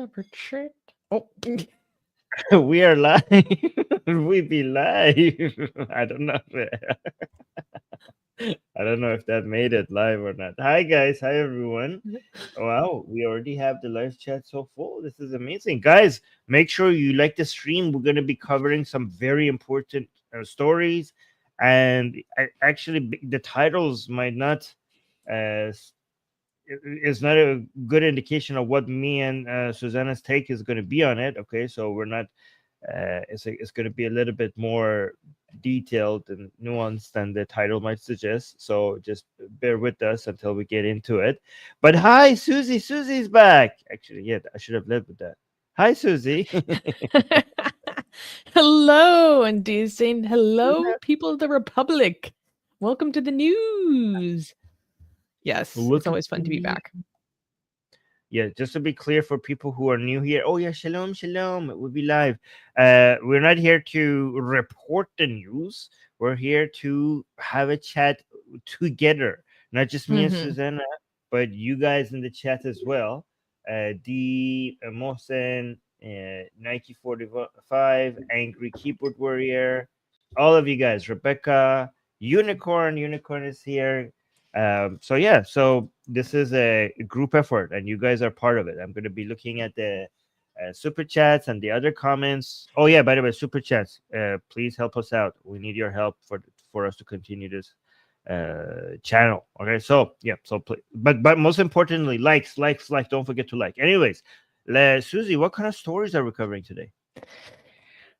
separate chat. Oh, We are live. We be live. I don't know. I don't know if that made it live or not. Hi guys. Hi everyone. Wow, we already have the live chat so full. This is amazing, guys. Make sure you like the stream. We're going to be covering some very important stories, and the titles might not uh, is not a good indication of what me and Susanna's take is going to be on it. Okay, so we're not. It's going to be a little bit more detailed and nuanced than the title might suggest. So just bear with us until we get into it. But hi, Susie. Susie's back. Actually, yeah, I should have led with that. Hi, Susie. hello, and Dee's saying hello, people of the Republic. Welcome to the news. Yes, it's always fun to be back. Yeah, just to be clear for people who are new here. Oh yeah, shalom, shalom. We'll be live. We're not here to report the news. We're here to have a chat together. Not just me and Susanna, but you guys in the chat as well. D, Mohsen, Nike 45, Angry Keyboard Warrior, all of you guys. Rebecca, Unicorn is here. So this is a group effort and you guys are part of it. I'm going to be looking at the super chats and the other comments. Oh yeah, by the way, super chats, please help us out. We need your help for us to continue this channel. Okay, so yeah, but most importantly, likes, don't forget to like. Anyways, Susie, what kind of stories are we covering today?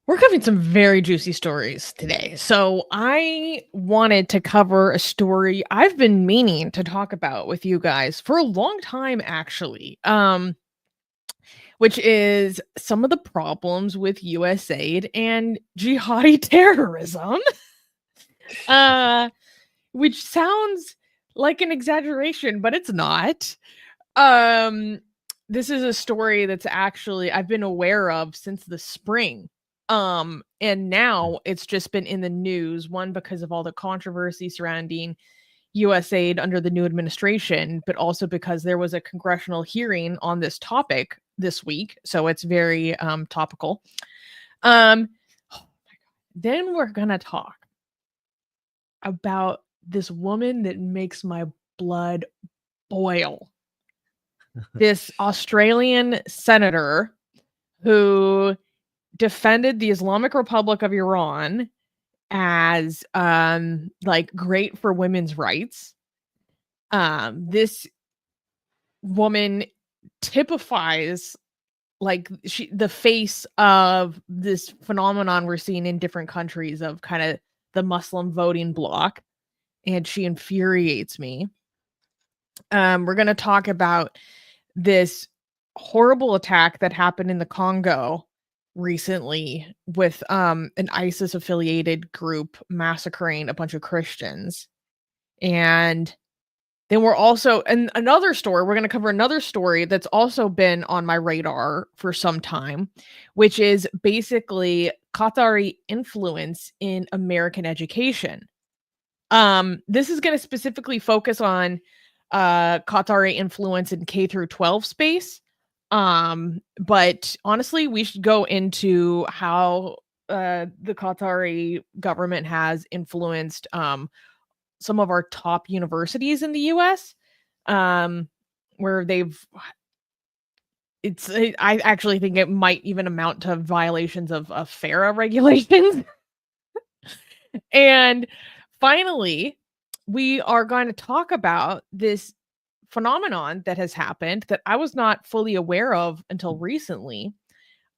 We're covering some very juicy stories today. So I wanted to cover a story I've been meaning to talk about with you guys for a long time, actually, which is some of the problems with USAID and jihadi terrorism, which sounds like an exaggeration, but it's not. This is a story that's actually I've been aware of since the spring. And now it's just been in the news, one because of all the controversy surrounding USAID under the new administration, but also because there was a congressional hearing on this topic this week. So it's very topical. Oh my God. Then we're gonna talk about this woman that makes my blood boil. This Australian senator who defended the Islamic Republic of Iran as like great for women's rights. This woman typifies like the face of this phenomenon we're seeing in different countries of kind of the Muslim voting bloc, and she infuriates me. We're going to talk about this horrible attack that happened in the Congo recently with an ISIS affiliated group massacring a bunch of Christians. And then we're also we're going to cover another story that's also been on my radar for some time, which is basically Qatari influence in American education. This is going to specifically focus on Qatari influence in K through 12 space. But honestly, we should go into how the Qatari government has influenced some of our top universities in the US, where I actually think it might even amount to violations of FARA regulations. And finally, we are going to talk about this phenomenon that has happened that I was not fully aware of until recently,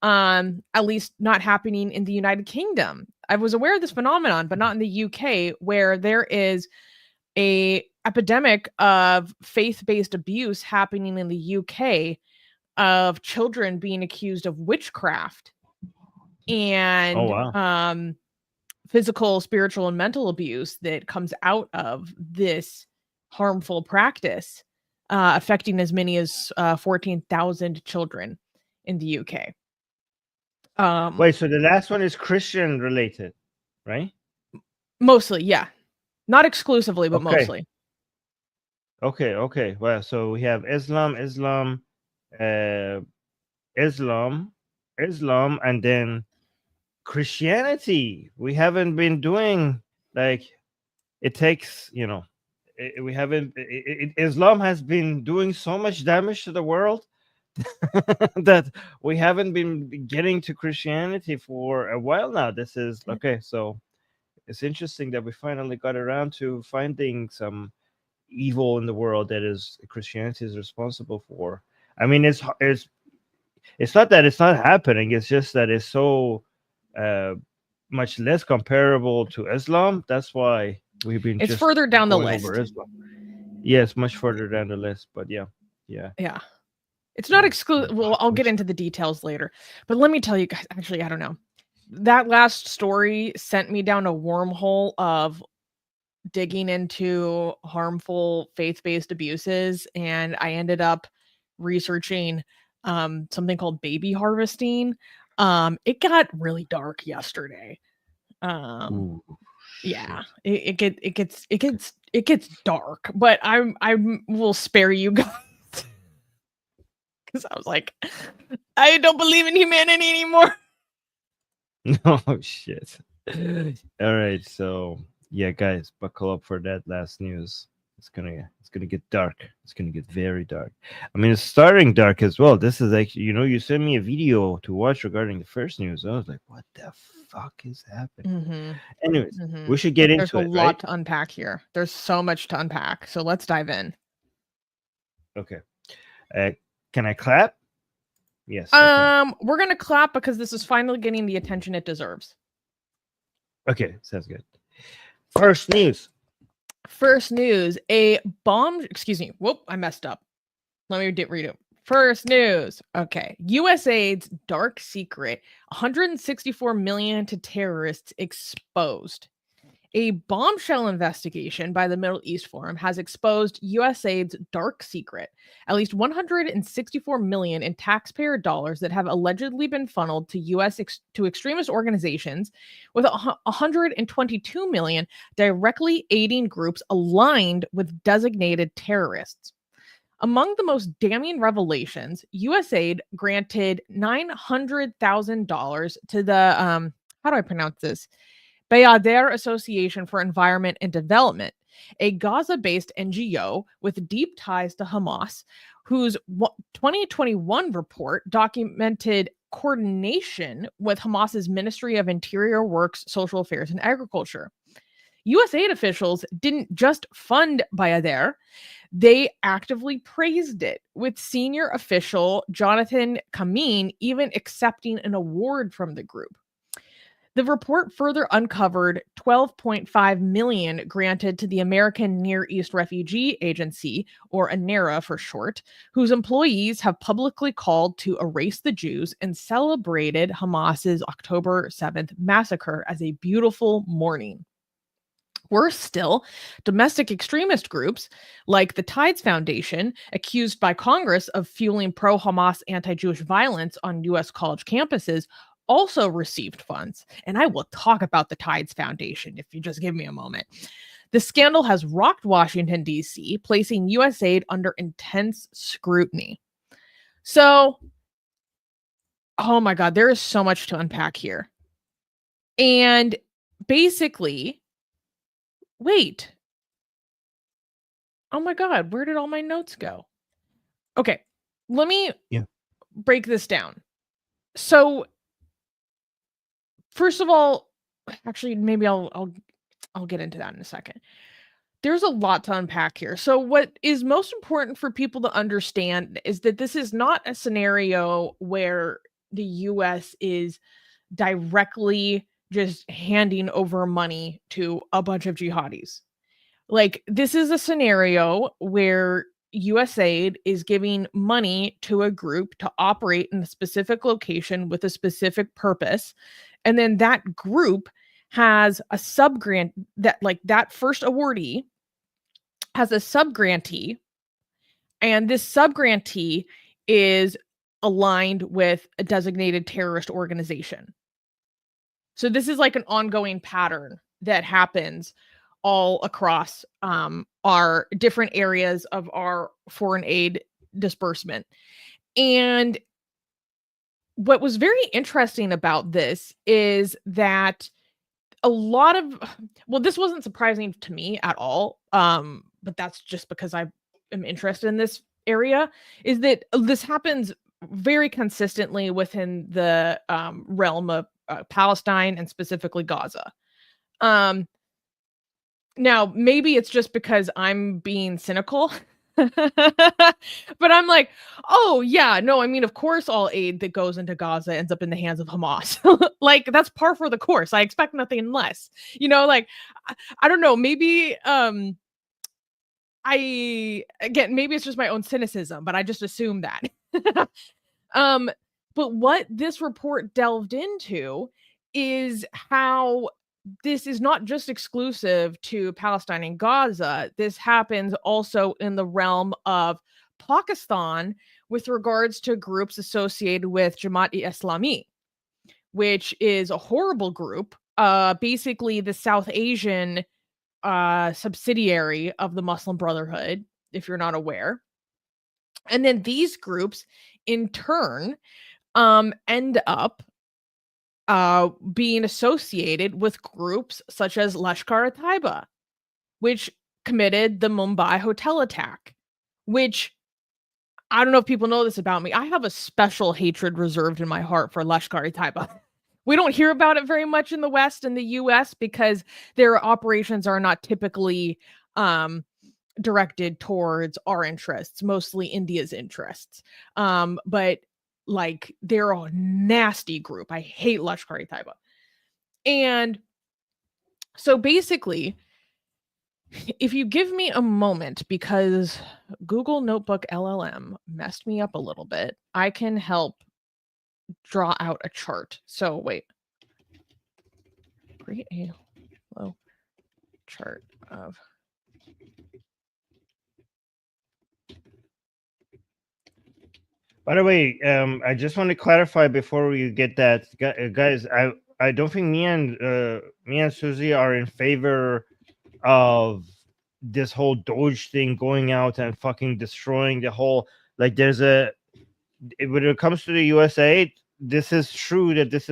at least not happening in the United Kingdom. I was aware of this phenomenon, but not in the UK, where there is a epidemic of faith-based abuse happening in the UK of children being accused of witchcraft and physical, spiritual, and mental abuse that comes out of this harmful practice, affecting as many as 14,000 children in the UK. Wait, so the last one is Christian related, right? Mostly, yeah. Not exclusively, but mostly. Okay. Well, so we have Islam, Islam, and then Christianity. We haven't been doing like it takes, we haven't. Islam has been doing so much damage to the world that we haven't been getting to Christianity for a while now. This is okay. So it's interesting that we finally got around to finding some evil in the world that is Christianity is responsible for. I mean, it's not that it's not happening. It's just that it's so uh, much less comparable to Islam. That's why we've been It's just further down the going list. over Islam. Yes, much further down the list. But yeah. Yeah. It's not Yeah. exclusive. Well, I'll get into the details later. But let me tell you guys, actually, I don't know. That last story sent me down a wormhole of digging into harmful faith-based abuses, and I ended up researching something called baby harvesting. It got really dark yesterday. Ooh, Yeah, shit. it gets dark, but I will spare you guys because I was like, I don't believe in humanity anymore. No shit. All right, so yeah, guys, buckle up for that last news. It's gonna get dark. It's gonna get very dark. I mean, it's starting dark as well. This is actually, you sent me a video to watch regarding the first news. I was like, what the fuck is happening? Anyways, we should get There's into a it, lot right? to unpack here. There's so much to unpack. So let's dive in. Okay. Can I clap? Yes. I can. We're gonna clap because this is finally getting the attention it deserves. Okay, sounds good. First news. A bomb. Excuse me. Whoop, I messed up. Let me read it. First news. Okay. USAID's dark secret 164 million to terrorists exposed. A bombshell investigation by the Middle East Forum has exposed USAID's dark secret, at least 164 million in taxpayer dollars that have allegedly been funneled to to extremist organizations, with 122 million directly aiding groups aligned with designated terrorists. Among the most damning revelations, USAID granted $900,000 to the how do I pronounce this? Bayadere Association for Environment and Development, a Gaza-based NGO with deep ties to Hamas, whose 2021 report documented coordination with Hamas's Ministry of Interior Works, Social Affairs, and Agriculture. USAID officials didn't just fund Bayadere, they actively praised it, with senior official Jonathan Kameen even accepting an award from the group. The report further uncovered 12.5 million granted to the American Near East Refugee Agency, or ANERA for short, whose employees have publicly called to erase the Jews and celebrated Hamas's October 7th massacre as a beautiful morning. Worse still, domestic extremist groups like the Tides Foundation, accused by Congress of fueling pro-Hamas anti-Jewish violence on U.S. college campuses, also received funds. And I will talk about the Tides Foundation if you just give me a moment. The scandal has rocked Washington, D.C., placing USAID under intense scrutiny. So, oh my God, there is so much to unpack here. And basically, wait. Oh my God, where did all my notes go? Okay, let me break this down. So, first of all, actually, maybe I'll get into that in a second. There's a lot to unpack here. So, what is most important for people to understand is that this is not a scenario where the US is directly just handing over money to a bunch of jihadis. Like, this is a scenario where USAID is giving money to a group to operate in a specific location with a specific purpose. And then that group has a subgrant that first awardee has a subgrantee, and this subgrantee is aligned with a designated terrorist organization. So this is like an ongoing pattern that happens all across our different areas of our foreign aid disbursement. And what was very interesting about this is that a lot of, well, this wasn't surprising to me at all, but that's just because I am interested in this area, is that this happens very consistently within the realm of Palestine and specifically Gaza. Um, Now, maybe it's just because I'm being cynical, but I'm like, oh, yeah, no, I mean, of course, all aid that goes into Gaza ends up in the hands of Hamas. Like, that's par for the course. I expect nothing less. Like, I don't know, maybe again, maybe it's just my own cynicism, but I just assume that. um, but what this report delved into is how this is not just exclusive to Palestine and Gaza. This happens also in the realm of Pakistan with regards to groups associated with Jamaat-e-Islami, which is a horrible group, basically the South Asian subsidiary of the Muslim Brotherhood, if you're not aware. And then these groups, in turn, end up being associated with groups such as Lashkar-e-Taiba, which committed the Mumbai hotel attack, which I don't know if people know this about me. I have a special hatred reserved in my heart for Lashkar-e-Taiba. We don't hear about it very much in the West and the US because their operations are not typically directed towards our interests, mostly India's interests. But like, they're a nasty group. I hate Lashkar-e-Taiba. And so basically, if you give me a moment, because Google Notebook LLM messed me up a little bit, I can help draw out a chart. So wait. Create a flow chart of. By the way, I just want to clarify before we get that, guys. I don't think me and Susie are in favor of this whole Doge thing going out and fucking destroying the whole. Like, when it comes to the USAID, this is true that this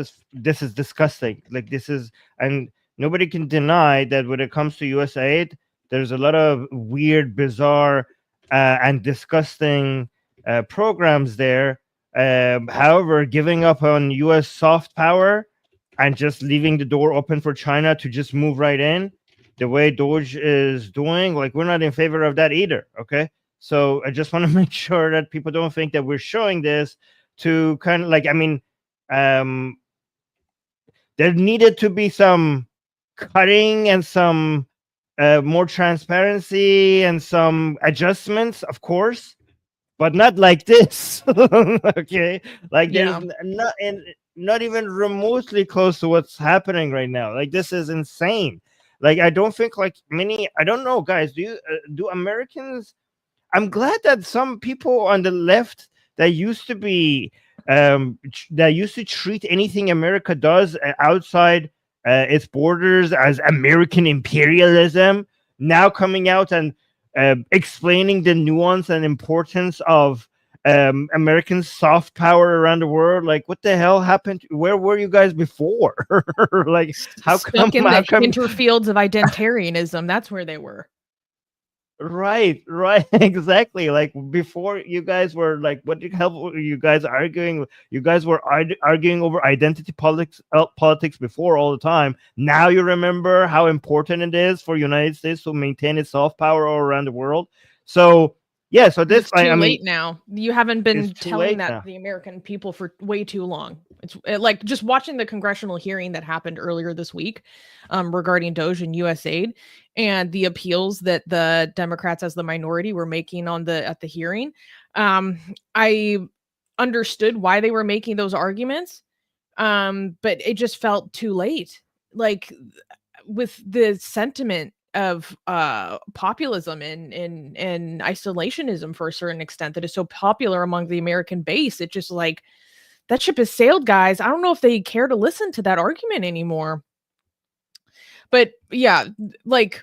is disgusting. Like, and nobody can deny that when it comes to USAID, there's a lot of weird, bizarre, and disgusting programs there. However, giving up on US soft power and just leaving the door open for China to just move right in, the way Doge is doing, like, we're not in favor of that either. Okay. So I just want to make sure that people don't think that we're showing this to kind of like, I mean, there needed to be some cutting and some more transparency and some adjustments, of course, but not like this. Okay, like Yeah. there's not even remotely close to what's happening right now. Like, this is insane. Like, I don't think like I don't know, guys. Do Americans? I'm glad that some people on the left that used to be that used to treat anything America does outside its borders as American imperialism, now coming out and explaining the nuance and importance of American soft power around the world. Like, what the hell happened? Where were you guys before? Like, how come? Stuck in the interfields of identitarianism. That's where they were. Right, exactly. Like, before, you guys were like, what the hell were you guys arguing? You guys were arguing over identity politics before all the time. Now you remember how important it is for United States to maintain its soft power all around the world. So yeah, so this, it's too I mean, late now. You haven't been telling that now. to the American people for way too long. It's like just watching the congressional hearing that happened earlier this week regarding Doge and USAID and the appeals that the Democrats as the minority were making at the hearing. I understood why they were making those arguments, but it just felt too late. Like, with the sentiment of populism and isolationism for a certain extent that is so popular among the American base, it just like, that ship has sailed, guys. I don't know if they care to listen to that argument anymore. But yeah, like,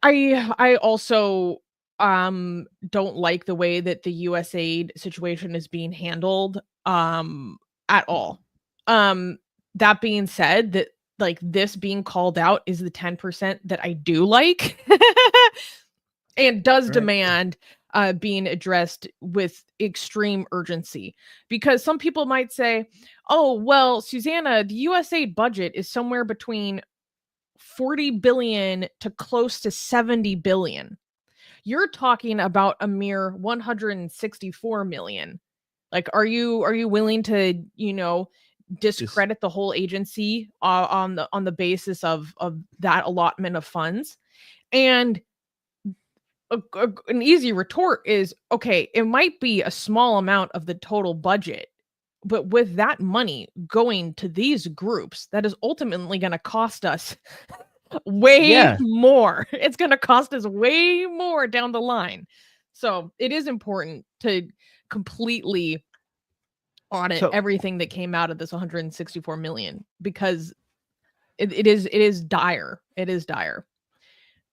I also don't like the way that the USAID situation is being handled. at all. That being said, that like this being called out is the 10% that I do like and does demand being addressed with extreme urgency. Because some people might say, oh, well, Susanna, the USAID budget is somewhere between 40 billion to close to 70 billion. You're talking about a mere 164 million. Like, are you willing to, discredit the whole agency on the basis of that allotment of funds? And an easy retort is, okay, it might be a small amount of the total budget, but with that money going to these groups, that is ultimately going to cost us way more. It's going to cost us way more down the line. So it is important to completely audit everything that came out of this 164 million, because it is dire. It is dire.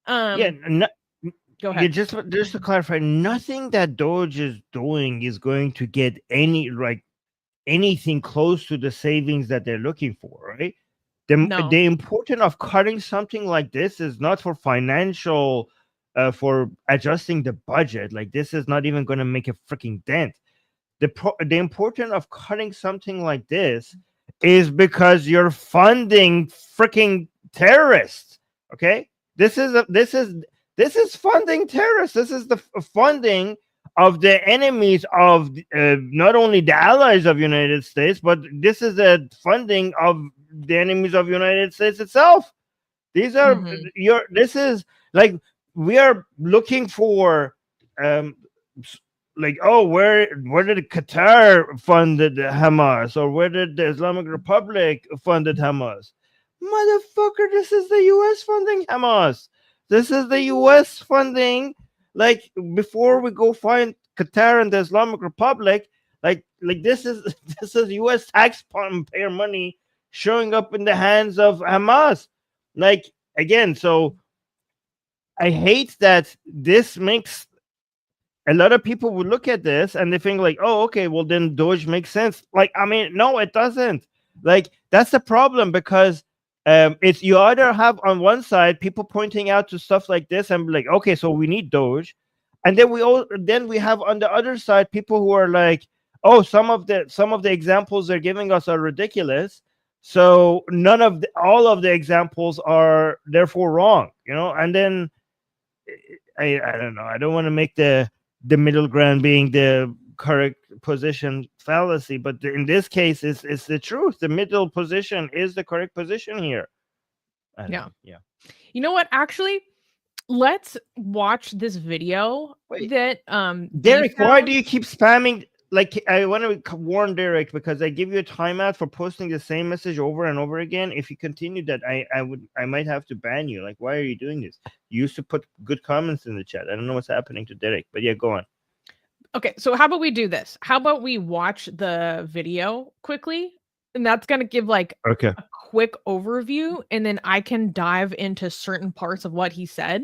Go ahead. Just to clarify, nothing that Doge is doing is going to get anything close to the savings that they're looking for, right? The importance of cutting something like this is not for financial, for adjusting the budget. Like, this is not even going to make a freaking dent. The importance of cutting something like this is because you're funding freaking terrorists. Okay, this is funding terrorists. This is the funding of the enemies of not only the allies of United States, but this is the funding of the enemies of United States itself. These are this is like, we are looking for where did Qatar funded Hamas, or where did the Islamic Republic funded Hamas? Motherfucker, this is the US funding Hamas. This is the US funding. Like, before we go find Qatar and the Islamic Republic, like this is US taxpayer money showing up in the hands of Hamas. Like, again, so I hate that this makes a lot of people will look at this and they think like, oh, okay, well then Doge makes sense. Like, I mean, no, it doesn't. Like, that's the problem, because it's, you either have on one side people pointing out to stuff like this and be like, okay, so we need Doge, and then we have on the other side people who are like, oh, some of the examples they're giving us are ridiculous, so all of the examples are therefore wrong, and then I don't know, I don't want to make the middle ground being the correct position fallacy, but in this case it's the truth. The middle position is the correct position here. Yeah. You know what, actually, let's watch this video. Derek, why do you keep spamming? Like, I want to warn Derek, because I give you a timeout for posting the same message over and over again. If you continue that, I might have to ban you. Like, why are you doing this? You used to put good comments in the chat. I don't know what's happening to Derek, but yeah, go on. Okay, so how about we do this? How about we watch the video quickly? And that's going to give like a quick overview, and then I can dive into certain parts of what he said,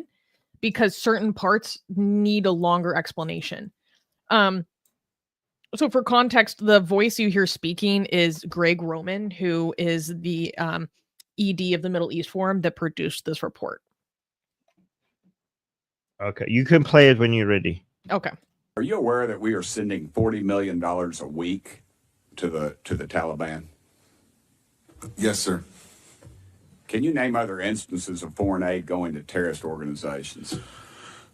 because certain parts need a longer explanation. So for context, the voice you hear speaking is Greg Roman, who is the ED of the Middle East Forum that produced this report. Okay, you can play it when you're ready. Okay. Are you aware that we are sending $40 million a week to the Taliban? Yes, sir. Can you name other instances of foreign aid going to terrorist organizations?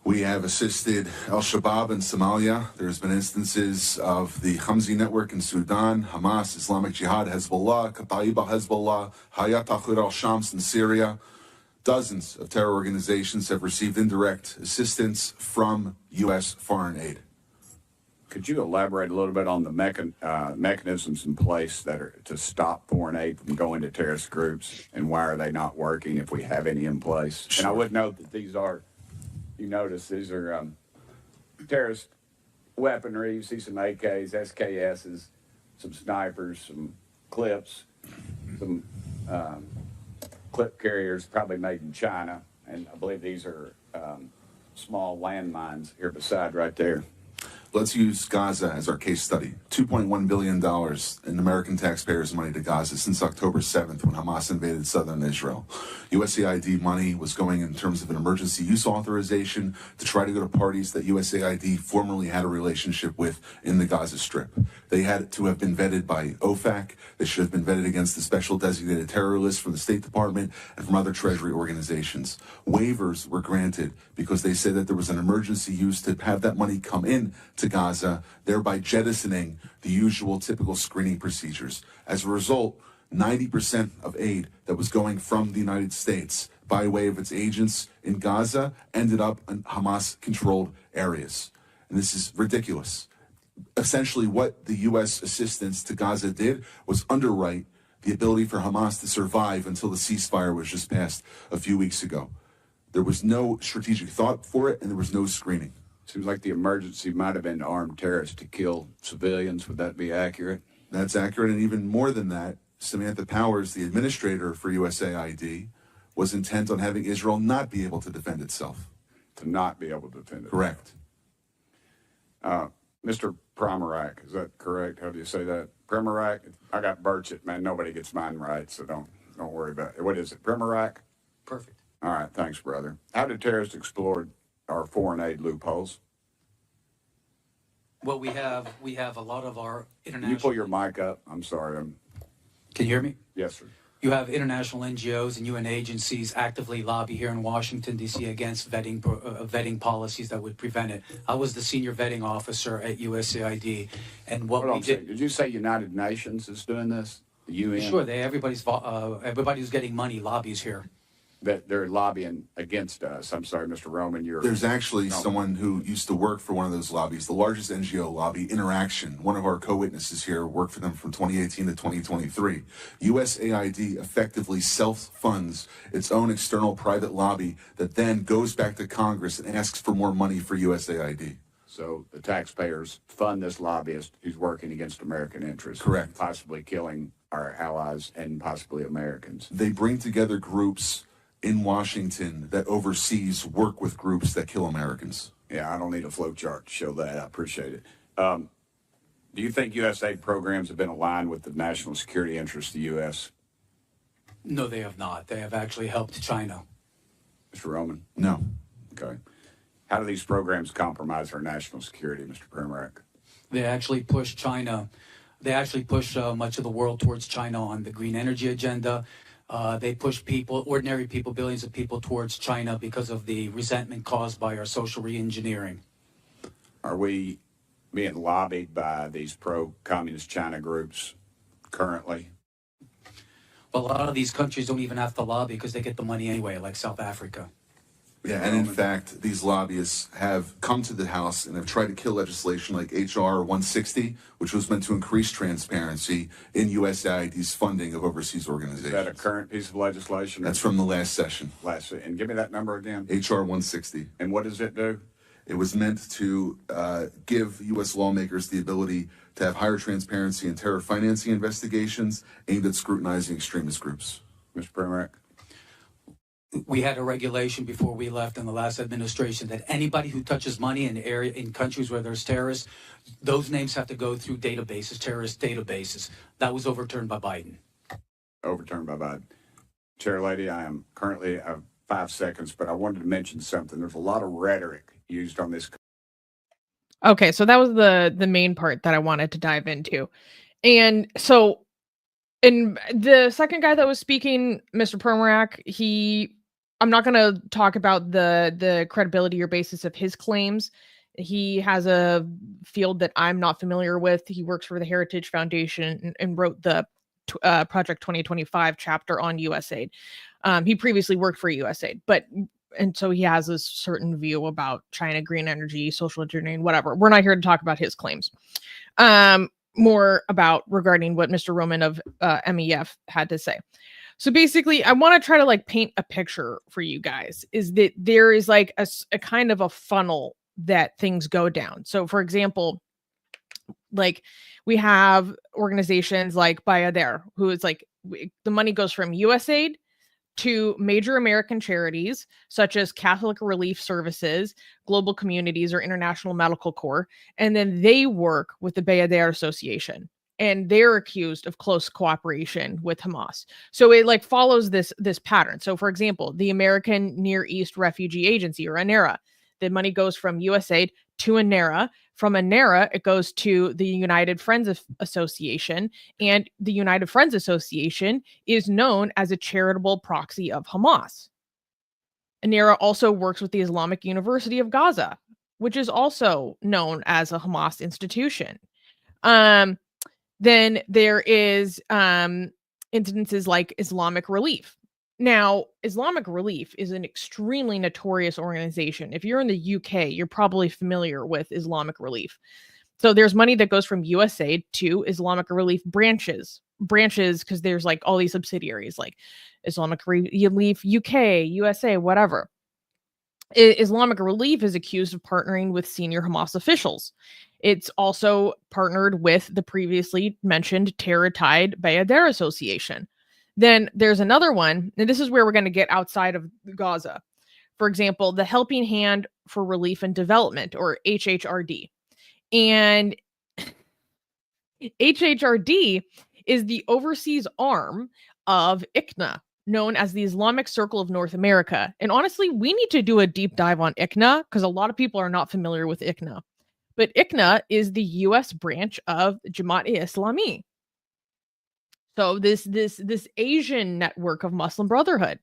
We have assisted Al-Shabaab in Somalia. There's been instances of the Khamsi network in Sudan, Hamas, Islamic Jihad, Hezbollah, Kataib al-Hezbollah, Hayat Tahrir al-Shams in Syria. Dozens of terror organizations have received indirect assistance from U.S. foreign aid. Could you elaborate a little bit on the mechanisms in place that are to stop foreign aid from going to terrorist groups, and why are they not working if we have any in place? Sure. And I would note that these are, you notice, these are terrorist weaponry. You see some AKs, SKSs, some snipers, some clips, some clip carriers, probably made in China. And I believe these are small landmines here beside right there. Let's use Gaza as our case study. $2.1 billion in American taxpayers' money to Gaza since October 7th when Hamas invaded southern Israel. USAID money was going in terms of an emergency use authorization to try to go to parties that USAID formerly had a relationship with in the Gaza Strip. They had to have been vetted by OFAC. They should have been vetted against the special designated terror list from the State Department and from other Treasury organizations. Waivers were granted because they said that there was an emergency use to have that money come in to Gaza, thereby jettisoning the usual typical screening procedures. As a result, 90% of aid that was going from the United States by way of its agents in Gaza ended up in Hamas-controlled areas. And this is ridiculous. Essentially, what the U.S. assistance to Gaza did was underwrite the ability for Hamas to survive until the ceasefire was just passed a few weeks ago. There was no strategic thought for it, and there was no screening. Seems like the emergency might have been to arm terrorists to kill civilians. Would that be accurate? That's accurate, and even more than that, Samantha Powers, the administrator for USAID, was intent on having Israel not be able to defend itself. To not be able to defend it. Correct. Mr. Pramarak, is that correct? How do you say that? Pramarak? I got Burchett, man. Nobody gets mine right, so don't worry about it. What is it? Pramarak? Perfect. All right, thanks, brother. How did terrorists exploit our foreign aid loopholes? Well, we have a lot of our Can international. you pull your mic up? I'm sorry. Can you hear me? Yes, sir. You have international NGOs and UN agencies actively lobby here in Washington, D.C. against vetting policies that would prevent it. I was the senior vetting officer at USAID, and what Hold on we a second. Did you say United Nations is doing this? The UN? Sure, everybody who's getting money lobbies here. That they're lobbying against us. I'm sorry, Mr. Roman. There's actually No. someone who used to work for one of those lobbies, the largest NGO lobby, Interaction. One of our co-witnesses here worked for them from 2018 to 2023. USAID effectively self-funds its own external private lobby that then goes back to Congress and asks for more money for USAID. So the taxpayers fund this lobbyist who's working against American interests. Correct. Possibly killing our allies and possibly Americans. They bring together groups in Washington that overseas work with groups that kill Americans. Yeah, I don't need a flow chart to show that. I appreciate it. Do you think USAID programs have been aligned with the national security interests of the U.S.? No, they have not. They have actually helped China. Mr. Roman? No. Okay. How do these programs compromise our national security, Mr. Pramarak? They actually push China. They actually push much of the world towards China on the green energy agenda. They push people, ordinary people, billions of people towards China because of the resentment caused by our social re-engineering. Are we being lobbied by these pro-communist China groups currently? But a lot of these countries don't even have to lobby because they get the money anyway, like South Africa. Yeah, and in fact, these lobbyists have come to the House and have tried to kill legislation like H.R. 160, which was meant to increase transparency in USAID's funding of overseas organizations. Is that a current piece of legislation? That's from the last session. And give me that number again. H.R. 160. And what does it do? It was meant to give U.S. lawmakers the ability to have higher transparency in terror financing investigations aimed at scrutinizing extremist groups. Mr. Pramarak? We had a regulation before we left in the last administration that anybody who touches money in countries where there's terrorists, those names have to go through databases, terrorist databases. That was overturned by Biden. Overturned by Biden. Chair Lady, I have 5 seconds, but I wanted to mention something. There's a lot of rhetoric used on this. Okay, so that was the main part that I wanted to dive into. And so in the second guy that was speaking, Mr. Pramarak, I'm not going to talk about the credibility or basis of his claims. He has a field that I'm not familiar with. He works for the Heritage Foundation and wrote the Project 2025 chapter on USAID. He previously worked for USAID, and so he has a certain view about China, green energy, social engineering, whatever. We're not here to talk about his claims. More about regarding what Mr. Roman of MEF had to say. So basically, I want to try to paint a picture for you guys, is that there is a kind of a funnel that things go down. So for example, we have organizations like Bayader, who is the money goes from USAID to major American charities such as Catholic Relief Services, Global Communities, or International Medical Corps, and then they work with the Bayadere Association, and they're accused of close cooperation with Hamas. So it like follows this pattern. So for example, the American Near East Refugee Agency, or ANERA, the money goes from USAID to ANERA. From ANERA, it goes to the United Friends Association, and the United Friends Association is known as a charitable proxy of Hamas. ANERA also works with the Islamic University of Gaza, which is also known as a Hamas institution. Then there is instances like Islamic Relief. Now, Islamic Relief is an extremely notorious organization. If you're in the UK, you're probably familiar with Islamic Relief. So there's money that goes from USAID to Islamic Relief branches, because there's like all these subsidiaries like Islamic Relief UK, USA, whatever. Islamic Relief is accused of partnering with senior Hamas officials. It's also partnered with the previously mentioned terror-tied Bayadere Association. Then there's another one, and this is where we're going to get outside of Gaza. For example, the Helping Hand for Relief and Development, or HHRD. And HHRD is the overseas arm of ICNA, known as the Islamic Circle of North America. And honestly, we need to do a deep dive on ICNA because a lot of people are not familiar with ICNA. But ICNA is the U.S. branch of Jamaat-e-Islami. So this Asian network of Muslim Brotherhood.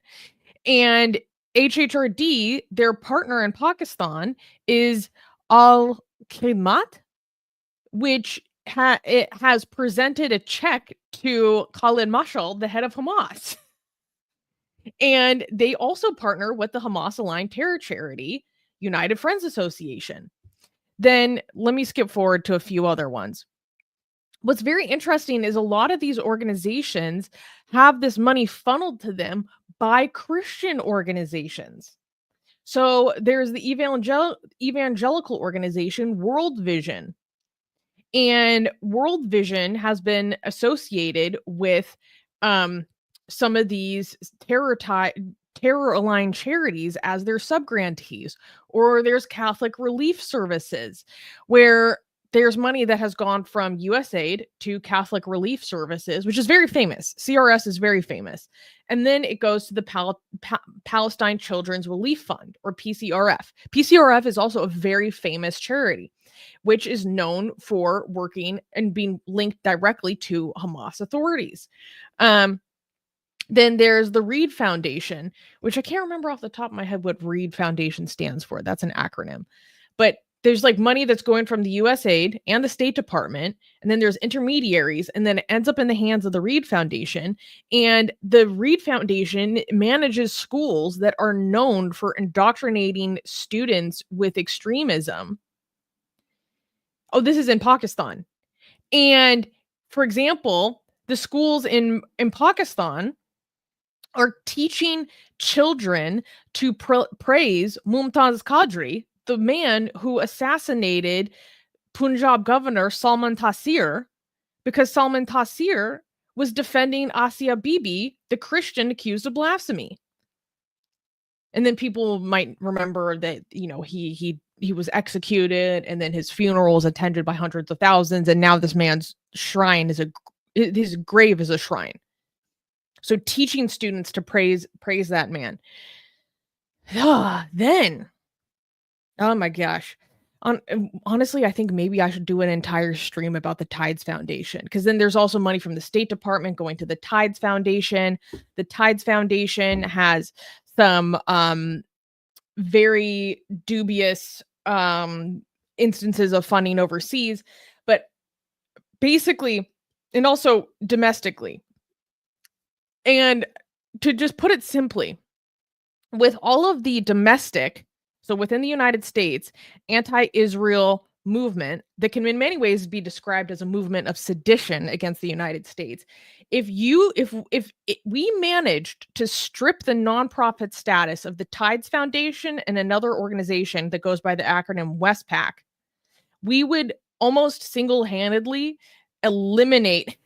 And HHRD, their partner in Pakistan, is Al-Khidmat, which it has presented a check to Khalid Mashal, the head of Hamas. And they also partner with the Hamas-aligned terror charity, United Friends Association. Then let me skip forward to a few other ones. What's very interesting is a lot of these organizations have this money funneled to them by Christian organizations. So there's the evangelical organization World Vision. And World Vision has been associated with some of these terror-aligned charities as their subgrantees. Or there's Catholic Relief Services, where there's money that has gone from USAID to Catholic Relief Services, which is very famous. CRS is very famous. And then it goes to the Palestine Children's Relief Fund, or PCRF. PCRF is also a very famous charity, which is known for working and being linked directly to Hamas authorities. Then there's the Reed Foundation, which I can't remember off the top of my head what Reed Foundation stands for. That's an acronym. But there's like money that's going from the USAID and the State Department, and then there's intermediaries, and then it ends up in the hands of the Reed Foundation. And the Reed Foundation manages schools that are known for indoctrinating students with extremism. Oh, this is in Pakistan. And for example, the schools in Pakistan are teaching children to praise Mumtaz Qadri, the man who assassinated Punjab governor Salman Taseer, because Salman Taseer was defending Asia Bibi, the Christian accused of blasphemy. And then people might remember that, you know, he was executed, and then his funeral was attended by hundreds of thousands, and now this man's shrine is his grave is a shrine. So teaching students to praise that man. Then, oh my gosh. Honestly, I think maybe I should do an entire stream about the Tides Foundation, because then there's also money from the State Department going to the Tides Foundation. The Tides Foundation has some very dubious instances of funding overseas, but basically, and also domestically. And to just put it simply, with all of the domestic, so within the United States, anti-Israel movement that can in many ways be described as a movement of sedition against the United States, if we managed to strip the nonprofit status of the Tides Foundation and another organization that goes by the acronym Westpac, we would almost single-handedly eliminate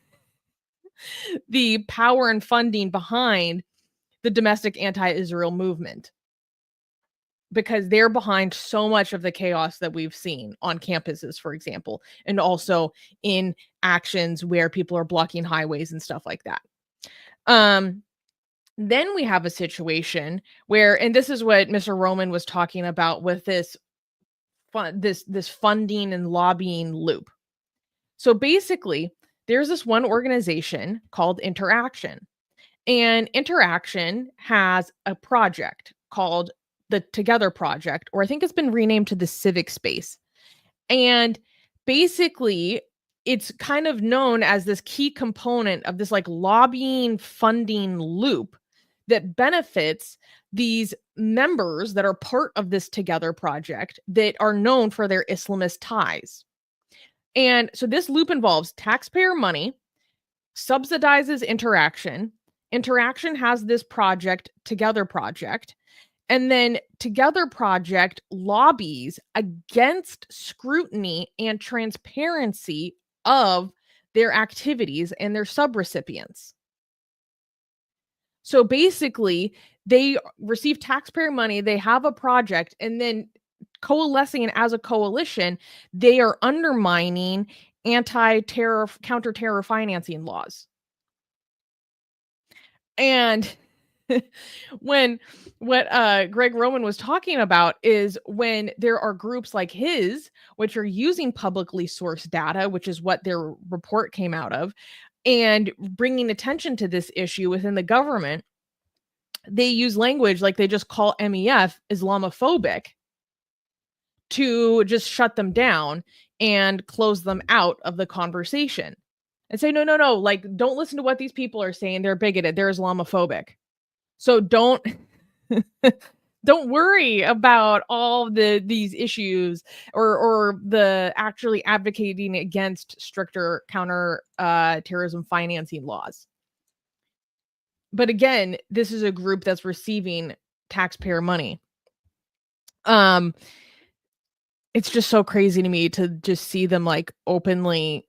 the power and funding behind the domestic anti-Israel movement, because they're behind so much of the chaos that we've seen on campuses, for example, and also in actions where people are blocking highways and stuff like that. Then we have a situation where, and this is what Mr. Roman was talking about with this funding and lobbying loop. So basically, there's this one organization called Interaction, and Interaction has a project called the Together Project, or I think it's been renamed to the Civic Space. And basically, it's kind of known as this key component of this like lobbying funding loop that benefits these members that are part of this Together Project that are known for their Islamist ties. And so this loop involves taxpayer money, subsidizes Interaction. Interaction has this project, Together Project, and then Together Project lobbies against scrutiny and transparency of their activities and their subrecipients. So basically, they receive taxpayer money, they have a project, and then coalescing as a coalition, they are undermining anti-terror, counter-terror financing laws. And what Greg Roman was talking about is when there are groups like his, which are using publicly sourced data, which is what their report came out of, and bringing attention to this issue within the government, they use language like they just call MEF Islamophobic to just shut them down and close them out of the conversation and say, no, like, don't listen to what these people are saying. They're bigoted. They're Islamophobic. So don't worry about all these issues or the actually advocating against stricter counter terrorism financing laws. But again, this is a group that's receiving taxpayer money. It's just so crazy to me to just see them like openly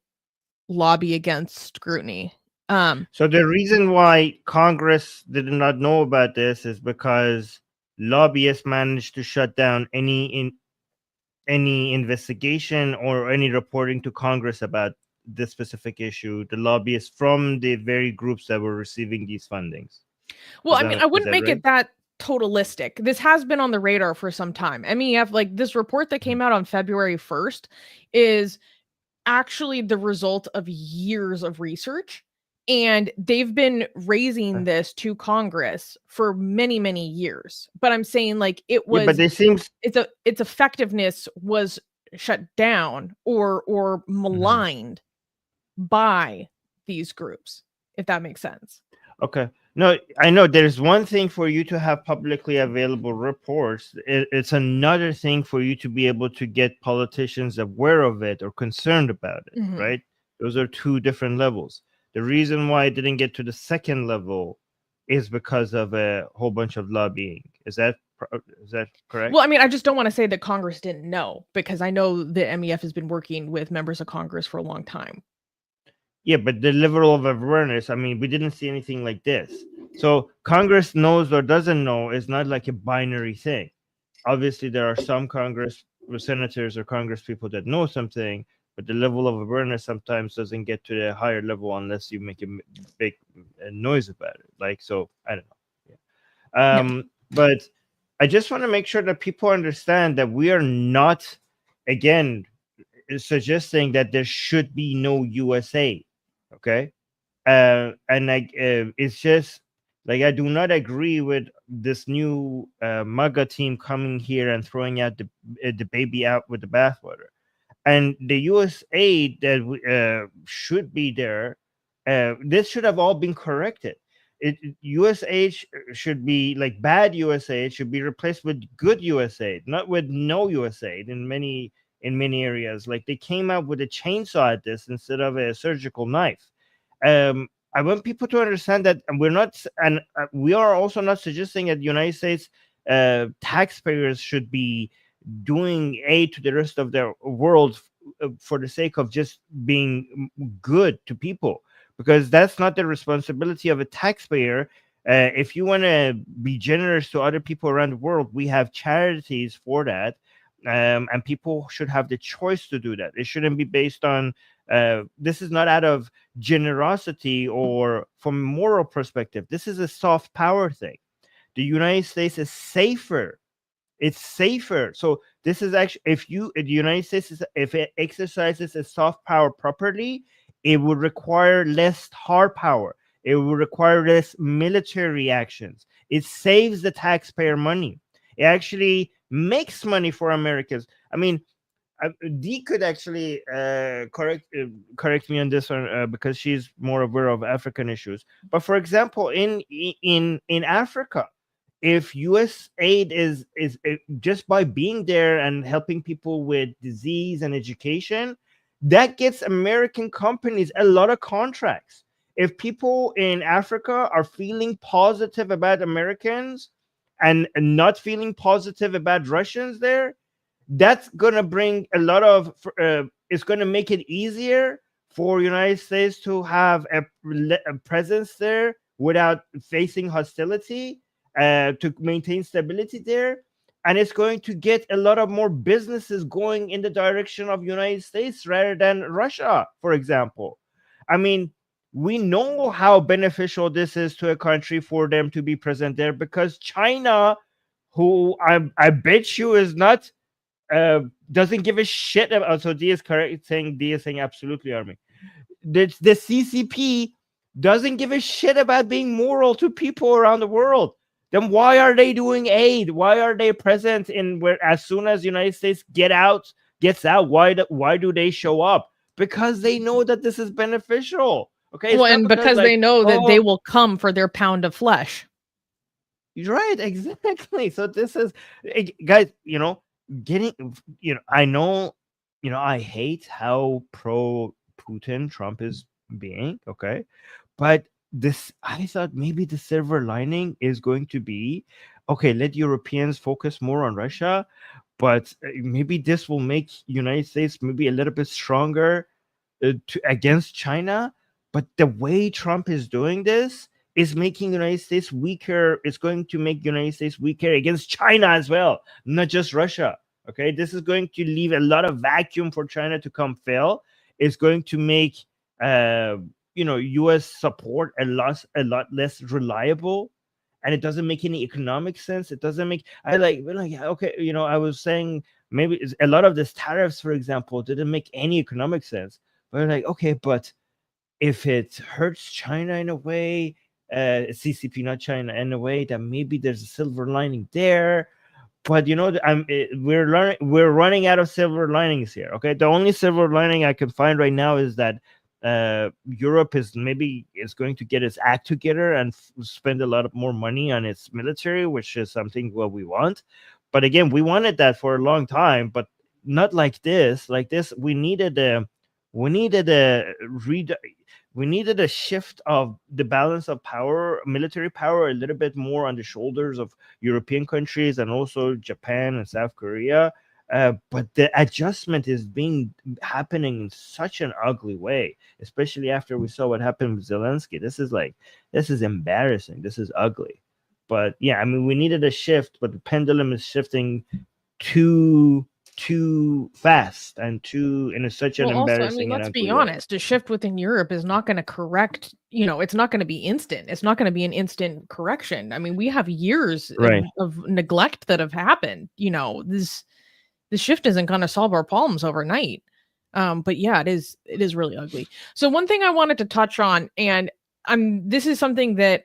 lobby against scrutiny. So the reason why Congress did not know about this is because lobbyists managed to shut down any investigation or any reporting to Congress about this specific issue. The lobbyists from the very groups that were receiving these fundings. Well, I wouldn't make it that totalistic. This has been on the radar for some time. MEF, like this report that came out on February 1st, is actually the result of years of research. And they've been raising this to Congress for many, many years. But I'm saying like it was, but it seems its effectiveness was shut down or maligned by these groups, if that makes sense. Okay. No, I know there's one thing for you to have publicly available reports. It's another thing for you to be able to get politicians aware of it or concerned about it, right? Those are two different levels. The reason why it didn't get to the second level is because of a whole bunch of lobbying. Is that correct? Well, I mean, I just don't want to say that Congress didn't know, because I know the MEF has been working with members of Congress for a long time. Yeah, but the level of awareness, I mean, we didn't see anything like this. So Congress knows or doesn't know is not like a binary thing. Obviously, there are some Congress senators or Congress people that know something, but the level of awareness sometimes doesn't get to the higher level unless you make a big noise about it. Like, so, I don't know. Yeah. But I just want to make sure that people understand that we are not, again, suggesting that there should be no USAID. Okay. And like, it's just like, I do not agree with this new MAGA team coming here and throwing out the baby out with the bathwater. And the USAID that should be there, this should have all been corrected. USAID should be like bad USAID should be replaced with good USAID, not with no USAID in many areas. Like they came out with a chainsaw at this instead of a surgical knife. I want people to understand that we're not, and we are also not suggesting that the United States taxpayers should be doing aid to the rest of the world for the sake of just being good to people, because that's not the responsibility of a taxpayer. If you want to be generous to other people around the world, we have charities for that. And people should have the choice to do that. It shouldn't be based on, this is not out of generosity or from a moral perspective. This is a soft power thing. The United States is safer. It's safer. So this is actually, if the United States, if it exercises its soft power properly, it would require less hard power. It would require less military actions. It saves the taxpayer money. It actually makes money for Americans. I mean, Dee could actually correct me on this one because she's more aware of African issues. But for example, in Africa, if USAID is just by being there and helping people with disease and education, that gets American companies a lot of contracts. If people in Africa are feeling positive about Americans and not feeling positive about Russians there, that's going to bring a lot of, it's going to make it easier for United States to have a presence there without facing hostility, to maintain stability there. And it's going to get a lot of more businesses going in the direction of United States rather than Russia, for example. I mean, we know how beneficial this is to a country for them to be present there, because China, who I bet you is not, doesn't give a shit about. So D is correct, saying absolutely, Armin. The CCP doesn't give a shit about being moral to people around the world. Then why are they doing aid? Why are they present in where, as soon as the United States gets out? Why do they show up? Because they know that this is beneficial. Okay. Well, and because like, they know that they will come for their pound of flesh. Right, exactly. So this is, guys, I know, I hate how pro Putin Trump is being, okay? But I thought maybe the silver lining is going to be, okay, let Europeans focus more on Russia, but maybe this will make United States maybe a little bit stronger against China. But the way Trump is doing this is making United States weaker. It's going to make United States weaker against China as well, not just Russia. Okay, this is going to leave a lot of vacuum for China to come fail. It's going to make U.S. support a lot less reliable, and it doesn't make any economic sense. It doesn't make okay. I was saying maybe a lot of these tariffs, for example, didn't make any economic sense. But like, okay, but if it hurts China in a way, CCP, not China, in a way that maybe there's a silver lining there. But we're running out of silver linings here. Okay, the only silver lining I can find right now is that Europe is going to get its act together and spend a lot of more money on its military, which is something what we want. But again, we wanted that for a long time, but not like this. Like this, we needed a shift of the balance of power, military power, a little bit more on the shoulders of European countries and also Japan and South Korea. But the adjustment is happening in such an ugly way, especially after we saw what happened with Zelensky. This is embarrassing. This is ugly. But yeah, I mean, we needed a shift, but the pendulum is shifting too fast and in such an embarrassing. Also, I mean, let's be honest, a shift within Europe is not going to correct, it's not going to be instant. It's not going to be an instant correction. I mean, we have years of neglect that have happened. This shift isn't going to solve our problems overnight. But yeah, it is really ugly. So one thing I wanted to touch on, and this is something that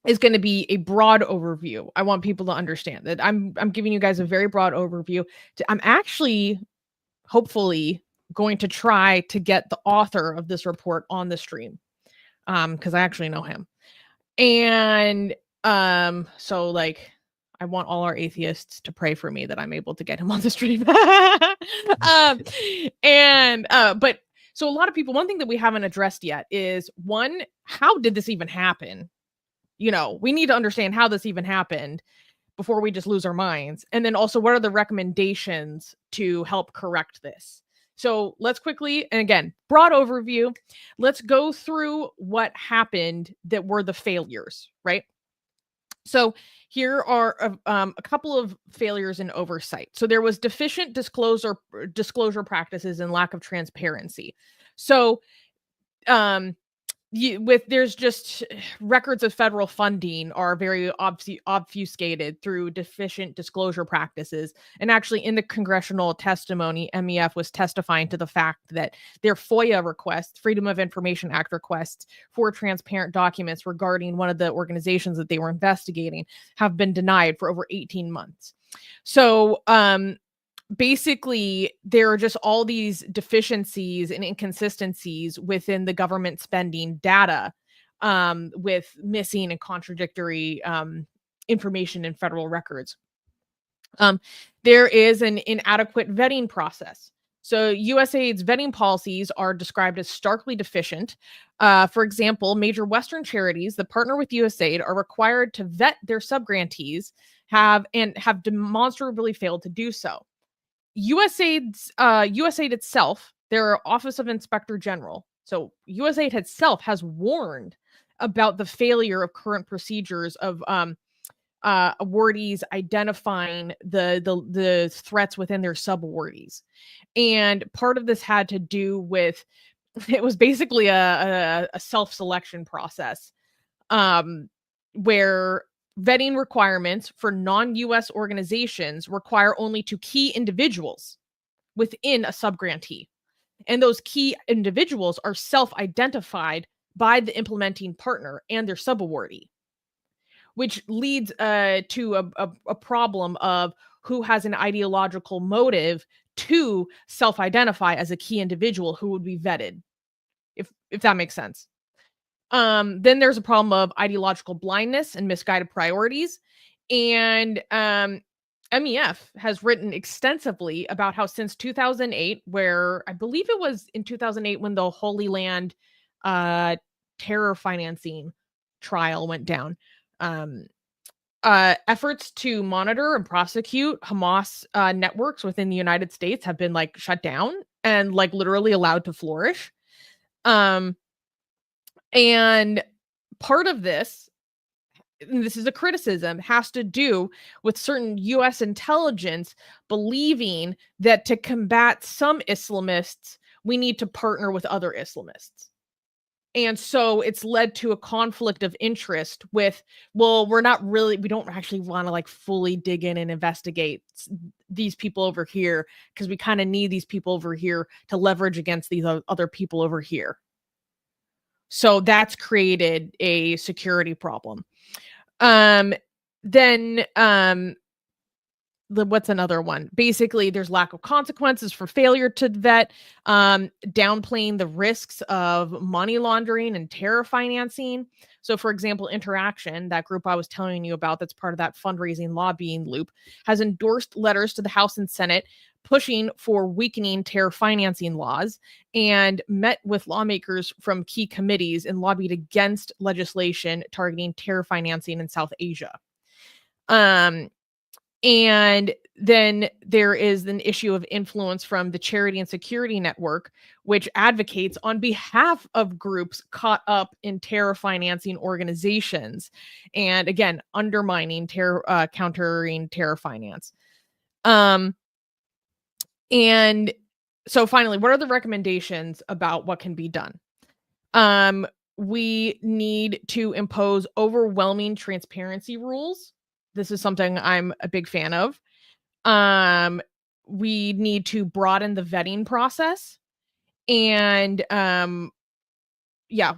is going to be a broad overview. I want people to understand that I'm giving you guys a very broad overview. I'm actually, hopefully, going to try to get the author of this report on the stream, because I actually know him. And so like, I want all our atheists to pray for me that I'm able to get him on the stream. But so a lot of people, one thing that we haven't addressed yet is, one, how did this even happen? We need to understand how this even happened before we just lose our minds. And then also, what are the recommendations to help correct this? So let's quickly, and again, broad overview, let's go through what happened that were the failures, right? So here are a couple of failures in oversight. So there was deficient disclosure practices and lack of transparency. So there's just records of federal funding are very obfuscated through deficient disclosure practices. And actually, in the congressional testimony, MEF was testifying to the fact that their FOIA requests, Freedom of Information Act requests for transparent documents regarding one of the organizations that they were investigating have been denied for over 18 months. So, basically, there are just all these deficiencies and inconsistencies within the government spending data, with missing and contradictory information in federal records. There is an inadequate vetting process. So USAID's vetting policies are described as starkly deficient. For example, major Western charities that partner with USAID are required to vet their subgrantees have demonstrably failed to do so. USAID itself, their Office of Inspector General, so USAID itself has warned about the failure of current procedures of awardees identifying the threats within their subawardees. And part of this had to do with, it was basically a self-selection process, where vetting requirements for non-U.S. organizations require only two key individuals within a subgrantee. And those key individuals are self-identified by the implementing partner and their subawardee, which leads to a problem of who has an ideological motive to self-identify as a key individual who would be vetted, if that makes sense. Then there's a problem of ideological blindness and misguided priorities. And MEF has written extensively about how since 2008, where I believe it was in 2008 when the Holy Land terror financing trial went down, efforts to monitor and prosecute Hamas networks within the United States have been like shut down and like literally allowed to flourish. And part of this, and this is a criticism, has to do with certain U.S. intelligence believing that to combat some Islamists, we need to partner with other Islamists. And so it's led to a conflict of interest with, well, we don't actually want to like fully dig in and investigate these people over here because we kind of need these people over here to leverage against these other people over here. So that's created a security problem. What's another one? Basically, there's lack of consequences for failure to vet, downplaying the risks of money laundering and terror financing. So, for example, Interaction, that group I was telling you about that's part of that fundraising lobbying loop, has endorsed letters to the House and Senate pushing for weakening terror financing laws and met with lawmakers from key committees and lobbied against legislation targeting terror financing in South Asia. And then there is an issue of influence from the Charity and Security Network, which advocates on behalf of groups caught up in terror financing organizations, and again, undermining countering terror finance. And so finally, what are the recommendations about what can be done? We need to impose overwhelming transparency rules. This is something I'm a big fan of. We need to broaden the vetting process and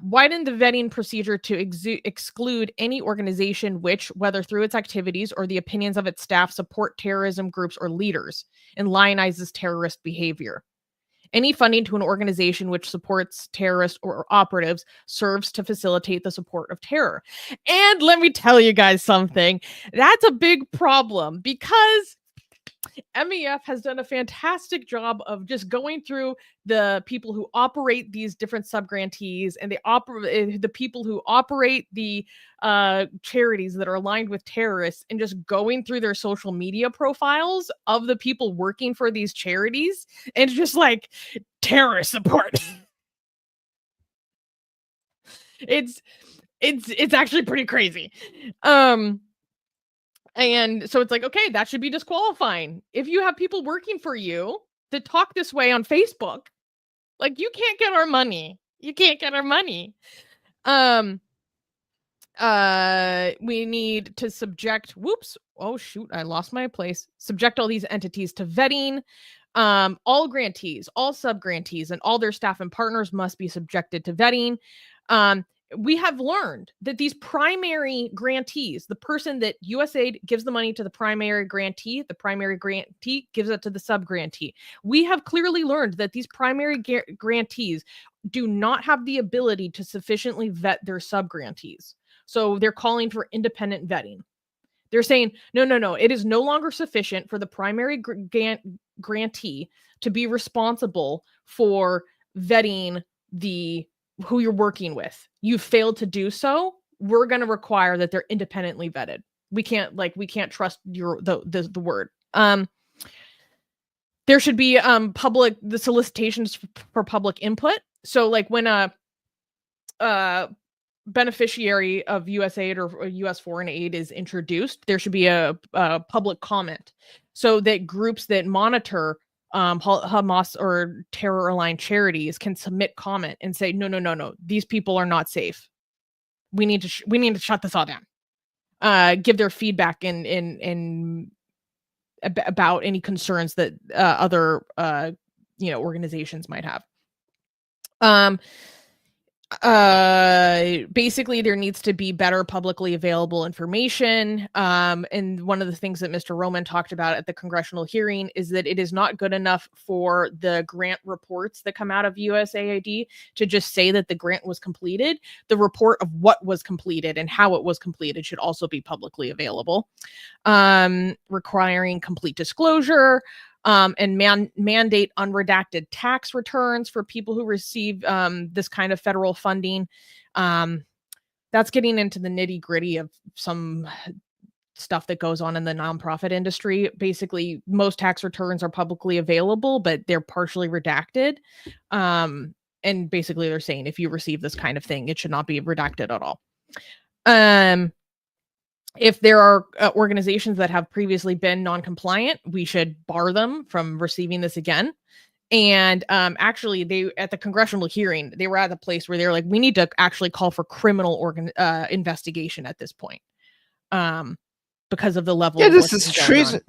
widen the vetting procedure to exclude any organization which, whether through its activities or the opinions of its staff, support terrorism groups or leaders and lionizes terrorist behavior. Any funding to an organization which supports terrorists or operatives serves to facilitate the support of terror. And let me tell you guys something. That's a big problem because MEF has done a fantastic job of just going through the people who operate these different subgrantees and the people who operate the charities that are aligned with terrorists, and just going through their social media profiles of the people working for these charities and just like terrorist support. It's actually pretty crazy. And so it's like, okay, that should be disqualifying. If you have people working for you that talk this way on Facebook, like, you can't get our money. You can't get our money. We need to subject, oh shoot, I lost my place. Subject all these entities to vetting. All grantees, all subgrantees, and all their staff and partners must be subjected to vetting. We have learned that these primary grantees, the person that USAID gives the money to the primary grantee gives it to the subgrantee. We have clearly learned that these primary grantees do not have the ability to sufficiently vet their subgrantees. So they're calling for independent vetting. They're saying, no, it is no longer sufficient for the primary grantee to be responsible for vetting who you're working with. You failed to do so. We're going to require that they're independently vetted. We can't trust the word. There should be the solicitations for public input. So like when a beneficiary of USAID or US foreign aid is introduced, there should be a public comment so that groups that monitor Hamas or terror-aligned charities can submit comment and say, no, these people are not safe. We need to shut this all down. Give their feedback in about any concerns that other organizations might have. Basically there needs to be better publicly available information. And one of the things that Mr. Roman talked about at the congressional hearing is that it is not good enough for the grant reports that come out of USAID to just say that the grant was completed. The report of what was completed and how it was completed should also be publicly available. Requiring complete disclosure. And mandate unredacted tax returns for people who receive this kind of federal funding. That's getting into the nitty gritty of some stuff that goes on in the nonprofit industry. Basically, most tax returns are publicly available, but they're partially redacted. And basically they're saying if you receive this kind of thing, it should not be redacted at all. If there are organizations that have previously been non-compliant, we should bar them from receiving this again. And actually, they at the congressional hearing, they were at the place where they're like, we need to actually call for criminal investigation at this point, because of the level. Yeah, this is treason.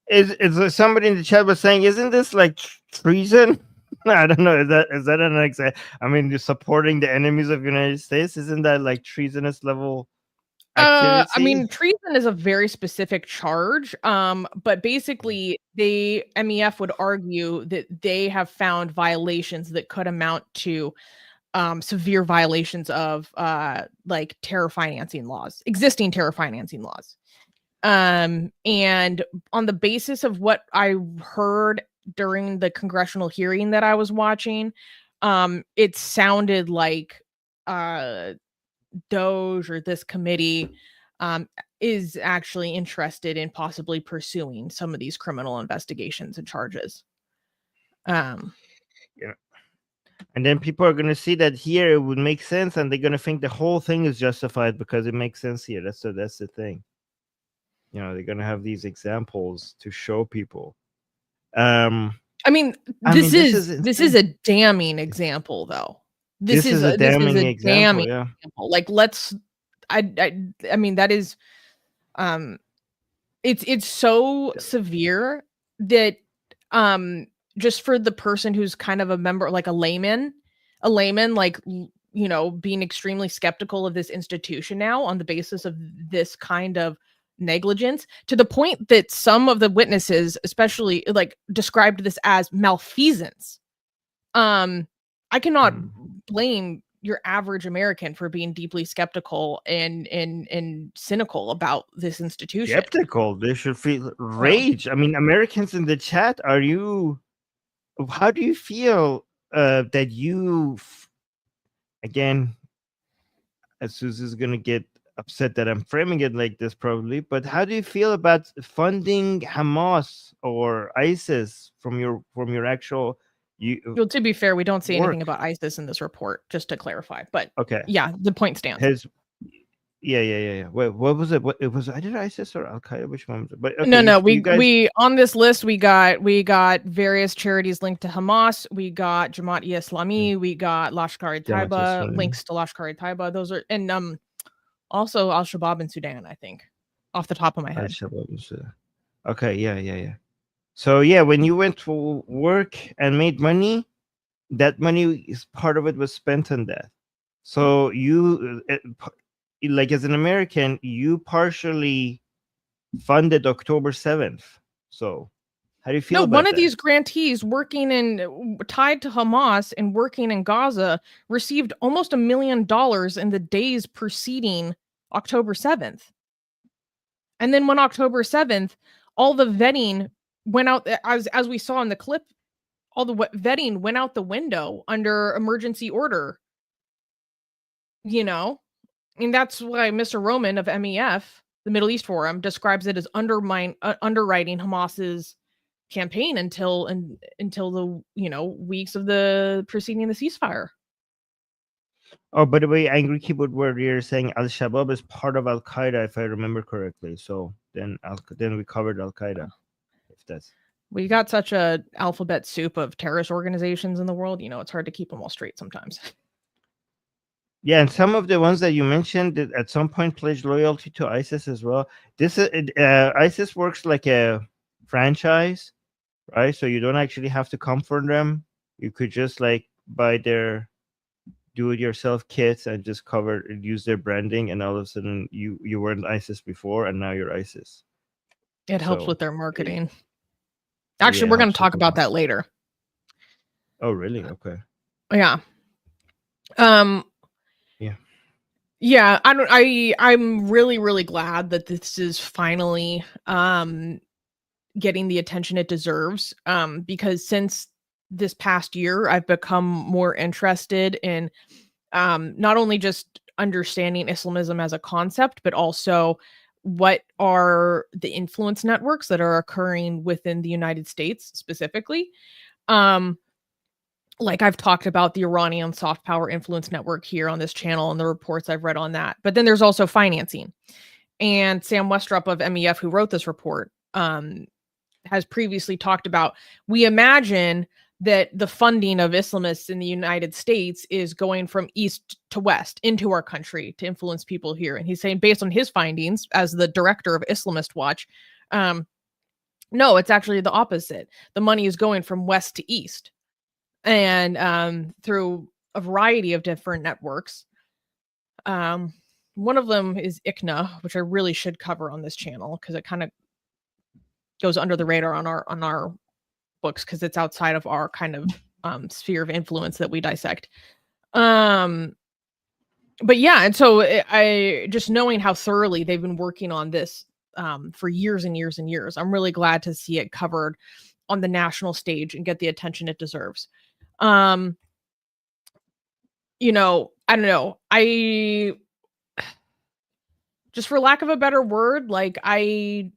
Is somebody in the chat was saying, isn't this like treason? I don't know. Is that an example? I mean, you're supporting the enemies of the United States. Isn't that like treasonous level? I mean, treason is a very specific charge. But basically, MEF would argue that they have found violations that could amount to severe violations of like terror financing laws, existing terror financing laws. And on the basis of what I heard during the congressional hearing that I was watching, it sounded like DOJ or this committee is actually interested in possibly pursuing some of these criminal investigations and charges. Yeah. And then people are going to see that here it would make sense, and they're going to think the whole thing is justified because it makes sense here. That's the thing. They're going to have these examples to show people. I mean, this is a damning example, though. This is a damning example. Yeah. Like, I mean, that is, it's so severe that, just for the person who's kind of a member, like a layman, like, being extremely skeptical of this institution now on the basis of this kind of negligence, to the point that some of the witnesses, especially, like, described this as malfeasance. I cannot blame, your average American for being deeply skeptical and cynical about this institution. Skeptical. They should feel rage. I mean, Americans in the chat, how do you feel that again, Susan's gonna get upset that I'm framing it like this probably, but how do you feel about funding Hamas or ISIS from your actual Well, to be fair, we don't see anything work? about ISIS in this report, just to clarify. But Okay. yeah, the point stands. Yeah. Wait, what was it? What it was? Either ISIS or Al Qaeda? Which one was it? But okay, No. you guys... we on this list we got various charities linked to Hamas. We got Jamaat-e-Islami. We got Lashkar-e-Taiba, links to Lashkar-e-Taiba. Those are also Al-Shabaab in Sudan, I think, off the top of my head. Al-Shabaab in Sudan. Okay, yeah. So yeah, when you went to work and made money, that money is part of it was spent on that. So you, like as an American, you partially funded October 7th. So how do you feel about one of that? these grantees working tied to Hamas and working in Gaza received almost $1 million in the days preceding October 7th. And then when October 7th, all the vetting went out, as we saw in the clip, all the vetting went out the window under emergency order. And that's why Mr. Roman of MEF, the Middle East Forum, describes it as underwriting Hamas's campaign until the weeks of the preceding the ceasefire. Oh, by the way, Angry Keyboard Warrior saying Al-Shabaab is part of Al-Qaeda, if I remember correctly. So then we covered Al-Qaeda. If that's... We got such a alphabet soup of terrorist organizations in the world, it's hard to keep them all straight sometimes. Yeah, and some of the ones that you mentioned that at some point pledged loyalty to ISIS as well. This ISIS works like a franchise, right? So you don't actually have to come for them. You could just like buy their do-it-yourself kits and just use their branding, and all of a sudden you weren't ISIS before, and now you're ISIS. It helps with their marketing. Actually, we're going to talk about that later. Oh, really? Okay. Yeah. Yeah. I'm really, really glad that this is finally getting the attention it deserves. Because since this past year, I've become more interested in not only just understanding Islamism as a concept, but also what are the influence networks that are occurring within the United States specifically. Like I've talked about the Iranian soft power influence network here on this channel and the reports I've read on that. But then there's also financing. And Sam Westrup of MEF, who wrote this report, has previously talked about, we imagine that the funding of Islamists in the United States is going from east to west into our country to influence people here. And he's saying, based on his findings as the director of Islamist Watch, no, it's actually the opposite. The money is going from west to east. And through a variety of different networks. One of them is ICNA, which I really should cover on this channel because it kind of goes under the radar on our books because it's outside of our kind of sphere of influence that we dissect. But yeah, and so I just knowing how thoroughly they've been working on this for years and years and years, I'm really glad to see it covered on the national stage and get the attention it deserves. I don't know. I just, for lack of a better word, like I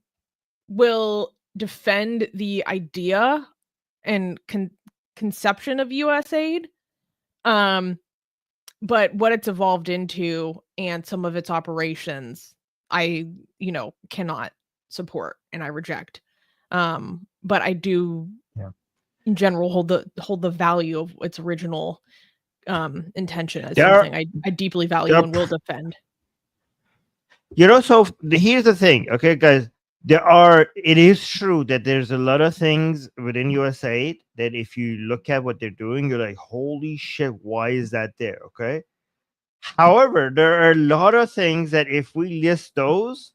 will defend the idea and conception of USAID. But what it's evolved into and some of its operations, I, cannot support and I reject. But I do in general hold the value of its original intention as something I deeply value and will defend. So here's the thing, okay, guys. It is true that there's a lot of things within USAID that if you look at what they're doing, you're like, holy shit, why is that there? Okay. However, there are a lot of things that if we list those,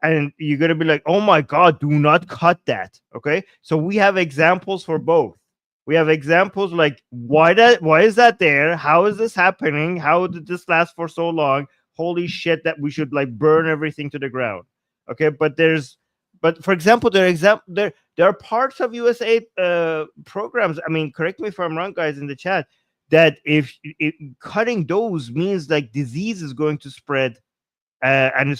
and you're going to be like, oh my God, do not cut that. Okay. So we have examples for both. We have examples like why is that there? How is this happening? How did this last for so long? Holy shit, that we should like burn everything to the ground. Okay, but for example, there are parts of USAID programs. I mean, correct me if I'm wrong, guys, in the chat, that if cutting those means like disease is going to spread, and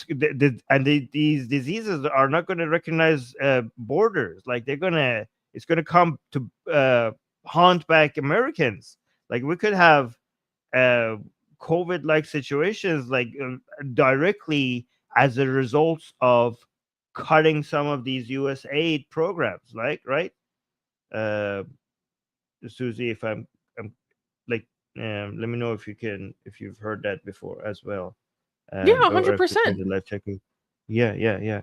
these diseases are not going to recognize borders. Like it's going to come to haunt back Americans. Like we could have COVID-like situations, like directly as a result of cutting some of these USAID programs. Like, right? Susie, if I'm like, let me know if you've heard that before as well. Yeah, Or if 100%. it's in the live checking. Yeah.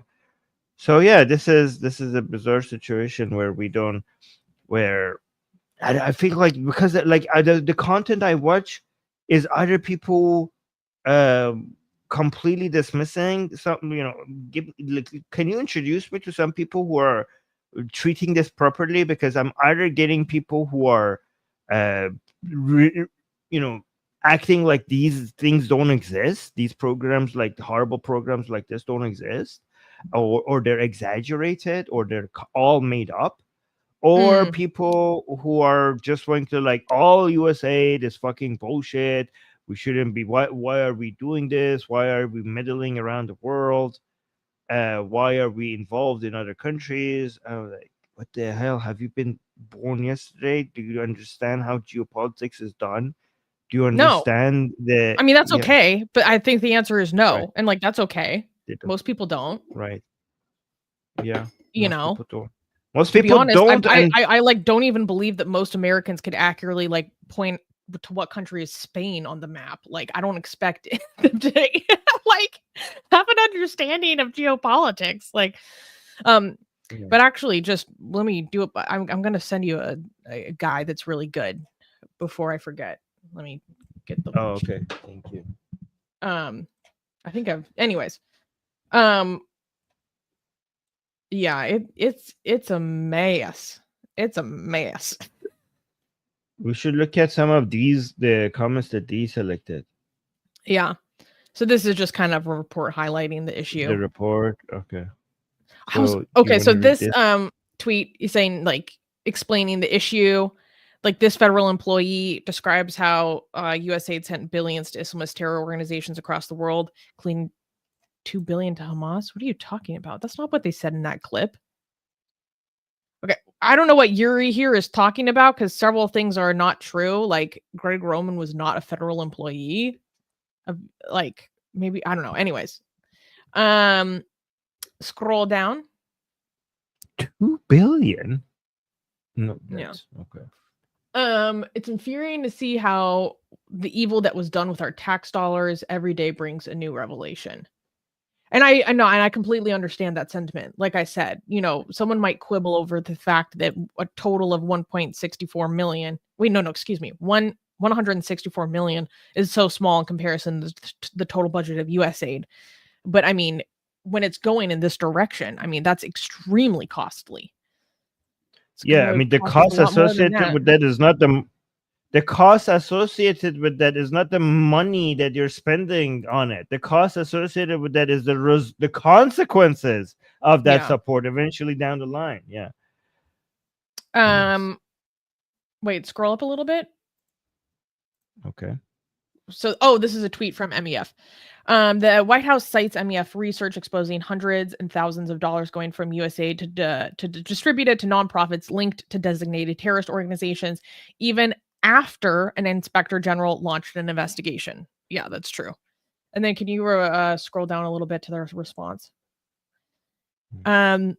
So yeah, this is a bizarre situation where I think like because like the content I watch is either people completely dismissing something, can you introduce me to some people who are treating this properly? Because I'm either getting people who are acting like these things don't exist, these programs, like horrible programs like this don't exist, or they're exaggerated, or they're all made up, or people who are just going to like, all USAID is fucking bullshit. We shouldn't be. Why are we doing this? Why are we meddling around the world? Why are we involved in other countries? I'm like, what the hell? Have you been born yesterday? Do you understand how geopolitics is done? Do you No. understand the? I mean, that's Yeah, okay, but I think the answer is no. Right. And like, that's okay. they don't. Most people don't, Right. Yeah. you most know. people don't. Most To be people honest, don't. And I like don't even believe that most Americans could accurately like point to what country is Spain on the map. Like, I don't expect them to like have an understanding of geopolitics. Like, Yeah. but actually, just let me do it. I'm gonna send you a guy that's really good before I forget. Let me get the. Oh, okay. Thank you. I think anyways. Yeah, it's a mess. It's a mess. We should look at some of the comments that they selected. Yeah. So this is just kind of a report highlighting the issue. The report. Okay. So this tweet is saying, like, explaining the issue. Like, this federal employee describes how USAID sent billions to Islamist terror organizations across the world, including $2 billion to Hamas. What are you talking about? That's not what they said in that clip. Okay, I don't know what Yuri here is talking about, because several things are not true. Like, Greg Roman was not a federal employee. Like, maybe, I don't know. Anyways, scroll down. 2 billion. No, that's okay. It's infuriating to see how the evil that was done with our tax dollars every day brings a new revelation. And I know, and I completely understand that sentiment. Like I said, someone might quibble over the fact that a total of 1.64 million. Wait, no, excuse me. 164 million is so small in comparison to the total budget of USAID. But I mean, when it's going in this direction, I mean, that's extremely costly. Yeah, I mean, the cost associated with that is not the cost associated with that is not the money that you're spending on it. The cost associated with that is the consequences of that support eventually down the line. Yeah. Wait, scroll up a little bit. Okay. So, this is a tweet from MEF. The White House cites MEF research exposing hundreds and thousands of dollars going from USAID to distributed to nonprofits linked to designated terrorist organizations, even after an inspector general launched an investigation. Yeah, that's true. And then can you scroll down a little bit to their response? Carol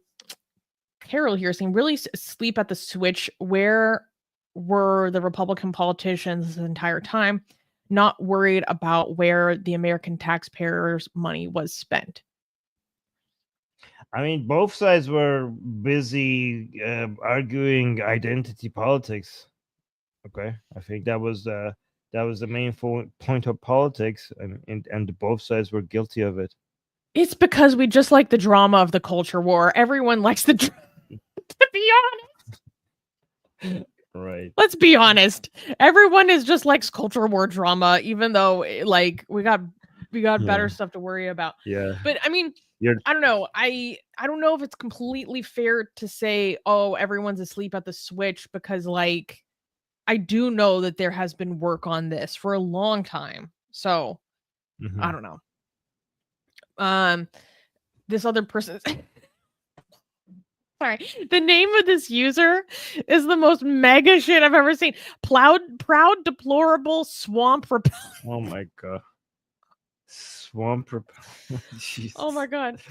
here saying, really sleep at the switch. Where were the Republican politicians the entire time? Not worried about where the American taxpayers' money was spent. I mean, both sides were busy arguing identity politics. Okay, I think that was the main point of politics, and both sides were guilty of it. It's because we just like the drama of the culture war. Everyone likes the drama, to be honest. Right. Let's be honest. Everyone is just likes culture war drama, even though like we got better stuff to worry about. Yeah. But I mean, You're I don't know. I don't know if it's completely fair to say, oh, everyone's asleep at the switch, because like I do know that there has been work on this for a long time. So I don't know. This other person sorry, the name of this user is the most mega shit I've ever seen. Proud deplorable swamp repellent. Oh my god. Swamp Jesus. Oh my god.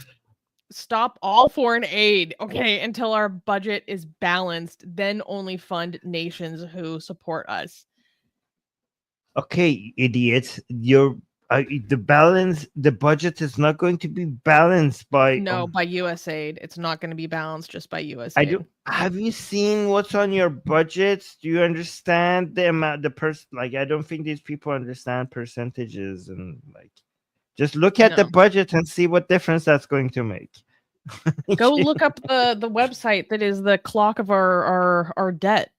Stop all foreign aid. Okay, until our budget is balanced, then only fund nations who support us. Okay, idiots. The budget is not going to be balanced by No, by USAID. It's not going to be balanced just by USAID. I do. Have you seen what's on your budgets? Do you understand the amount, like, I don't think these people understand percentages, and like, just look at the No. budget and see what difference that's going to make. Go look up the website that is the clock of our debt,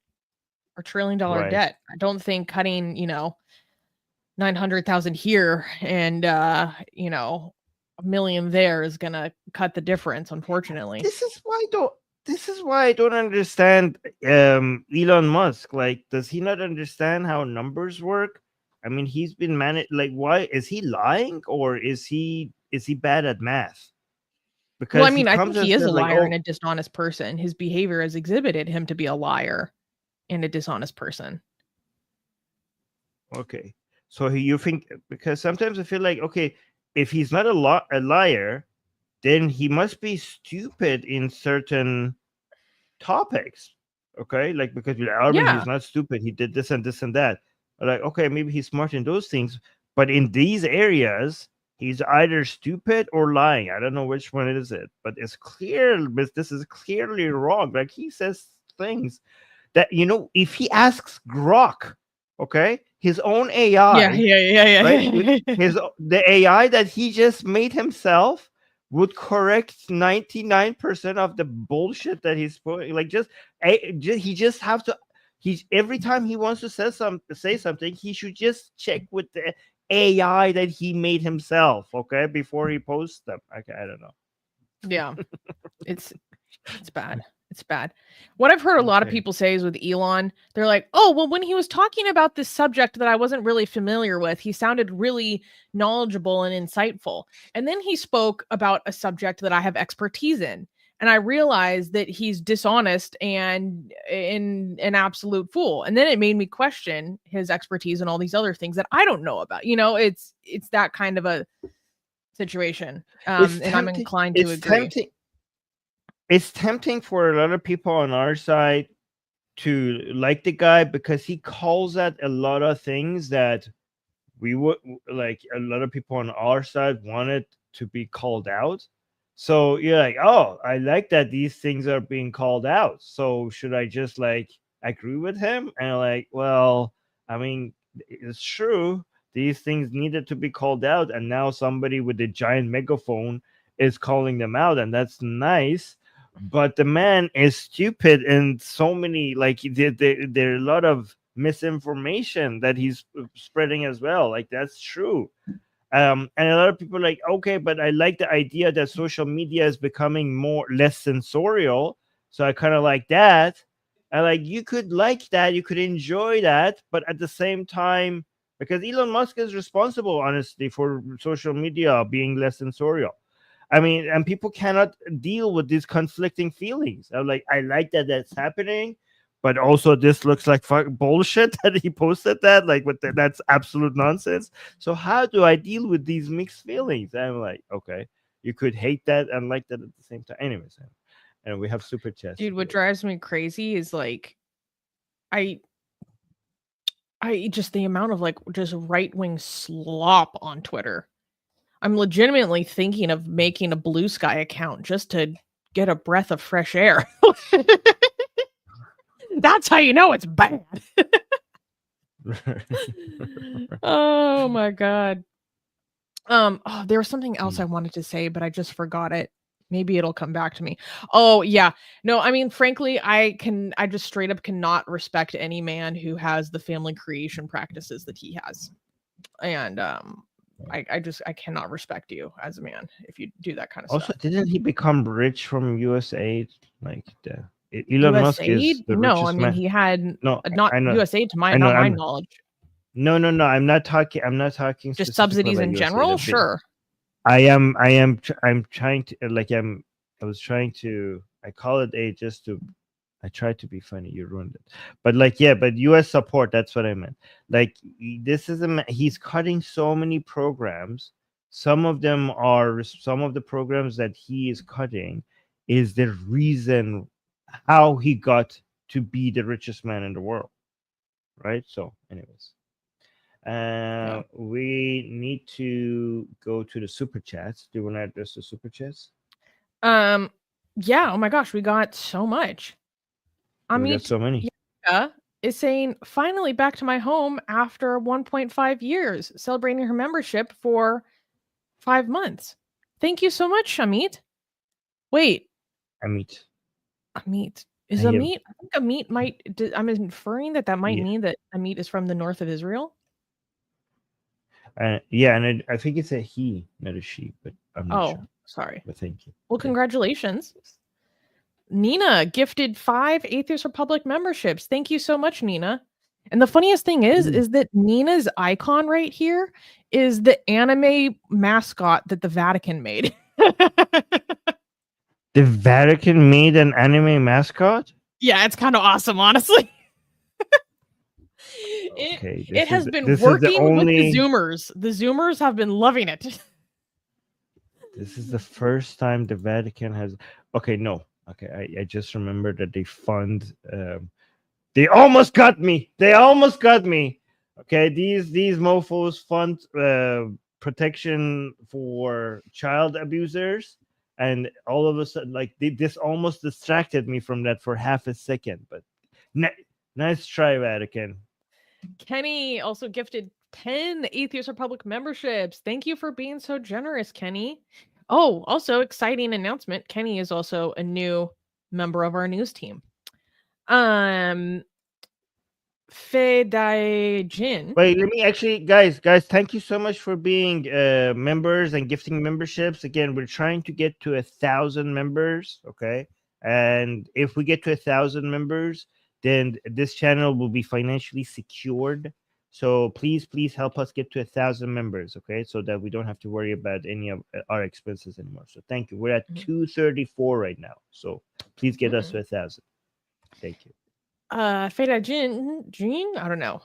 our $1 trillion Right. debt. I don't think cutting, 900,000 here and $1 million there is gonna cut the difference, unfortunately. This is why I don't understand Elon Musk. Like, does he not understand how numbers work? I mean, he's been managed. Like, why is he lying, or is he bad at math? Because Well, I mean, I comes think he and is a says, like, liar oh, and a dishonest person. His behavior has exhibited him to be a liar and a dishonest person. okay. So you think, because sometimes I feel like, okay, if he's not a liar, then he must be stupid in certain topics. Okay, like, because with Armin, Yeah. he's not stupid. He did this and this and that. Like, okay, maybe he's smart in those things, but in these areas, he's either stupid or lying. I don't know which one it is, but it's clear. But this is clearly wrong. Like, he says things that, if he asks Grok, okay, his own AI, Yeah. right, the AI that he just made himself would correct 99% of the bullshit that he's putting. Like, he just have to. Every time he wants to say something, he should just check with the AI that he made himself, okay, before he posts them. Okay, I don't know. Yeah. It's bad. It's bad. What I've heard a lot of Okay. people say is with Elon, they're like, oh, well, when he was talking about this subject that I wasn't really familiar with, he sounded really knowledgeable and insightful. And then he spoke about a subject that I have expertise in. And I realized that he's dishonest and an absolute fool. And then it made me question his expertise and all these other things that I don't know about. It's that kind of a situation. And I'm inclined to agree. It's tempting for a lot of people on our side to like the guy, because he calls out a lot of things that we would like. A lot of people on our side wanted to be called out. So you're like, oh, I like that these things are being called out. So should I just like agree with him? And like, well, I mean, it's true. These things needed to be called out, and now somebody with a giant megaphone is calling them out, and that's nice. But the man is stupid in so many, like, there are a lot of misinformation that he's spreading as well. Like, that's true. And a lot of people are like, okay, but I like the idea that social media is becoming less sensorial. So I kind of like that. And like, you could like that, you could enjoy that, but at the same time, because Elon Musk is responsible, honestly, for social media being less sensorial. I mean, and people cannot deal with these conflicting feelings. I'm like, I like that that's happening, but also this looks like bullshit that he posted that. Like, that's absolute nonsense. So how do I deal with these mixed feelings? I'm like, okay, you could hate that and like that at the same time. Anyways, and we have super chats. Dude, what drives me crazy is like, I just the amount of like just right-wing slop on Twitter. I'm legitimately thinking of making a Blue Sky account just to get a breath of fresh air. That's how you know it's bad. Oh my god. There was something else I wanted to say, but I just forgot it Maybe it'll come back to me. Oh, yeah. No, I mean, frankly, I just straight up cannot respect any man who has the family creation practices that he has. And I cannot respect you as a man if you do that kind of Also, stuff. didn't he become rich from USAID? Like Elon Musk is USAID? the No, I richest mean man. he had No, not I know, USAID to my I know. not my knowledge. No. I'm not talking. I'm not talking Just specifically subsidies about in USAID. general? Sure. I'm trying to I was trying to. I call it a just to. I tried to be funny. You ruined it. But like, yeah, but U.S. support. That's what I meant. Like, this is he's cutting so many programs. Some of the programs that he is cutting is the reason how he got to be the richest man in the world. Right. So, anyways. We need to go to the super chats. Do you want to address the super chats? Yeah, oh my gosh, we got so much. We got so many. Yeah, is saying finally back to my home after 1.5 years, celebrating her membership for 5 months. Thank you so much, Amit. Wait, Amit. Is Amit? I think Amit might. I'm inferring that might mean that Amit is from the north of Israel. Yeah, and I think it's a he, not a she, but I'm not sure. Sorry. But thank you. Well, congratulations. Nina gifted 5 Atheist Republic memberships. Thank you so much, Nina. And the funniest thing is that Nina's icon right here is the anime mascot that the Vatican made. The Vatican made an anime mascot? Yeah, it's kind of awesome, honestly. It has been working with the Zoomers. The Zoomers have been loving it. This is the first time the Vatican has. Okay, no. Okay, I just remembered that they fund. They almost got me. Okay, these mofos fund protection for child abusers, and all of a sudden, like this almost distracted me from that for half a second. But nice try, Vatican. Kenny also gifted 10 Atheist Republic memberships. Thank you for being so generous, Kenny. Oh, also exciting announcement. Kenny is also a new member of our news team. Fedai-jin. Wait, let me actually, guys, thank you so much for being members and gifting memberships. Again, we're trying to get to 1,000 members, okay? And if we get to 1,000 members, then this channel will be financially secured. So please help us get to 1,000 members, okay? So that we don't have to worry about any of our expenses anymore. So thank you. We're at 234 right now. So please get us to 1,000. Thank you. Feda Jin, I don't know,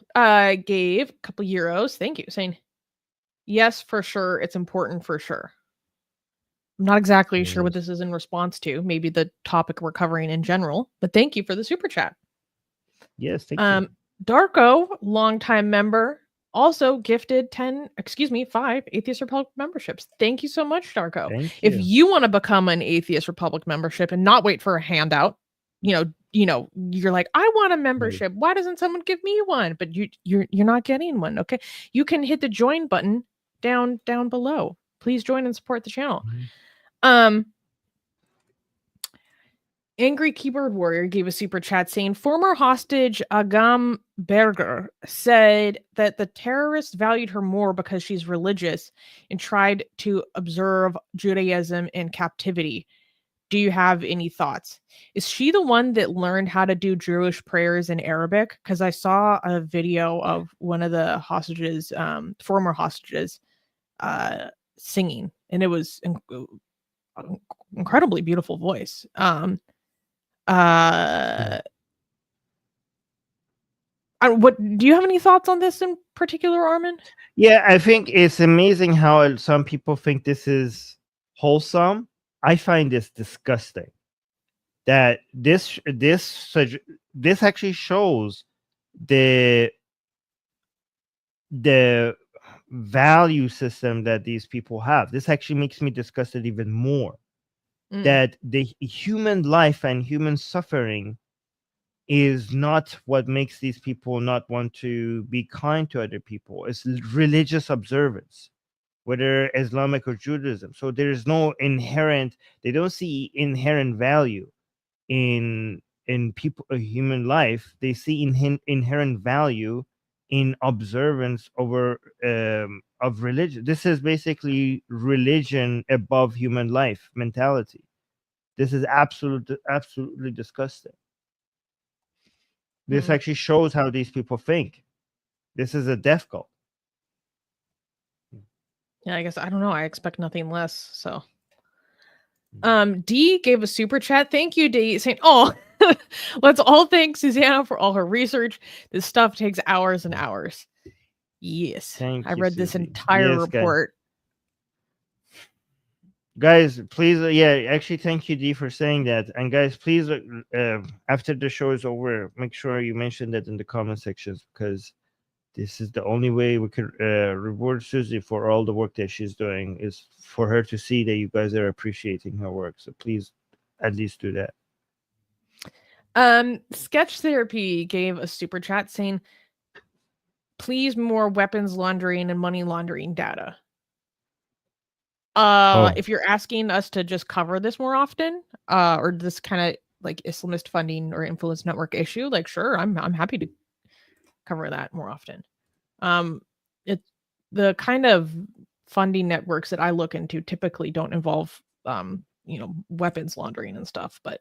gave a couple euros. Thank you. Saying, yes, for sure. It's important for sure. I'm not exactly sure what this is in response to. Maybe the topic we're covering in general, but thank you for the super chat. Yes, thank you. Darko, longtime member, also gifted 5 Atheist Republic memberships. Thank you so much, Darko. If you want to become an Atheist Republic membership and not wait for a handout, you're like, I want a membership. Why doesn't someone give me one? But you're not getting one. Okay. You can hit the join button down below. Please join and support the channel. Angry Keyboard Warrior gave a super chat saying former hostage Agam Berger said that the terrorists valued her more because she's religious and tried to observe Judaism in captivity. Do you have any thoughts? Is she the one that learned how to do Jewish prayers in Arabic? Because I saw a video of one of the hostages, former hostages, singing, and it was incredibly beautiful voice. What do you have any thoughts on this in particular, Armin? Yeah, I think it's amazing how some people think this is wholesome. I find this disgusting. That this actually shows the value system that these people have. This actually makes me disgusted even more. That the human life and human suffering is not what makes these people not want to be kind to other people. It's religious observance. whether Islamic or Judaism. So there is no inherent. They don't see inherent value in people, human life. They see inherent value in observance over of religion. This is basically religion above human life mentality. This is absolutely disgusting. This actually shows how these people think. This is a death cult. Yeah, I guess I don't know. I expect nothing less. So, D gave a super chat. Thank you, D, saying, "Oh, let's all thank Susanna for all her research. This stuff takes hours and hours." Yes, Thank I you, read this Susie. entire Yes, report. Guys, please, actually, thank you, D, for saying that. And guys, please, after the show is over, make sure you mention that in the comment sections, because this is the only way we could reward Susie for all the work that she's doing, is for her to see that you guys are appreciating her work. So please, at least do that. Sketch Therapy gave a super chat saying, "Please more weapons laundering and money laundering data." If you're asking us to just cover this more often, or this kind of like Islamist funding or influence network issue, like sure, I'm happy to cover that more often. It's the kind of funding networks that I look into typically don't involve weapons laundering and stuff. But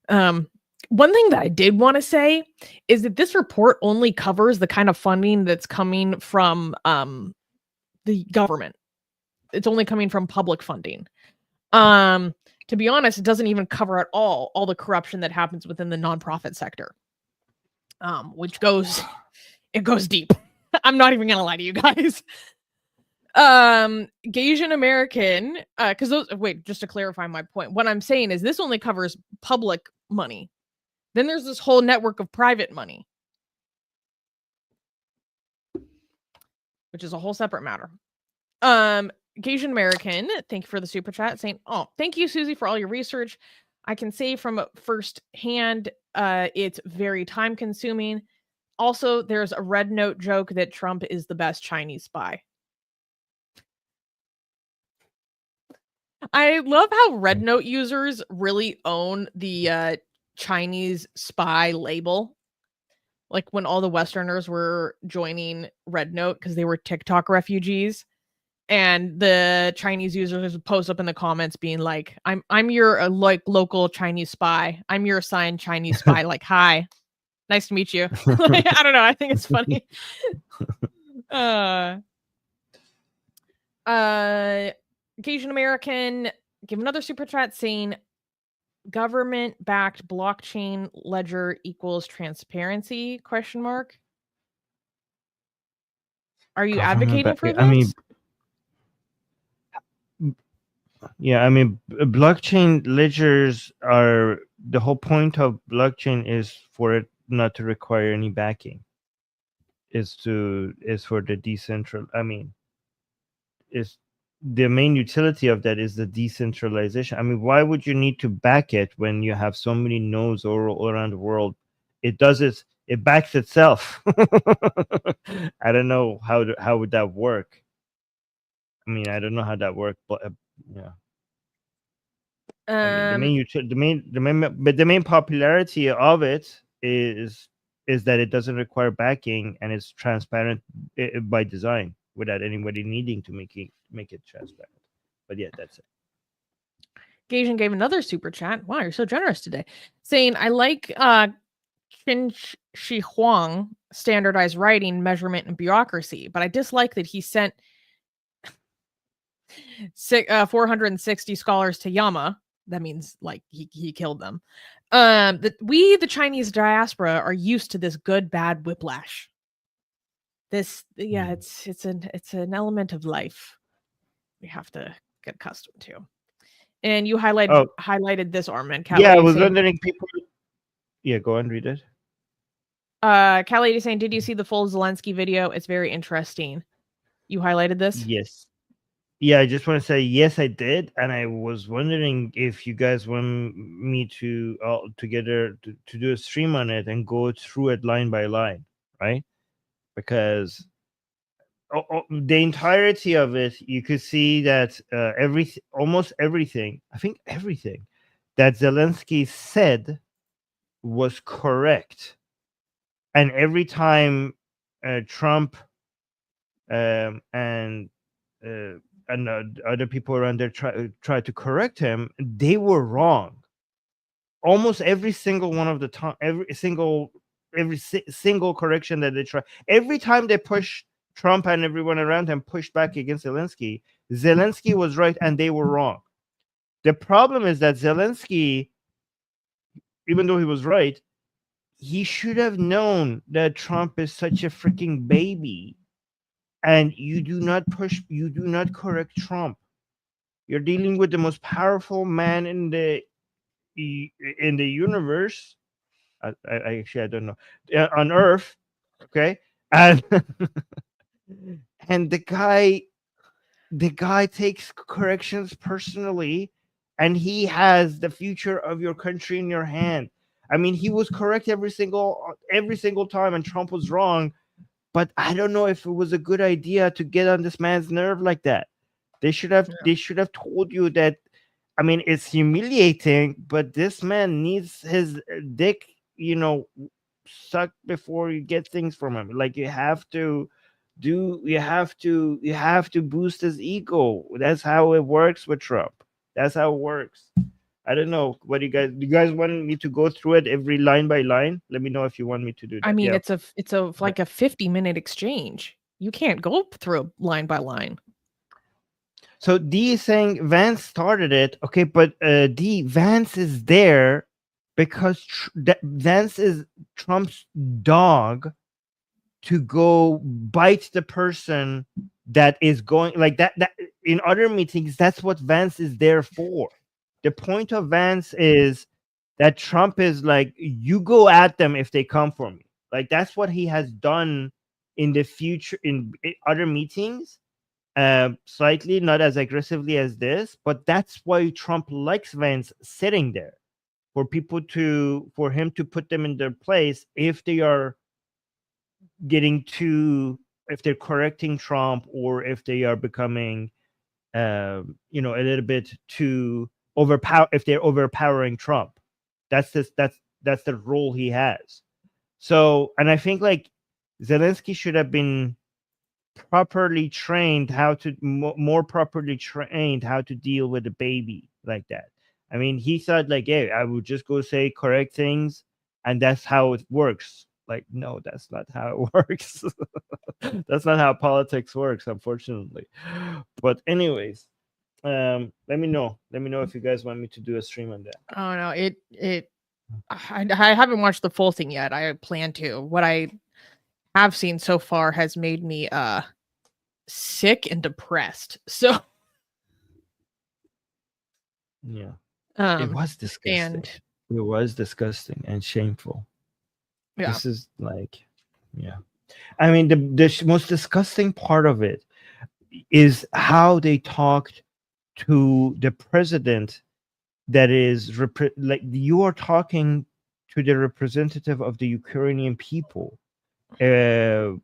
one thing that I did want to say is that this report only covers the kind of funding that's coming from the government. It's only coming from public funding. To be honest, it doesn't even cover at all the corruption that happens within the nonprofit sector, which goes deep. I'm not even gonna lie to you guys. Gaysian American, because just to clarify my point, what I'm saying is this only covers public money. Then there's this whole network of private money, which is a whole separate matter. Gaysian American, thank you for the super chat, saying, "Oh, thank you, Susie, for all your research. I can say from first hand, it's very time consuming. Also, there's a red note joke that Trump is the best Chinese spy." I love how red note users really own the Chinese spy label. Like when all the Westerners were joining Red Note because they were TikTok refugees. And the Chinese users would post up in the comments being like, I'm your like local Chinese spy. I'm your assigned Chinese spy. Like, hi, nice to meet you. Like, I don't know. I think it's funny. Asian American give another super chat saying government-backed blockchain ledger equals transparency ? Are you advocating for this? Blockchain ledgers are, the whole point of blockchain is for it not to require any backing. Is for the decentral. Is the main utility of that is the decentralization. Why would you need to back it when you have so many nodes all around the world? It does it. It backs itself. I don't know how would that work. I don't know how that works, but yeah. The main popularity of it is that it doesn't require backing and it's transparent by design without anybody needing to make it transparent. But yeah, that's it. Gaysian gave another super chat. Wow, you're so generous today. Saying, I like Qin Shi Huang standardized writing, measurement, and bureaucracy, but I dislike that he sent 460 scholars to Yama. That means like he killed them. That we, the Chinese diaspora, are used to this good bad whiplash. It's an element of life we have to get accustomed to. And you highlighted this, Armin. I was wondering people. Yeah, go and read it. Cat Lady saying, did you see the full Zelensky video? It's very interesting. You highlighted this? Yes. Yeah, I just want to say yes, I did, and I was wondering if you guys want me to all together to do a stream on it and go through it line by line, right? Because the entirety of it, you could see that almost everything, I think everything that Zelensky said was correct. And every time Trump and other people around there try to correct him, they were wrong. Almost every single one of the time, every single correction that they try, every time they push Trump and everyone around him pushed back against Zelensky, Zelensky was right and they were wrong. The problem is that Zelensky, even though he was right, he should have known that Trump is such a freaking baby, and you do not correct Trump. You're dealing with the most powerful man in the universe. I actually, I don't know, on Earth, okay, and and the guy takes corrections personally, and he has the future of your country in your hand. I mean, he was correct every single time, and Trump was wrong. But I don't know if it was a good idea to get on this man's nerve like that. They should have told you that. I mean, it's humiliating, but this man needs his dick, sucked before you get things from him. Like, you have to boost his ego. That's how it works with Trump. That's how it works. I don't know. What do you guys want me to go through it every line by line? Let me know if you want me to do that. I mean, it's like a 50-minute exchange. You can't go through line by line. So D is saying Vance started it. Okay, but Vance is there because Vance is Trump's dog to go bite the person that is going like that. That in other meetings, that's what Vance is there for. The point of Vance is that Trump is like, you go at them if they come for me. Like, that's what he has done in the future in other meetings. Slightly not as aggressively as this, but that's why Trump likes Vance sitting there, for him to put them in their place if they are if they're correcting Trump, or if they are becoming a little bit too if they're overpowering Trump. That's the role he has. So, and I think like Zelensky should have been properly trained more properly trained how to deal with a baby like that. I mean, he thought like, hey, I would just go say correct things and that's how it works. Like, no, that's not how it works. That's not how politics works, unfortunately. But anyways, let me know if you guys want me to do a stream on that. Oh no, I haven't watched the full thing yet. I plan to. What I have seen so far has made me sick and depressed. So yeah, it was disgusting. It was disgusting and shameful. Yeah, this is like, yeah. I mean, the most disgusting part of it is how they talked to the president. That is like, you are talking to the representative of the Ukrainian people, and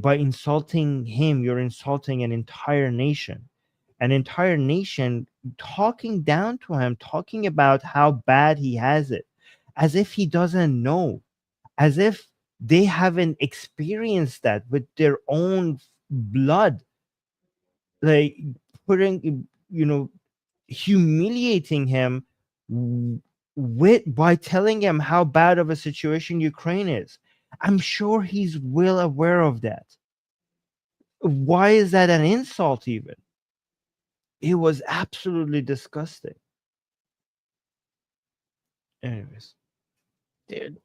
by insulting him, you're insulting an entire nation. Talking down to him, talking about how bad he has it, as if he doesn't know, as if they haven't experienced that with their own blood, like putting, humiliating him by telling him how bad of a situation Ukraine is. I'm sure he's well aware of that. Why is that an insult even? It was absolutely disgusting. Anyways. Dude.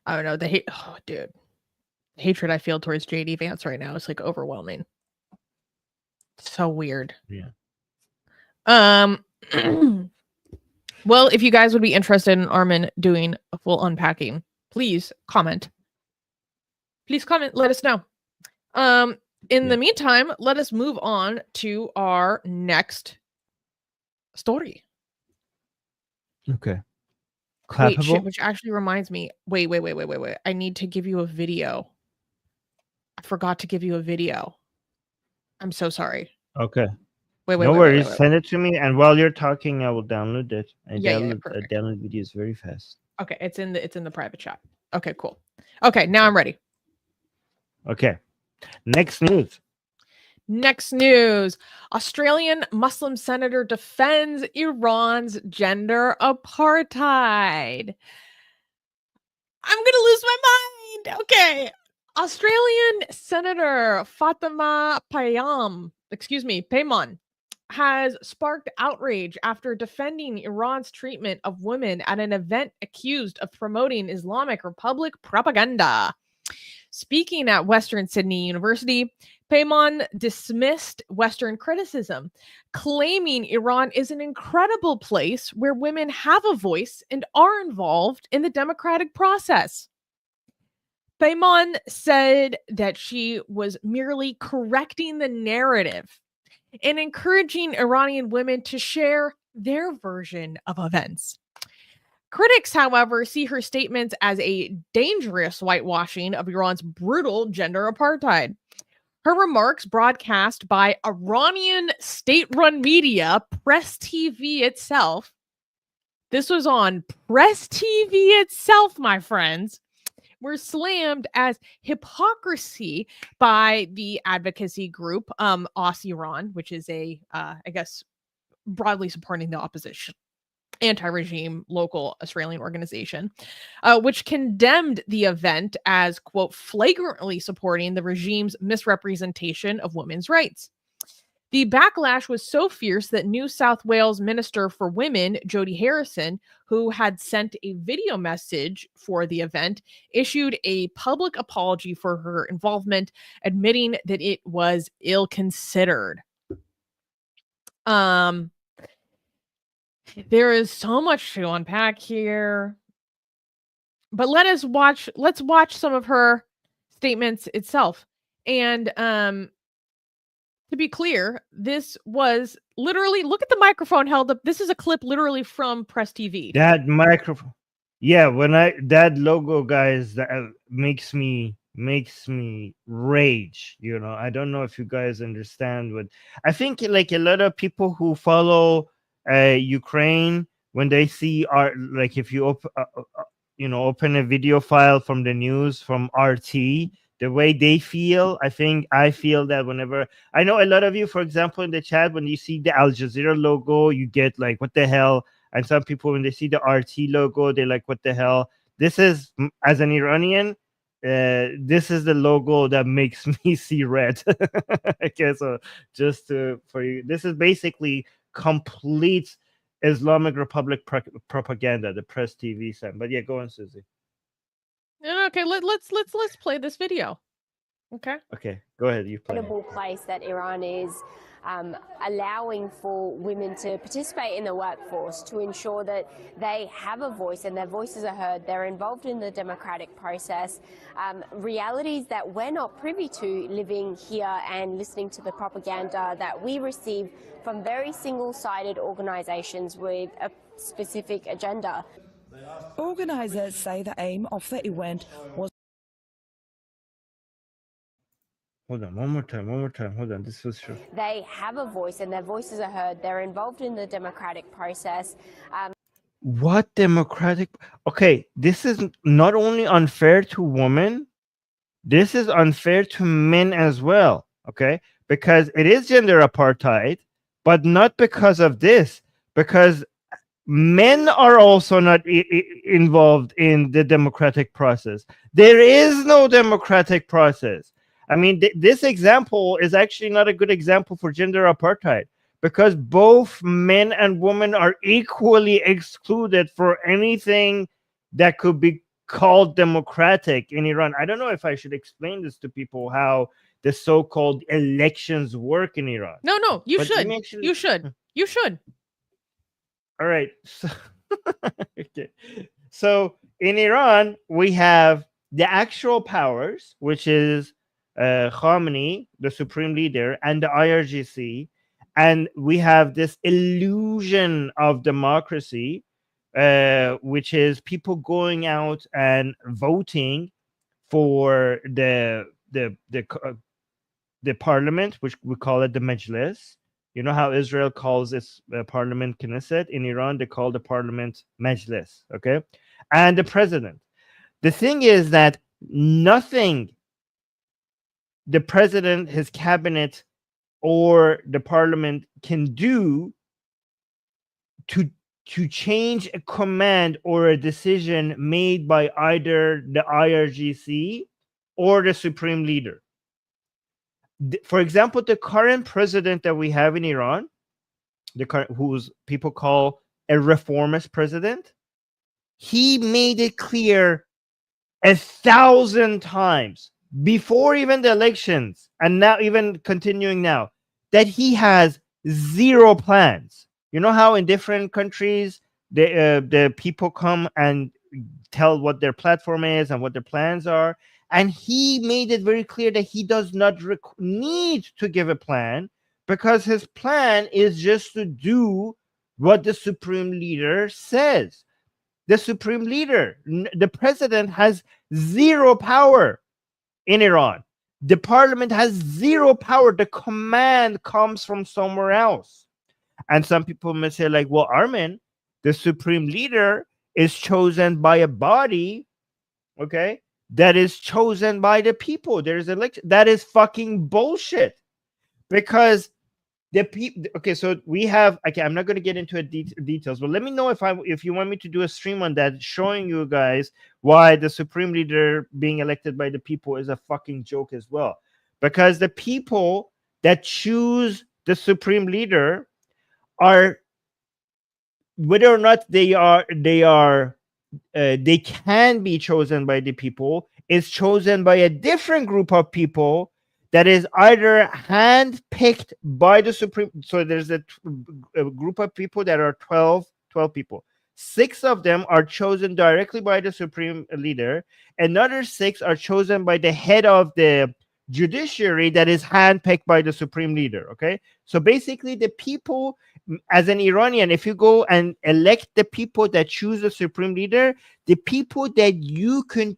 I don't know. The hatred I feel towards JD Vance right now is like overwhelming. So weird. Yeah. Well, if you guys would be interested in Armin doing a full unpacking, please comment. Let us know. In the meantime, let us move on to our next story. Okay. Wait, shit, Clappable. which actually reminds me. Wait. I need to give you a video. I forgot to give you a video. I'm so sorry. Okay. Wait. No worries. Send it to me, and while you're talking, I will download it. I Yeah, download perfect. videos very fast. Okay, it's in the private chat. Okay, cool. Okay, now I'm ready. Okay. Next news. Next news. Australian Muslim senator defends Iran's gender apartheid. I'm going to lose my mind. Okay. Australian Senator Fatima Payman has sparked outrage after defending Iran's treatment of women at an event accused of promoting Islamic Republic propaganda. Speaking at Western Sydney University, Payman dismissed Western criticism, claiming Iran is an incredible place where women have a voice and are involved in the democratic process. Payman said that she was merely correcting the narrative and encouraging Iranian women to share their version of events. Critics, however, see her statements as a dangerous whitewashing of Iran's brutal gender apartheid. Her remarks, broadcast by Iranian state-run media, Press TV itself, this was on Press TV itself, my friends, were slammed as hypocrisy by the advocacy group, Iran, which is I guess, broadly supporting the opposition. Anti-regime local Australian organization, which condemned the event as, quote, flagrantly supporting the regime's misrepresentation of women's rights. The backlash was so fierce that New South Wales Minister for Women, Jodie Harrison, who had sent a video message for the event, issued a public apology for her involvement, admitting that it was ill-considered. There is so much to unpack here. But let's watch some of her statements itself. And to be clear, this was literally, look at the microphone held up. This is a clip literally from Press TV. That microphone. Yeah, that logo, guys, that makes me rage. I don't know if you guys understand what I think. Like a lot of people who follow Ukraine, when they see like if you open a video file from the news from RT, the way they feel, I feel that whenever I know a lot of you, for example, in the chat, when you see the Al Jazeera logo, you get like, what the hell? And some people, when they see the RT logo, they're like, what the hell? This is, as an Iranian, this is the logo that makes me see red. Okay, so just for you, this is basically complete Islamic Republic propaganda, the Press TV side. But yeah, go on, Susie. Okay, let's play this video. Okay, go ahead. You play. Incredible place that Iran is allowing for women to participate in the workforce, to ensure that they have a voice and their voices are heard. They're involved in the democratic process. Realities that we're not privy to living here and listening to the propaganda that we receive from very single-sided organisations with a specific agenda. Organisers say the aim of the event was... Hold on, one more time. Hold on, this was true. They have a voice and their voices are heard. They're involved in the democratic process. What democratic? Okay, this is not only unfair to women, this is unfair to men as well, okay? Because it is gender apartheid, but not because of this, because men are also not involved in the democratic process. There is no democratic process. I mean, this example is actually not a good example for gender apartheid, because both men and women are equally excluded for anything that could be called democratic in Iran. I don't know if I should explain this to people, how the so-called elections work in Iran. No, you should. You should. All right. So, okay. So in Iran, we have the actual powers, which is Khamenei, the supreme leader, and the IRGC, and we have this illusion of democracy, which is people going out and voting for the parliament, which we call it the Majlis. You know how Israel calls its parliament Knesset? In Iran, they call the parliament Majlis, okay? And the president. The thing is that nothing the president, his cabinet, or the parliament can do to change a command or a decision made by either the IRGC or the supreme leader. For example, the current president that we have in Iran, whose people call a reformist president, he made it clear 1,000 times before even the elections, and now even continuing now, that he has zero plans. You know how in different countries the people come and tell what their platform is and what their plans are, and he made it very clear that he does not need to give a plan, because his plan is just to do what the supreme leader says. The supreme leader, the president, has zero power in Iran. The parliament has zero power. The command comes from somewhere else. And some people may say, like, well, Armin, the supreme leader is chosen by a body, okay, that is chosen by the people. There's election. That is fucking bullshit. Because the people, okay, so we have, okay, I'm not going to get into details, but let me know if you want me to do a stream on that, showing you guys why the supreme leader being elected by the people is a fucking joke as well. Because the people that choose the supreme leader are, whether or not they can be chosen by the people, is chosen by a different group of people that is either hand-picked by the supreme. So there's a group of people that are 12 people. 6 of them are chosen directly by the supreme leader. Another 6 are chosen by the head of the judiciary that is handpicked by the supreme leader. Okay, so basically the people, as an Iranian, if you go and elect the people that choose the supreme leader, the people that you can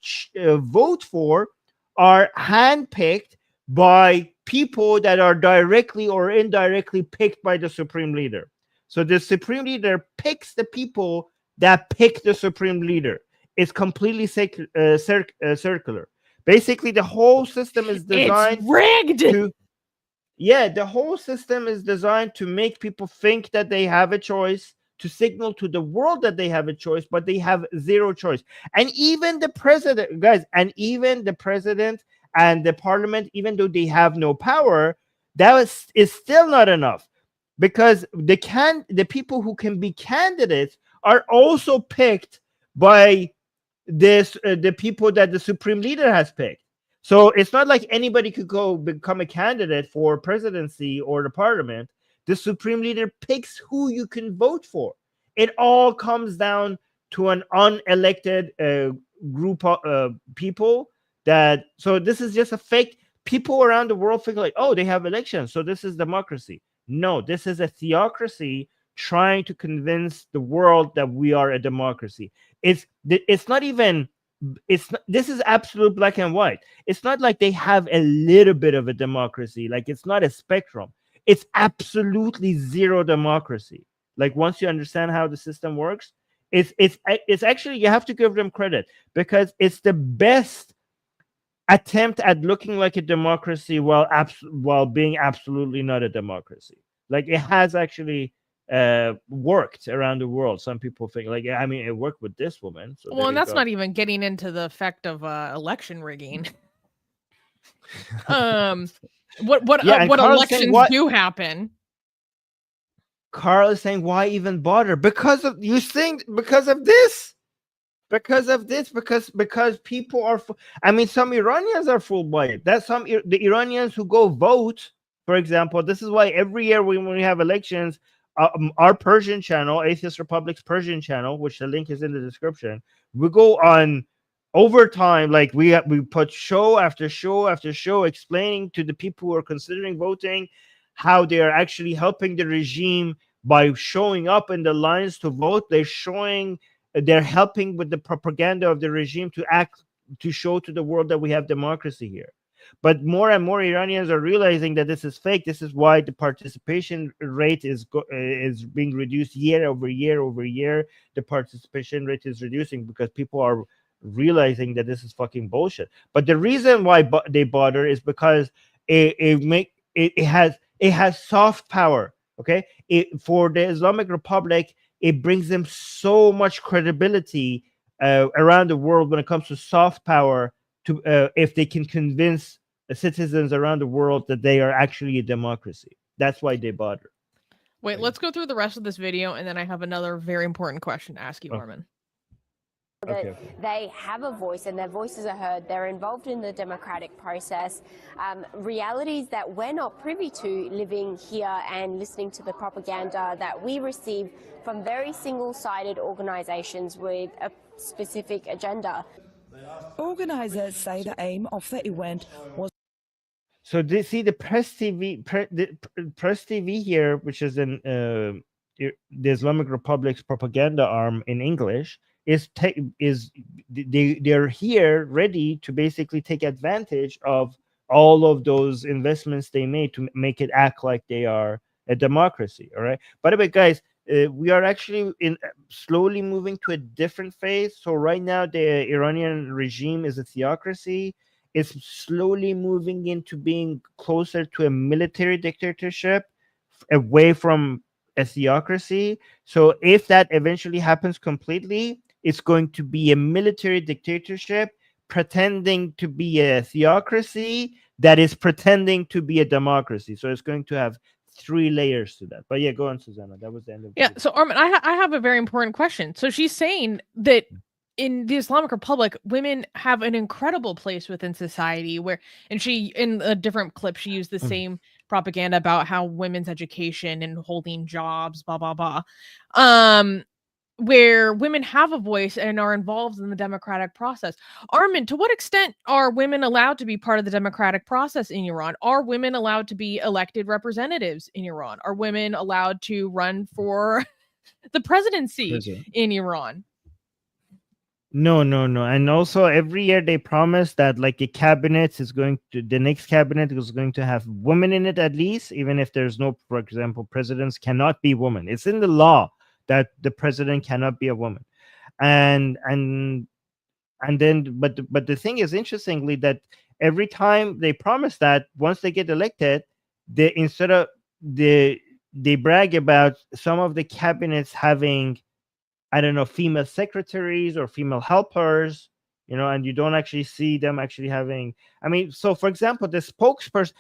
vote for are handpicked by people that are directly or indirectly picked by the supreme leader. So the supreme leader picks the people that pick the supreme leader. It's completely circular. Basically, the whole system is designed rigged. The whole system is designed to make people think that they have a choice, to signal to the world that they have a choice, but they have zero choice. And even the president, guys, and the parliament, even though they have no power, that is still not enough, because the people who can be candidates are also picked by the people that the supreme leader has picked. So it's not like anybody could go become a candidate for presidency or the parliament. The supreme leader picks who you can vote for. It all comes down to an unelected group of people. So this is just a fake. People around the world think like, oh, they have elections, so this is democracy. No, this is a theocracy trying to convince the world that we are a democracy. This is absolute black and white. It's not like they have a little bit of a democracy. Like, it's not a spectrum. It's absolutely zero democracy. Like, once you understand how the system works, it's actually, you have to give them credit, because it's the best attempt at looking like a democracy while being absolutely not a democracy. Like, it has actually worked around the world. Some people think, like, I mean, it worked with this woman. So well, and that's not even getting into the effect of election rigging. What elections do happen? Carl is saying, why even bother? Because of this. Because people are, I mean, some Iranians are fooled by it. The Iranians who go vote, for example, this is why every year when we have elections, our Persian channel, Atheist Republic's Persian channel, which the link is in the description, we go on overtime. Like, we put show after show after show explaining to the people who are considering voting how they are actually helping the regime by showing up in the lines to vote. They're helping with the propaganda of the regime to show to the world that we have democracy here. But more and more Iranians are realizing that this is fake. This is why the participation rate is being reduced year over year over year. The participation rate is reducing because people are realizing that this is fucking bullshit. But the reason why they bother is because it has soft power. Okay, for the Islamic Republic, it brings them so much credibility around the world when it comes to soft power. If they can convince the citizens around the world that they are actually a democracy, that's why they bother. Wait, let's go through the rest of this video, and then I have another very important question to ask you, Armin. That they have a voice and their voices are heard. They're involved in the democratic process. Realities that we're not privy to living here and listening to the propaganda that we receive from very single-sided organizations with a specific agenda. Organisers say the aim of the event was. So they see the press TV, press TV here, which is in the Islamic Republic's propaganda arm in English, they're here ready to basically take advantage of all of those investments they made to make it act like they are a democracy. All right. By the way, guys, we are actually slowly moving to a different phase. So right now, the Iranian regime is a theocracy. It's slowly moving into being closer to a military dictatorship, away from a theocracy. So if that eventually happens completely, it's going to be a military dictatorship pretending to be a theocracy that is pretending to be a democracy. So it's going to have 3 layers to that. But yeah, go on, Susanna. That was the end of the video. So Armin, I have a very important question. So she's saying that in the Islamic Republic, women have an incredible place within society and she, in a different clip, she used the same propaganda about how women's education and holding jobs, blah, blah, blah. Where women have a voice and are involved in the democratic process. Armin, to what extent are women allowed to be part of the democratic process in Iran? Are women allowed to be elected representatives in Iran? Are women allowed to run for the presidency in Iran? No. And also every year they promise that like the next cabinet is going to have women in it at least, even if there's no, for example, presidents cannot be women. It's in the law that the president cannot be a woman. And then but the thing is, interestingly, that every time they promise that, once they get elected, they brag about some of the cabinets having, I don't know, female secretaries or female helpers, and you don't actually see them actually having. I mean, so for example, the spokesperson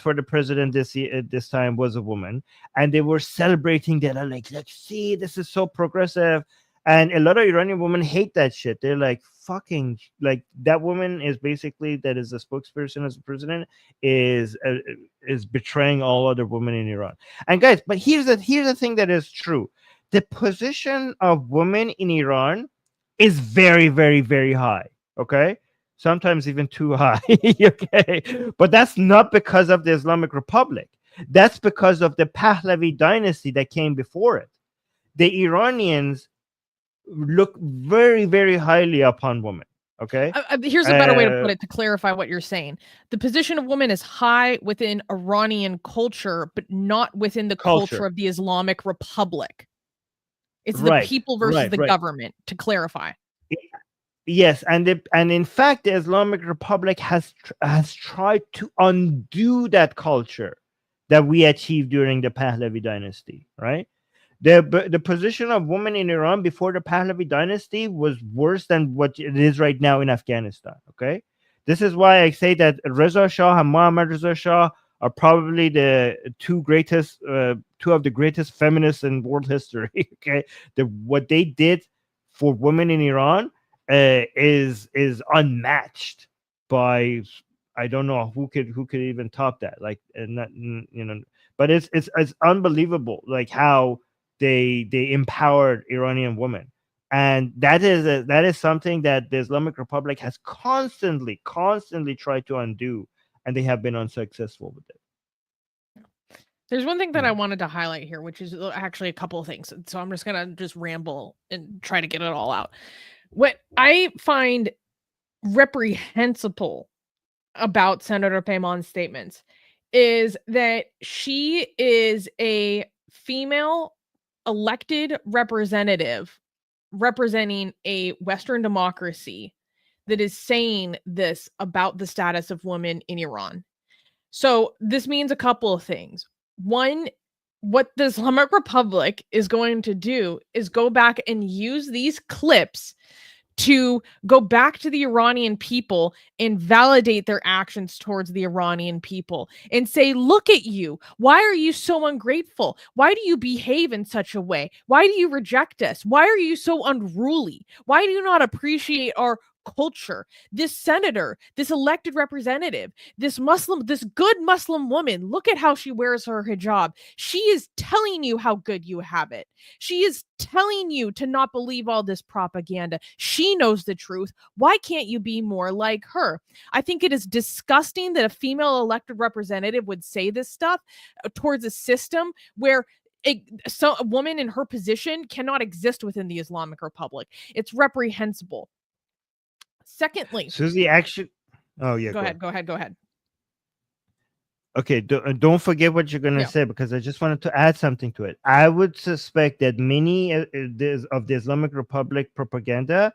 for the president this time was a woman, and they were celebrating that, like, see, this is so progressive. And a lot of Iranian women hate that shit. They're like, fucking, like, that woman is basically, that is the spokesperson as the president, is betraying all other women in Iran. And guys, but here's the thing that is true. The position of women in Iran is very, very, very high. Okay. Sometimes even too high. Okay. But that's not because of the Islamic Republic. That's because of the Pahlavi dynasty that came before it. The Iranians look very, very highly upon women. Okay. Here's a better way to put it, to clarify what you're saying. The position of women is high within Iranian culture, but not within the culture of the Islamic Republic. It's the people versus the government, to clarify. Yes, and in fact, the Islamic Republic has tried to undo that culture that we achieved during the Pahlavi dynasty, right? The position of women in Iran before the Pahlavi dynasty was worse than what it is right now in Afghanistan, okay? This is why I say that Reza Shah and Mohammad Reza Shah are probably the two of the greatest feminists in world history. Okay, what they did for women in Iran is unmatched by, I don't know who could even top that. Like, but it's unbelievable, like how they empowered Iranian women, and that is something that the Islamic Republic has constantly tried to undo. And they have been unsuccessful with it. There's one thing that I wanted to highlight here, which is actually a couple of things. So I'm just going to just ramble and try to get it all out. What I find reprehensible about Senator Paymon's statements is that she is a female elected representative representing a Western democracy that is saying this about the status of women in Iran. So this means a couple of things. One, what the Islamic Republic is going to do is go back and use these clips to go back to the Iranian people and validate their actions towards the Iranian people and say, look at you. Why are you so ungrateful? Why do you behave in such a way? Why do you reject us? Why are you so unruly? Why do you not appreciate our culture? This senator, this elected representative, this good Muslim woman, look at how she wears her hijab. She is telling you how good you have it. She is telling you to not believe all this propaganda. She knows the truth. Why can't you be more like her? I think it is disgusting that a female elected representative would say this stuff towards a system where a woman in her position cannot exist within the Islamic Republic. It's reprehensible. Secondly, Susie, actually, oh yeah, go ahead. Okay, don't forget what you're gonna say, because I just wanted to add something to it. I would suspect that many of the Islamic Republic propaganda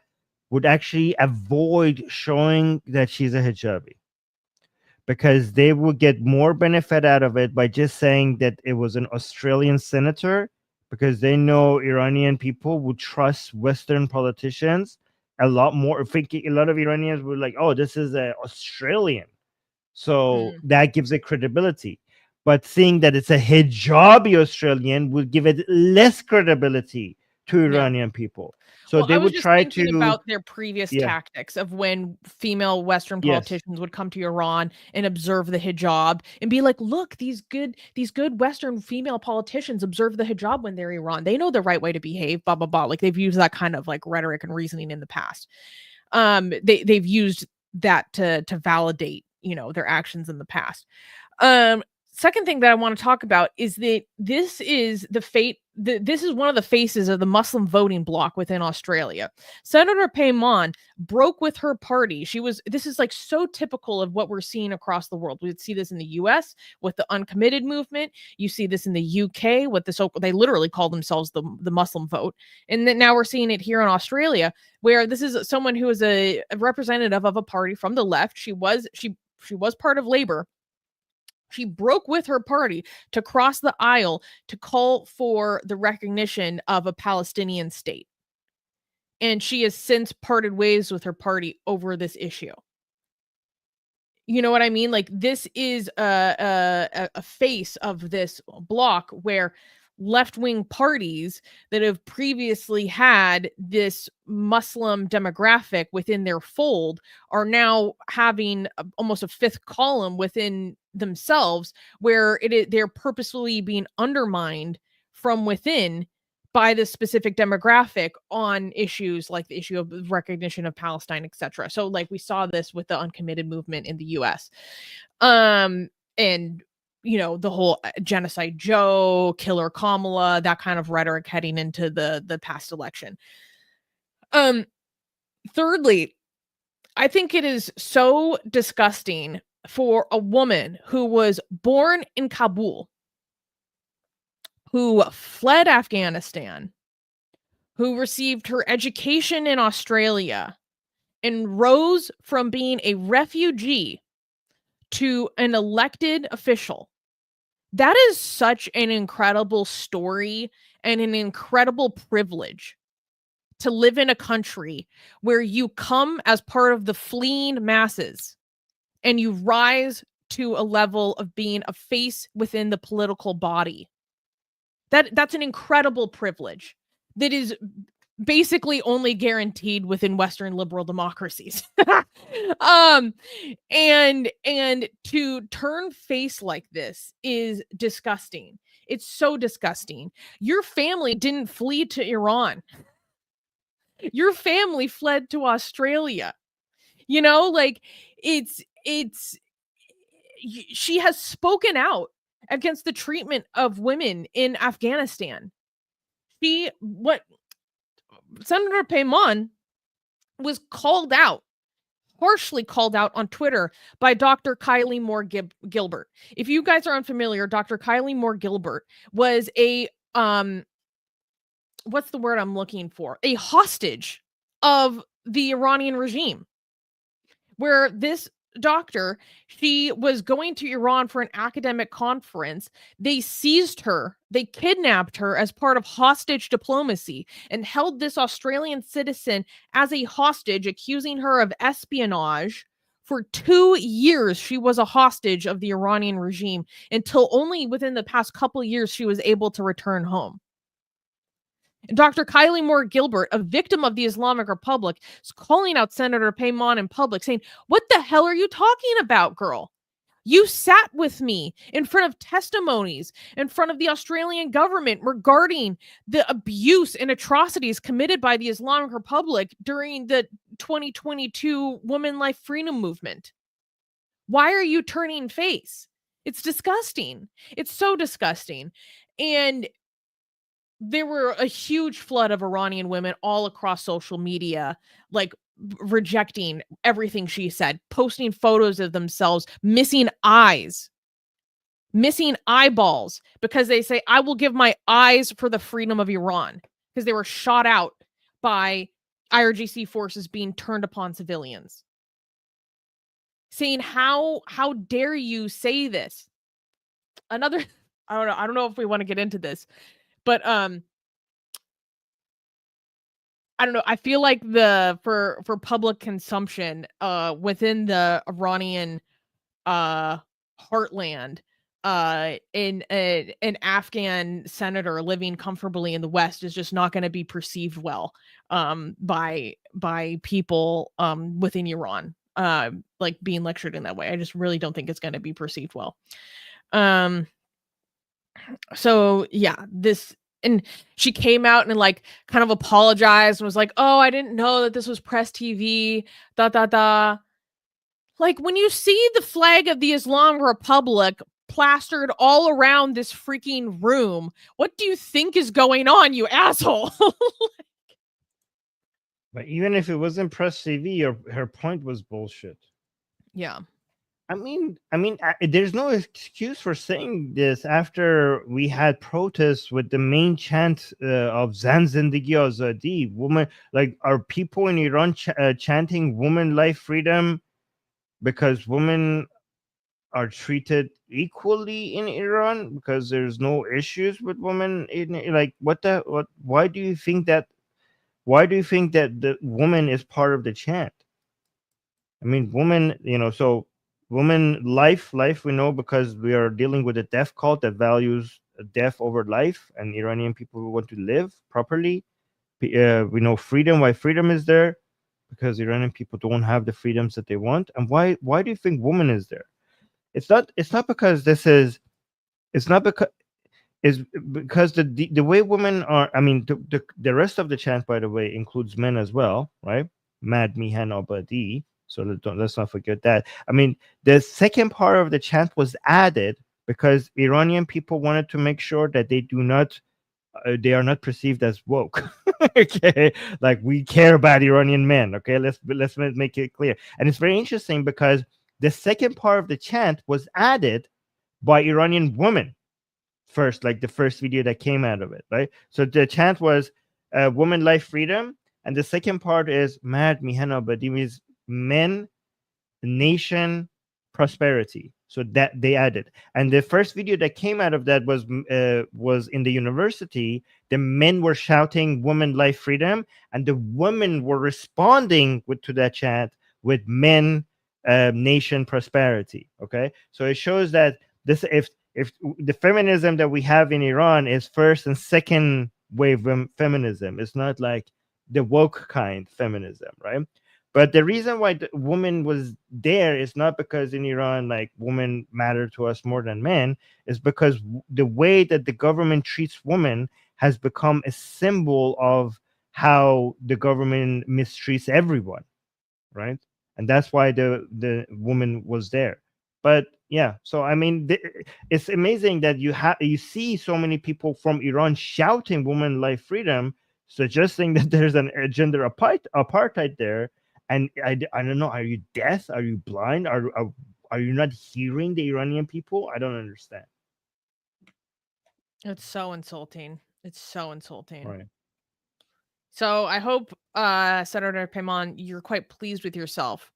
would actually avoid showing that she's a hijabi, because they would get more benefit out of it by just saying that it was an Australian senator, because they know Iranian people would trust Western politicians a lot more. Thinking a lot of Iranians were like, oh, this is an Australian. So that gives it credibility. But seeing that it's a hijabi Australian would give it less credibility to Iranian people. So they would try to about their previous tactics of when female Western politicians would come to Iran and observe the hijab and be like, look, these good Western female politicians observe the hijab when they're Iran. They know the right way to behave, blah, blah, blah. Like they've used that kind of like rhetoric and reasoning in the past. They've used that to validate, their actions in the past. Second thing that I want to talk about is that this is this is one of the faces of the Muslim voting bloc within Australia. Senator Paymon broke with her party. This is like so typical of what we're seeing across the world. We see this in the US with the uncommitted movement. You see this in the UK with they literally call themselves the Muslim vote. And then now we're seeing it here in Australia, where this is someone who is a representative of a party from the left. She was part of Labour. She broke with her party to cross the aisle to call for the recognition of a Palestinian state. And she has since parted ways with her party over this issue. You know what I mean? Like this is a face of this bloc where left-wing parties that have previously had this Muslim demographic within their fold are now having almost a fifth column within themselves, where they're purposefully being undermined from within by this specific demographic on issues like the issue of recognition of Palestine, etc. So like we saw this with the uncommitted movement in the US. And the whole genocide Joe, killer Kamala, that kind of rhetoric heading into the past election. Thirdly, I think it is so disgusting for a woman who was born in Kabul, who fled Afghanistan, who received her education in Australia, and rose from being a refugee to an elected official. That is such an incredible story and an incredible privilege to live in a country where you come as part of the fleeing masses and you rise to a level of being a face within the political body. That's an incredible privilege that is basically only guaranteed within Western liberal democracies. And to turn face like this is disgusting. It's so disgusting. Your family didn't flee to Iran. Your family fled to Australia. Like she has spoken out against the treatment of women in Afghanistan. Senator Payman was harshly called out on Twitter by Dr. Kylie Moore Gilbert. If you guys are unfamiliar, Dr. Kylie Moore Gilbert was a what's the word I'm looking for? A hostage of the Iranian regime, where this doctor, she was going to Iran for an academic conference. They seized her, they kidnapped her as part of hostage diplomacy and held this Australian citizen as a hostage, accusing her of espionage. For 2 years, she was a hostage of the Iranian regime until only within the past couple years she was able to return home. Dr. Kylie Moore Gilbert, a victim of the Islamic Republic, is calling out Senator Payman in public, saying, "What the hell are you talking about, girl? You sat with me in front of testimonies, in front of the Australian government regarding the abuse and atrocities committed by the Islamic Republic during the 2022 Women Life Freedom Movement. Why are you turning face? It's disgusting. It's so disgusting." And there were a huge flood of Iranian women all across social media, like rejecting everything she said, posting photos of themselves, missing eyes, missing eyeballs, because they say, "I will give my eyes for the freedom of Iran," because they were shot out by IRGC forces being turned upon civilians. Saying, how dare you say this? Another, I don't know if we want to get into this, but I don't know. I feel like for public consumption within the Iranian heartland, an Afghan senator living comfortably in the West is just not going to be perceived well by people within Iran, like being lectured in that way. I just really don't think it's going to be perceived well. So yeah, and she came out and like kind of apologized and was like, "Oh, I didn't know that this was press TV, da da da." Like, when you see the flag of the Islamic Republic plastered all around this freaking room, what do you think is going on, you asshole? But even if it wasn't press TV, her point was bullshit. Yeah. I mean, there's no excuse for saying this after we had protests with the main chant of Zan Zindagi Azadi, woman. Like, are people in Iran chanting "Woman, Life, Freedom" because women are treated equally in Iran? Because there's no issues with women in, like, what? Why do you think that? Why do you think that the woman is part of the chant? I mean, woman, so woman life, we know, because we are dealing with a death cult that values death over life, and Iranian people who want to live properly. We know freedom, why freedom is there, because Iranian people don't have the freedoms that they want. And why do you think woman is there? It's not because this is, it's not because, is because the way women are, I mean, the rest of the chant, by the way, includes men as well, right? Mad mihan abadi. So let's not forget that. I mean, the second part of the chant was added because Iranian people wanted to make sure that they are not perceived as woke. Okay, like, we care about Iranian men. Okay, let's make it clear. And it's very interesting because the second part of the chant was added by Iranian women first, like the first video that came out of it, right? So the chant was "Woman, Life, Freedom," and the second part is "Mad Mihana Badi," means men, nation, prosperity. So that they added, and the first video that came out of that was in the university. The men were shouting "Woman, Life, Freedom," and the women were responding to that chant with "Men, nation, prosperity." Okay, so it shows that this, if the feminism that we have in Iran is first and second wave feminism, it's not like the woke kind feminism, right? But the reason why the woman was there is not because in Iran, like, women matter to us more than men. Is because the way that the government treats women has become a symbol of how the government mistreats everyone, right? And that's why the woman was there. But yeah, so I mean, it's amazing that you see so many people from Iran shouting woman life freedom, suggesting that there's a gender apartheid there. And I don't know, are you deaf? Are you blind? Are you not hearing the Iranian people? I don't understand. It's so insulting. It's so insulting. Right. So I hope, Senator Payman, you're quite pleased with yourself,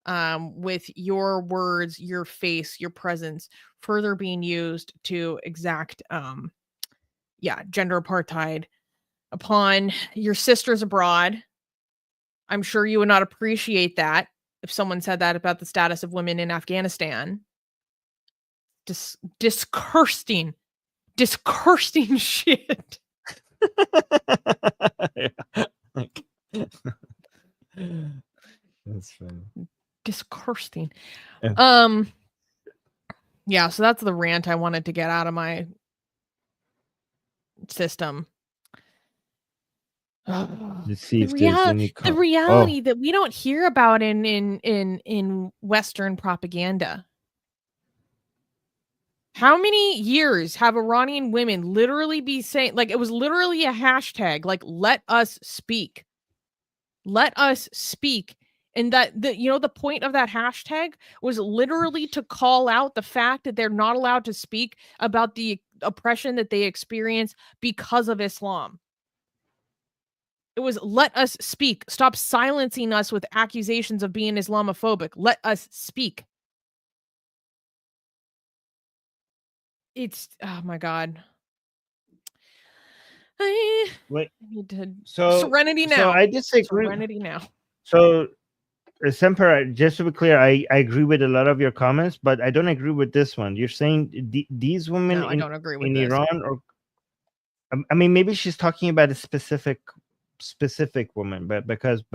with your words, your face, your presence further being used to exact, gender apartheid upon your sisters abroad. I'm sure you would not appreciate that if someone said that about the status of women in Afghanistan. Disgusting shit. That's funny. Disgusting. Yeah. Yeah, so that's the rant I wanted to get out of my system. Let's see if there's any The reality that we don't hear about in Western propaganda. How many years have Iranian women literally be saying, like, it was literally a hashtag, like, let us speak. Let us speak. And that the point of that hashtag was literally to call out the fact that they're not allowed to speak about the oppression that they experience because of Islam. It was, let us speak. Stop silencing us with accusations of being Islamophobic. Let us speak. It's, oh my God. I need to serenity now. So I disagree. Serenity now. So, Semper, just to be clear, I agree with a lot of your comments, but I don't agree with this one. You're saying these women I don't agree with in this. Iran, or I mean, maybe she's talking about a specific woman, but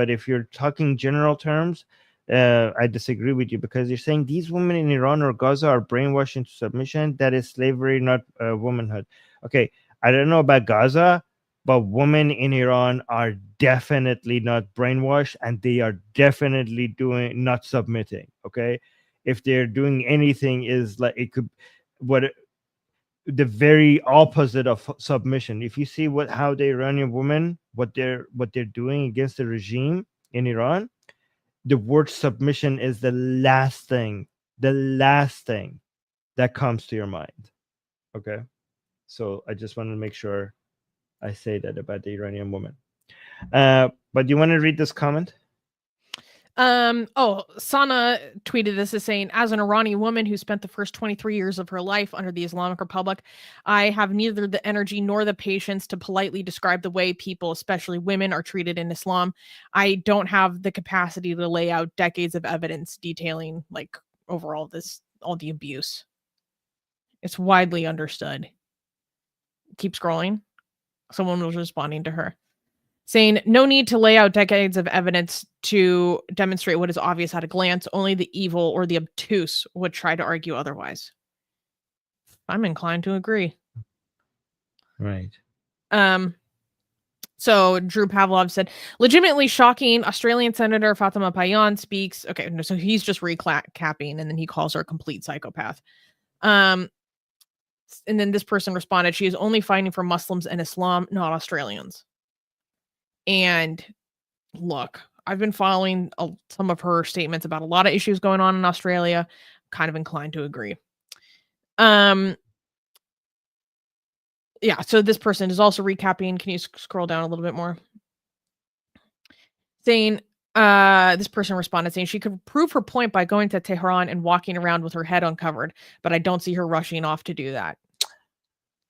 if you're talking general terms, I disagree with you, because you're saying these women in Iran or Gaza are brainwashed into submission. That is slavery, not womanhood. Okay, I don't know about Gaza, but women in Iran are definitely not brainwashed, and they are definitely not submitting. Okay, if they're doing anything, is like it could the very opposite of submission. If you see how the Iranian women, what they're doing against the regime in Iran, the word submission is the last thing that comes to your mind. Okay, so I just want to make sure I say that about the Iranian woman. But you want to read this comment? Sana tweeted this as saying, as an Iranian woman who spent the first 23 years of her life under the Islamic Republic, I have neither the energy nor the patience to politely describe the way people, especially women, are treated in Islam. I don't have the capacity to lay out decades of evidence detailing, like, overall all the abuse. It's widely understood. Keep scrolling. Someone was responding to her, saying, no need to lay out decades of evidence to demonstrate what is obvious at a glance. Only the evil or the obtuse would try to argue otherwise. I'm inclined to agree. Right. So Drew Pavlov said, legitimately shocking. Australian Senator Fatima Payan speaks. Okay, no, so he's just recapping, and then he calls her a complete psychopath. And then this person responded, she is only fighting for Muslims and Islam, not Australians. And look, I've been following some of her statements about a lot of issues going on in Australia. Kind of inclined to agree. Yeah, so this person is also recapping. Can you scroll down a little bit more? Saying, this person responded saying she could prove her point by going to Tehran and walking around with her head uncovered, but I don't see her rushing off to do that.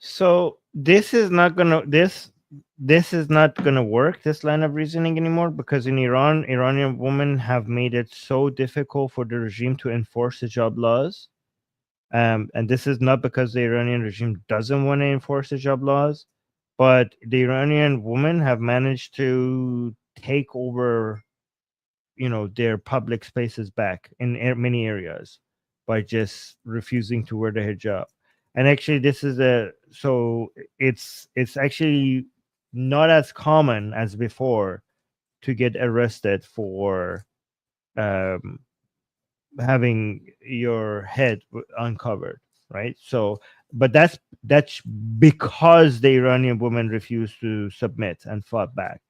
So this is not gonna work, this line of reasoning, anymore, because in Iran, Iranian women have made it so difficult for the regime to enforce hijab laws. And this is not because the Iranian regime doesn't want to enforce hijab laws, but the Iranian women have managed to take over, their public spaces back in many areas by just refusing to wear the hijab. And actually, this is it's actually not as common as before to get arrested for having your head uncovered, right? So, but that's because the Iranian women refused to submit and fought back,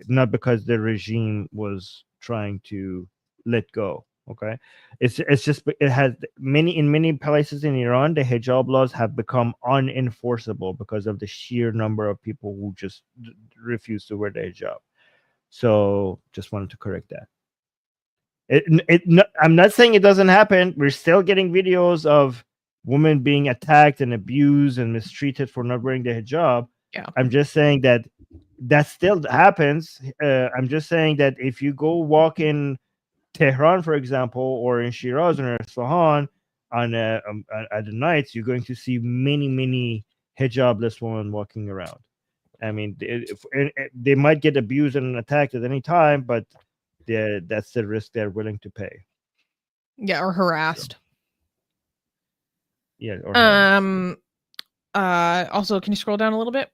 not because the regime was trying to let go. Okay, it's just it has in many places in Iran, the hijab laws have become unenforceable because of the sheer number of people who just refuse to wear the hijab. So just wanted to correct that. I'm not saying it doesn't happen. We're still getting videos of women being attacked and abused and mistreated for not wearing the hijab. Yeah. I'm just saying that still happens. I'm just saying that if you go walk in Tehran, for example, or in Shiraz or Isfahan at the nights, you're going to see many hijabless women walking around. I mean, they might get abused and attacked at any time, but that's the risk they're willing to pay. Yeah, or harassed. So, yeah. Or harassed. Also, can you scroll down a little bit?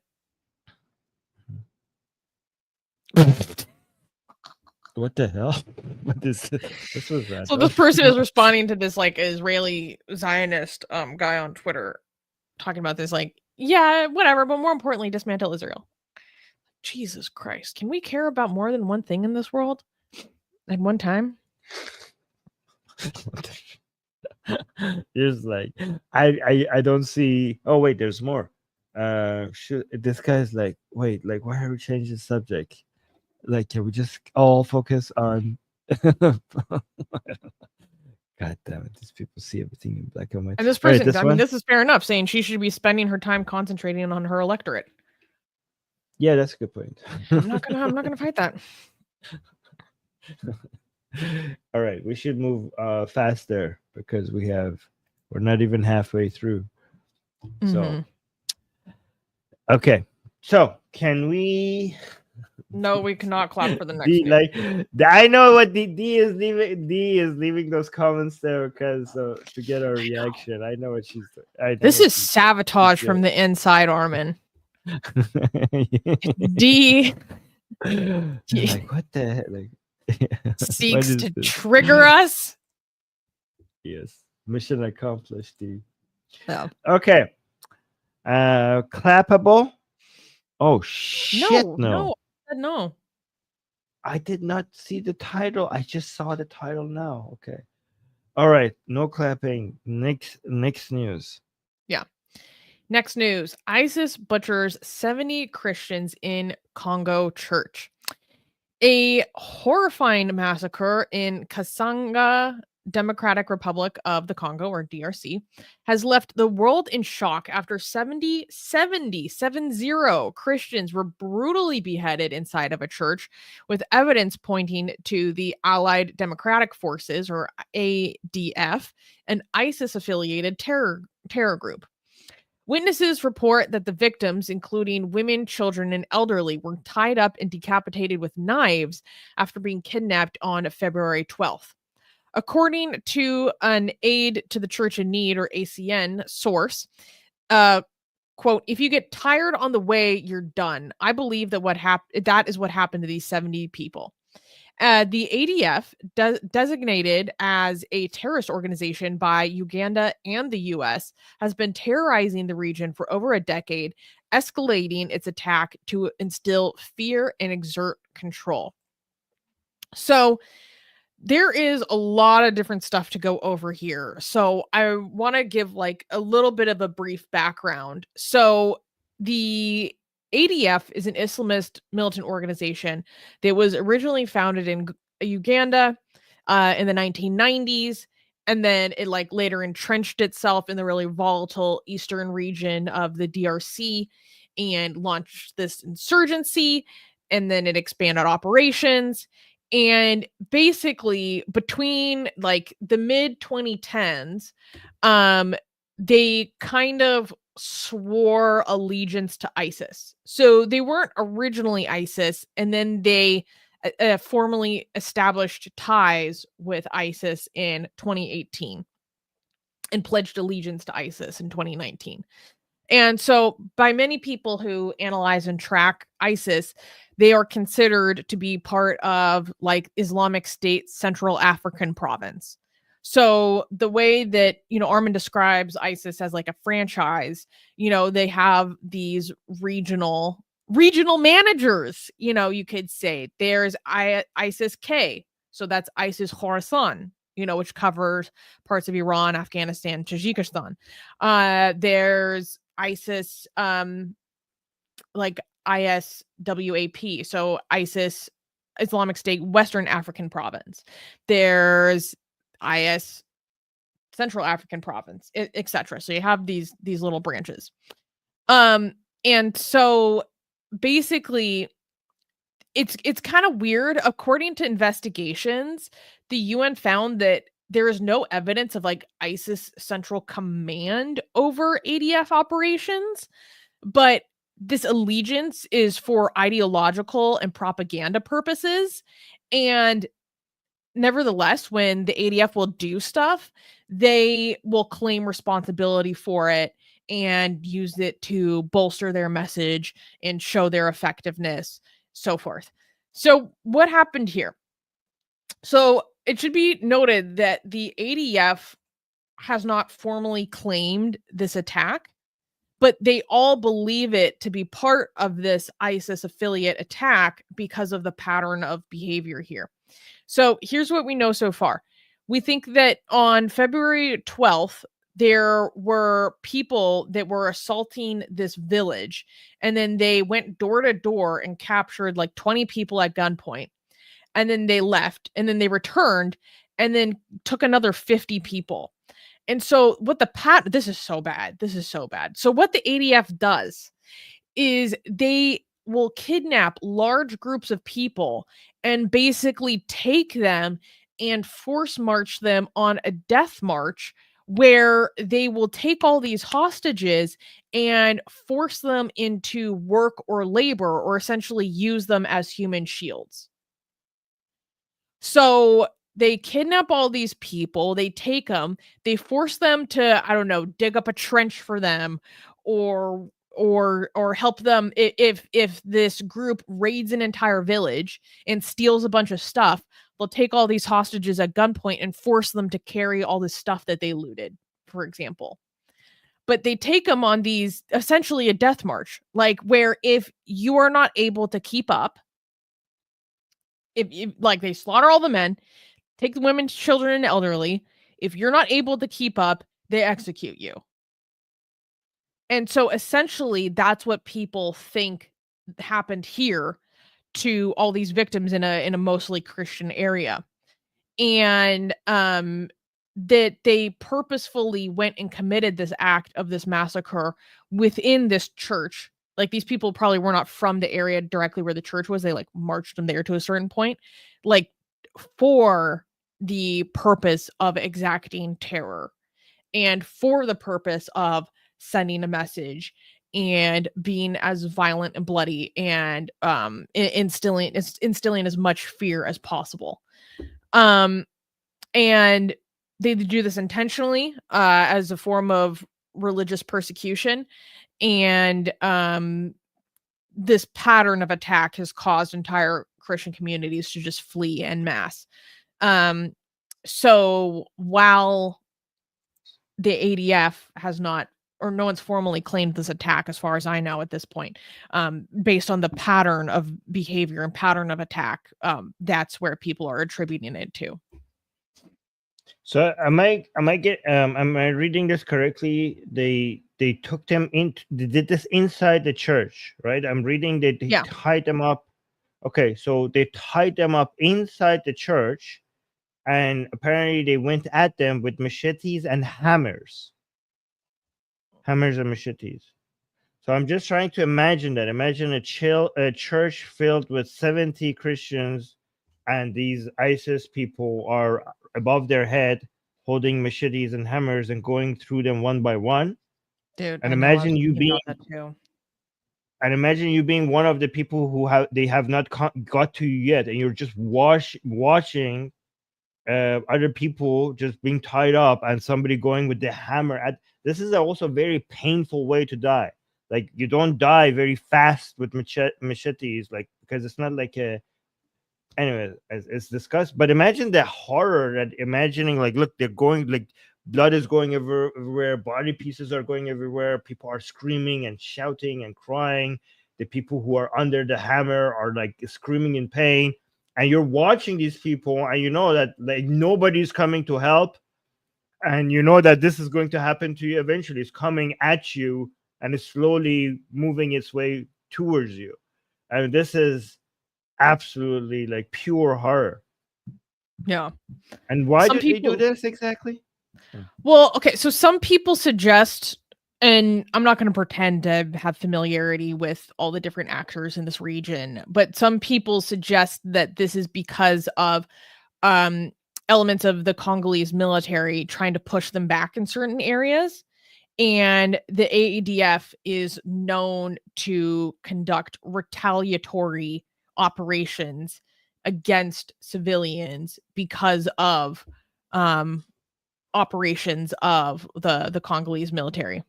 What the hell? What is this? Was that? So this person is responding to this like Israeli Zionist guy on Twitter talking about this, like, yeah, whatever, but more importantly, dismantle Israel. Jesus Christ, can we care about more than one thing in this world at one time? There's like I don't see. Oh wait, there's more. This guy's like, wait, like, why are we changing the subject? Like, can we just all focus on God damn it, these people see everything in black and white. And this person, right, I mean, this is fair enough, saying she should be spending her time concentrating on her electorate. Yeah, that's a good point. I'm not gonna fight that. All right, we should move faster because we're not even halfway through. So okay, so can we? No, we cannot clap for the next. Like, I know what D is leaving. D is leaving those comments there because to get our reaction. I know what she's. This is sabotage from the inside, Armin. D. Like, what the heck? Like, seeks to trigger us. Yes, mission accomplished. D. Yeah. Okay. Clappable. Oh shit! No. No, I did not see the title. I just saw the title now. Okay. All right. No clapping. Next news. Yeah. Next news. ISIS butchers 70 Christians in Congo church. A horrifying massacre in Kasanga, Democratic Republic of the Congo, or DRC, has left the world in shock after 70 Christians were brutally beheaded inside of a church, with evidence pointing to the Allied Democratic Forces, or ADF, an ISIS-affiliated terror group. Witnesses report that the victims, including women, children, and elderly, were tied up and decapitated with knives after being kidnapped on February 12th. According to an Aid to the Church in Need, or ACN, source, quote, "If you get tired on the way, you're done. I believe that that is what happened to these 70 people." The ADF, designated as a terrorist organization by Uganda and the US, has been terrorizing the region for over a decade, escalating its attack to instill fear and exert control. So there is a lot of different stuff to go over here. So I want to give like a little bit of a brief background. So the ADF is an Islamist militant organization that was originally founded in Uganda in the 1990s, and then it like later entrenched itself in the really volatile eastern region of the DRC and launched this insurgency, and then it expanded operations. And basically between like the mid 2010s, they kind of swore allegiance to ISIS. So they weren't originally ISIS, and then they formally established ties with ISIS in 2018 and pledged allegiance to ISIS in 2019. And so by many people who analyze and track ISIS, they are considered to be part of like Islamic State's Central African province. So the way that, Armin describes ISIS as like a franchise, they have these regional managers, you could say. There's ISIS K, so that's ISIS Khorasan, which covers parts of Iran, Afghanistan, Tajikistan. There's ISIS, like ISWAP, so ISIS Islamic State Western African Province. There's IS Central African Province, etc. So you have these little branches. And so basically it's kind of weird. According to investigations, the UN found that there is no evidence of like ISIS Central Command over ADF operations, but this allegiance is for ideological and propaganda purposes. And nevertheless, when the ADF will do stuff, they will claim responsibility for it and use it to bolster their message and show their effectiveness, so forth. So what happened here? So it should be noted that the ADF has not formally claimed this attack, but they all believe it to be part of this ISIS affiliate attack because of the pattern of behavior here. So here's what we know so far. We think that on February 12th, there were people that were assaulting this village, and then they went door to door and captured like 20 people at gunpoint. And then they left, and then they returned and then took another 50 people. And so what this is so bad. This is so bad. So what the ADF does is they will kidnap large groups of people and basically take them and force march them on a death march where they will take all these hostages and force them into work or labor, or essentially use them as human shields. So they kidnap all these people, they take them, they force them to, I don't know, dig up a trench for them, or help them if this group raids an entire village and steals a bunch of stuff. They'll take all these hostages at gunpoint and force them to carry all this stuff that they looted, for example. But they take them on these, essentially a death march, like where if you are not able to keep up, if like they slaughter all the men, take the women, children, and elderly. If you're not able to keep up, they execute you. And so essentially that's what people think happened here to all these victims in a mostly Christian area. And that they purposefully went and committed this act of this massacre within this church. Like, these people probably were not from the area directly where the church was. They like marched them there to a certain point, like for the purpose of exacting terror and for the purpose of sending a message and being as violent and bloody and instilling as much fear as possible. And they do this intentionally as a form of religious persecution. And this pattern of attack has caused entire Christian communities to just flee en masse. So while the ADF has not, or no one's formally claimed this attack, as far as I know at this point, based on the pattern of behavior and pattern of attack, that's where people are attributing it to. So am I reading this correctly? They took them in. They did this inside the church, right? I'm reading that they tied them up. Okay, so they tied them up inside the church, and apparently they went at them with machetes and hammers. Hammers and machetes. So I'm just trying to imagine that. Imagine a church filled with 70 Christians, and these ISIS people are above their head holding machetes and hammers and going through them one by one. Dude, and imagine you being one of the people who have not got to you yet, and you're just watching other people just being tied up and somebody going with the hammer at. This is also a very painful way to die. Like, you don't die very fast with machetes, like, because it's not like anyway, it's discussed. But imagine the horror that imagining, like, look, they're going, like, blood is going everywhere, body pieces are going everywhere, people are screaming and shouting and crying. The people who are under the hammer are like screaming in pain, and you're watching these people, and you know that like nobody's coming to help, and you know that this is going to happen to you eventually. It's coming at you, and it's slowly moving its way towards you. And this is absolutely like pure horror. Yeah. And why Some do they do people- this exactly? Well, okay, so some people suggest, and I'm not going to pretend to have familiarity with all the different actors in this region, but some people suggest that this is because of elements of the Congolese military trying to push them back in certain areas. And the AADF is known to conduct retaliatory operations against civilians because of operations of the Congolese military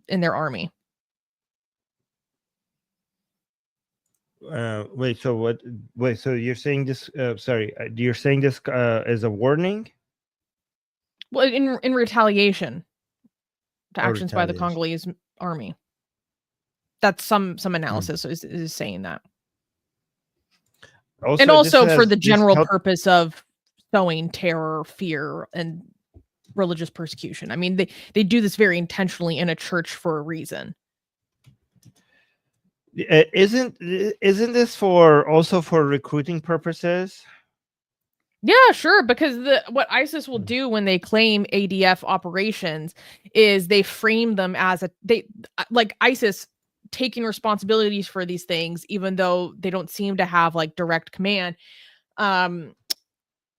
in their army. Wait, so what? Wait, so you're saying this? Sorry, you're saying this is a warning? Well, in retaliation to Oh, actions by the retaliation. Congolese army. That's some analysis is saying that. And this also for has- the this general help- purpose of sowing terror, fear, and religious persecution. I mean, they do this very intentionally in a church for a reason. Isn't this for also for recruiting purposes? Yeah, sure. Because what ISIS will do when they claim ADF operations is they frame them as like ISIS taking responsibilities for these things, even though they don't seem to have like direct command.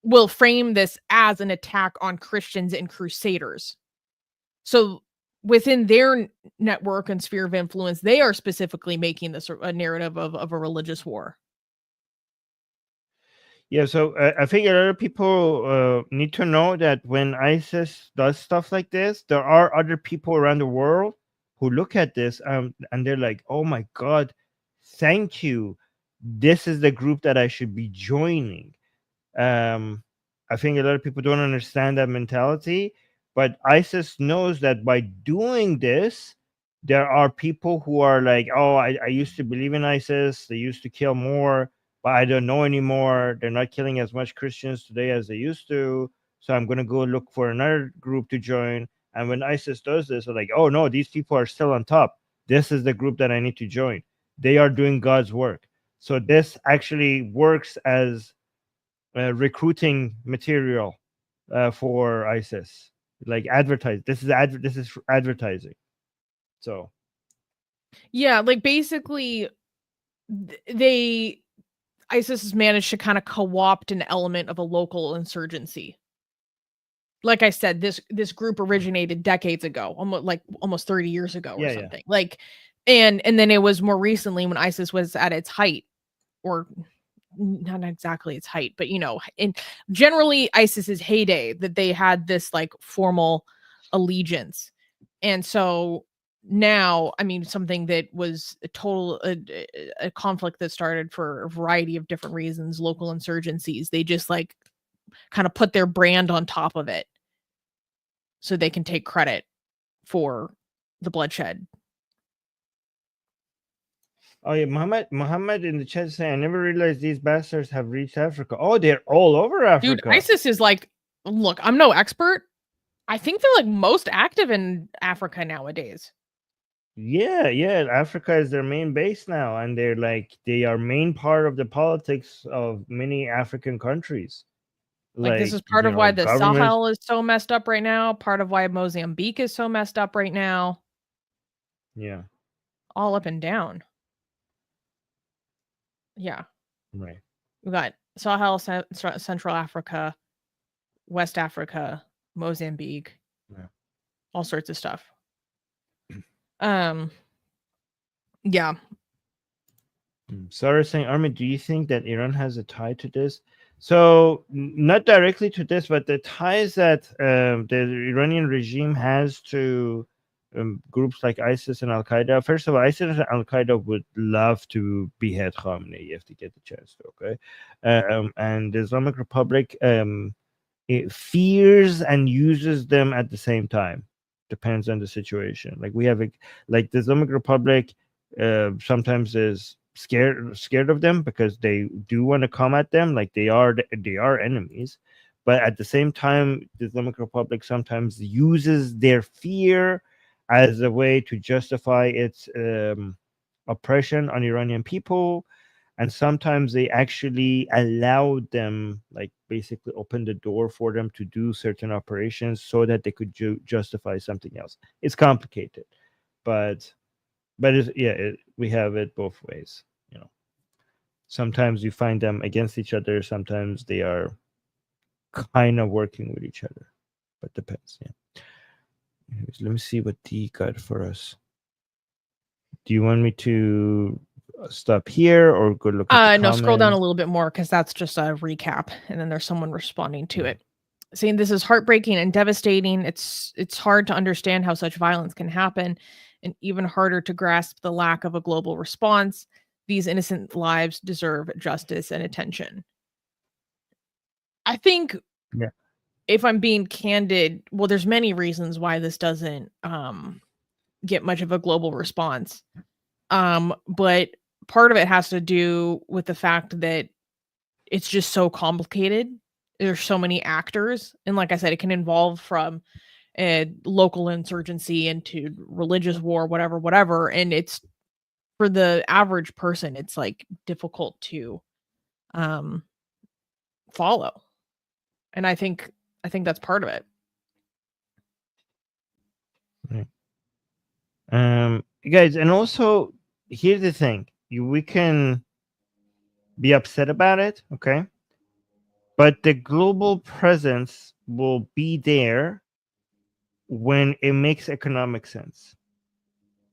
Will frame this as an attack on Christians and crusaders. So within their network and sphere of influence, they are specifically making this a narrative of a religious war. Yeah, so I think a lot of people need to know that when ISIS does stuff like this, there are other people around the world who look at this and they're like, "Oh my God, thank you. This is the group that I should be joining." I think a lot of people don't understand that mentality, but ISIS knows that by doing this, there are people who are like, "Oh, I used to believe in ISIS. They used to kill more, but I don't know anymore. They're not killing as much Christians today as they used to. So I'm going to go look for another group to join." And when ISIS does this, they're like, "Oh no, these people are still on top. This is the group that I need to join. They are doing God's work." So this actually works as recruiting material for ISIS, like advertise. This is advertising. So Yeah, like basically ISIS has managed to kind of co-opt an element of a local insurgency. Like I said, this group originated decades ago, almost 30 years ago or something. Like, and then it was more recently when ISIS was at its height, or not exactly its height, but in generally ISIS's heyday, that they had this like formal allegiance. And so now, I mean, something that was a conflict that started for a variety of different reasons, local insurgencies, they just like kind of put their brand on top of it so they can take credit for the bloodshed. Oh yeah, Muhammad in the chat saying, "I never realized these bastards have reached Africa." Oh, they're all over Africa. Dude, ISIS is like, look, I'm no expert. I think they're like most active in Africa nowadays. Yeah, Africa is their main base now, and they are main part of the politics of many African countries. Like this is part of why the Sahel is so messed up right now. Part of why Mozambique is so messed up right now. Yeah. All up and down. Yeah. Right. We got Sahel, Central Africa, West Africa, Mozambique. Yeah. All sorts of stuff. Yeah. Sarah saying, Armin, do you think that Iran has a tie to this? So not directly to this, but the ties that the Iranian regime has to groups like ISIS and Al Qaeda. First of all, ISIS and Al Qaeda would love to behead Khamenei if they get the chance to. Okay, and the Islamic Republic it fears and uses them at the same time. Depends on the situation. Like we have like the Islamic Republic sometimes is scared of them because they do want to come at them. Like they are enemies, but at the same time, the Islamic Republic sometimes uses their fear as a way to justify its oppression on Iranian people. And sometimes they actually allowed them, like basically open the door for them to do certain operations so that they could justify something else. It's complicated, but we have it both ways. You know, sometimes you find them against each other. Sometimes they are kind of working with each other, but depends. Yeah. Anyways, let me see what D got for us. Do you want me to stop here or go look at the no, scroll down a comments? little bit more because that's just a recap, and then there's someone responding to it, saying this is heartbreaking and devastating. It's hard to understand how such violence can happen, and even harder to grasp the lack of a global response. These innocent lives deserve justice and attention. I think, if I'm being candid, well, there's many reasons why this doesn't get much of a global response, but part of it has to do with the fact that it's just so complicated. There's so many actors, and like I said, it can involve from a local insurgency into religious war, whatever, and it's for the average person, it's like difficult to follow, and I think that's part of it. Right. Guys, and also here's the thing: we can be upset about it, okay? But the global presence will be there when it makes economic sense,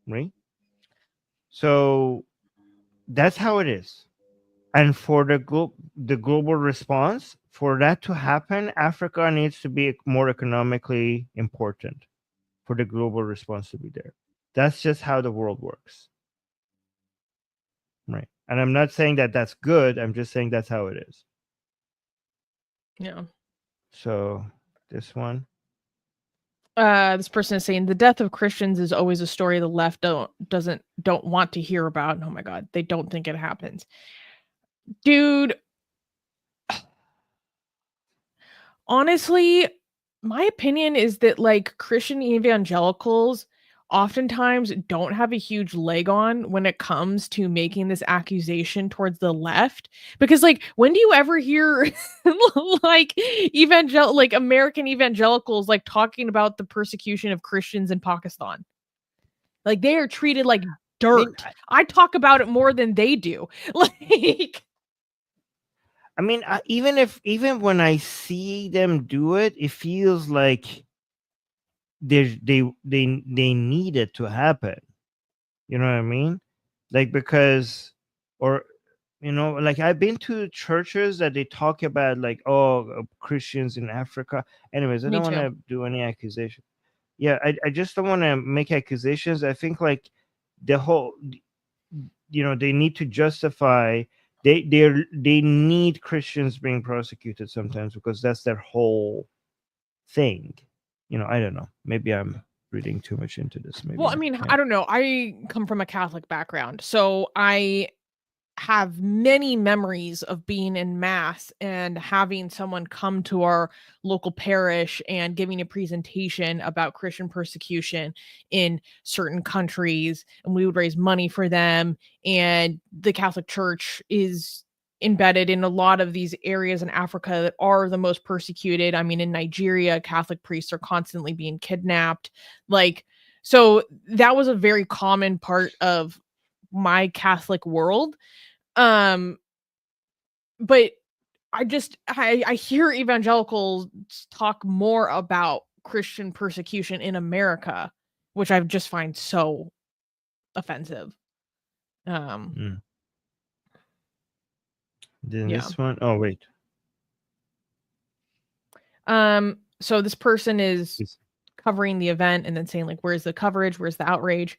right? So that's how it is. And for the global response, for that to happen, Africa needs to be more economically important for the global response to be there. That's just how the world works. Right. And I'm not saying that that's good. I'm just saying that's how it is. Yeah. So this one. This person is saying the death of Christians is always a story the left don't want to hear about. Oh my God, they don't think it happens. Dude, honestly, my opinion is that like Christian evangelicals oftentimes don't have a huge leg on when it comes to making this accusation towards the left, because like when do you ever hear like American evangelicals like talking about the persecution of Christians in Pakistan? Like they are treated like dirt. I talk about it more than they do. Like I mean, even when I see them do it, it feels like they need it to happen. You know what I mean? Like because, or like I've been to churches that they talk about like, Christians in Africa. Anyways, I Me don't want too. to do any accusation. Yeah, I just don't want to make accusations. I think like the whole, they need to justify. They need Christians being prosecuted sometimes because that's their whole thing. I don't know. Maybe I'm reading too much into this. Maybe Well, I mean, I don't know. I come from a Catholic background, so I have many memories of being in mass and having someone come to our local parish and giving a presentation about Christian persecution in certain countries, and we would raise money for them. And the Catholic Church is embedded in a lot of these areas in Africa that are the most persecuted. I mean, in Nigeria, Catholic priests are constantly being kidnapped. Like, so that was a very common part of my Catholic world. But I hear evangelicals talk more about Christian persecution in America, which I just find so offensive. Then Yeah. this one, oh wait. So this person is covering the event and then saying like, where's the coverage? Where's the outrage?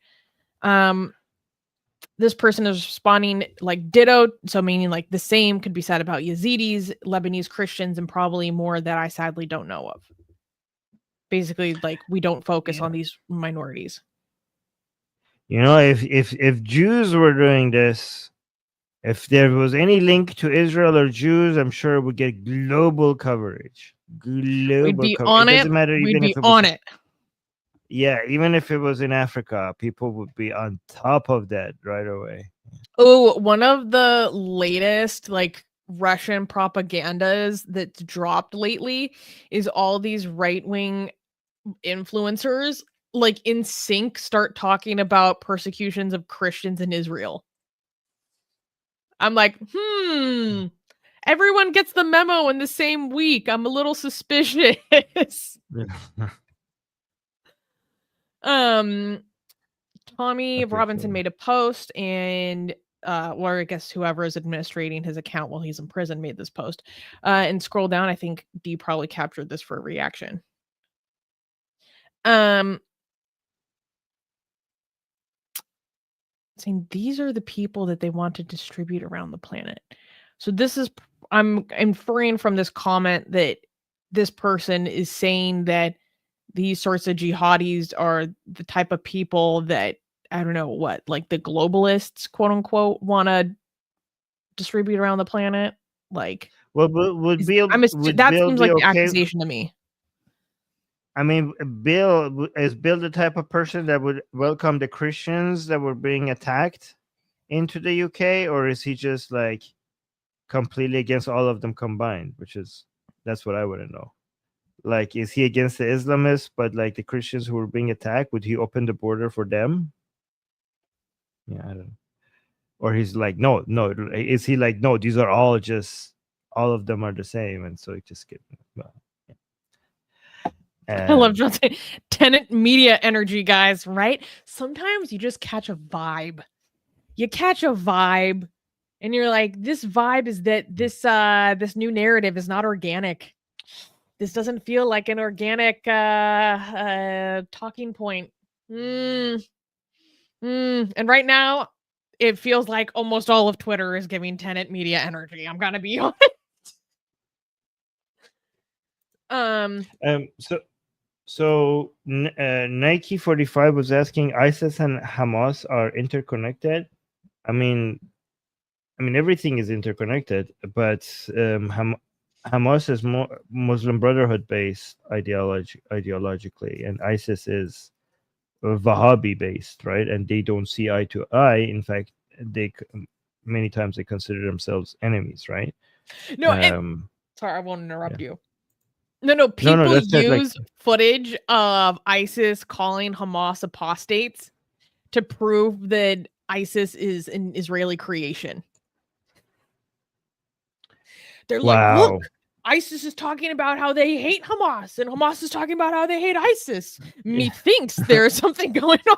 This person is responding like ditto. So meaning like the same could be said about Yazidis, Lebanese Christians, and probably more that I sadly don't know of. Basically, like we don't focus on these minorities. You know, if Jews were doing this, if there was any link to Israel or Jews, I'm sure it would get global coverage. We'd be on it. Doesn't matter We'd even be if it was on it. Yeah, even if it was in Africa, people would be on top of that right away. Oh, one of the latest like Russian propagandas that's dropped lately is all these right-wing influencers like in sync start talking about persecutions of Christians in Israel. I'm like, everyone gets the memo in the same week. I'm a little suspicious. Tommy Robinson made a post and or I guess whoever is administrating his account while he's in prison made this post. And scroll down, I think D probably captured this for a reaction. Saying these are the people that they want to distribute around the planet. So this is, I'm inferring from this comment that this person is saying that these sorts of jihadis are the type of people that, I don't know what, like the globalists, quote unquote, want to distribute around the planet. Like, well, would Bill seems be like okay? an accusation to me. I mean, is Bill the type of person that would welcome the Christians that were being attacked into the UK, or is he just like completely against all of them combined? That's what I want to know. Like, is he against the Islamists, but like the Christians who were being attacked, would he open the border for them? Yeah, I don't know. Or he's like, no. Is he like, no, these are all of them are the same, and so it just get. Well, yeah. I love John saying tenant media energy, guys, right? Sometimes you just catch a vibe. You catch a vibe and you're like, this vibe is that this new narrative is not organic. This doesn't feel like an organic talking point. And right now, it feels like almost all of Twitter is giving tenant media energy. I'm gonna be honest. So Nike 45 was asking, ISIS and Hamas are interconnected. I mean everything is interconnected, but Hamas is more Muslim Brotherhood based ideologically, and ISIS is Wahhabi based, right? And they don't see eye to eye. In fact, many times they consider themselves enemies, right? No, sorry, I won't interrupt you. No, people use footage of ISIS calling Hamas apostates to prove that ISIS is an Israeli creation. They're like, look, ISIS is talking about how they hate Hamas, and Hamas is talking about how they hate ISIS. Methinks there's something going on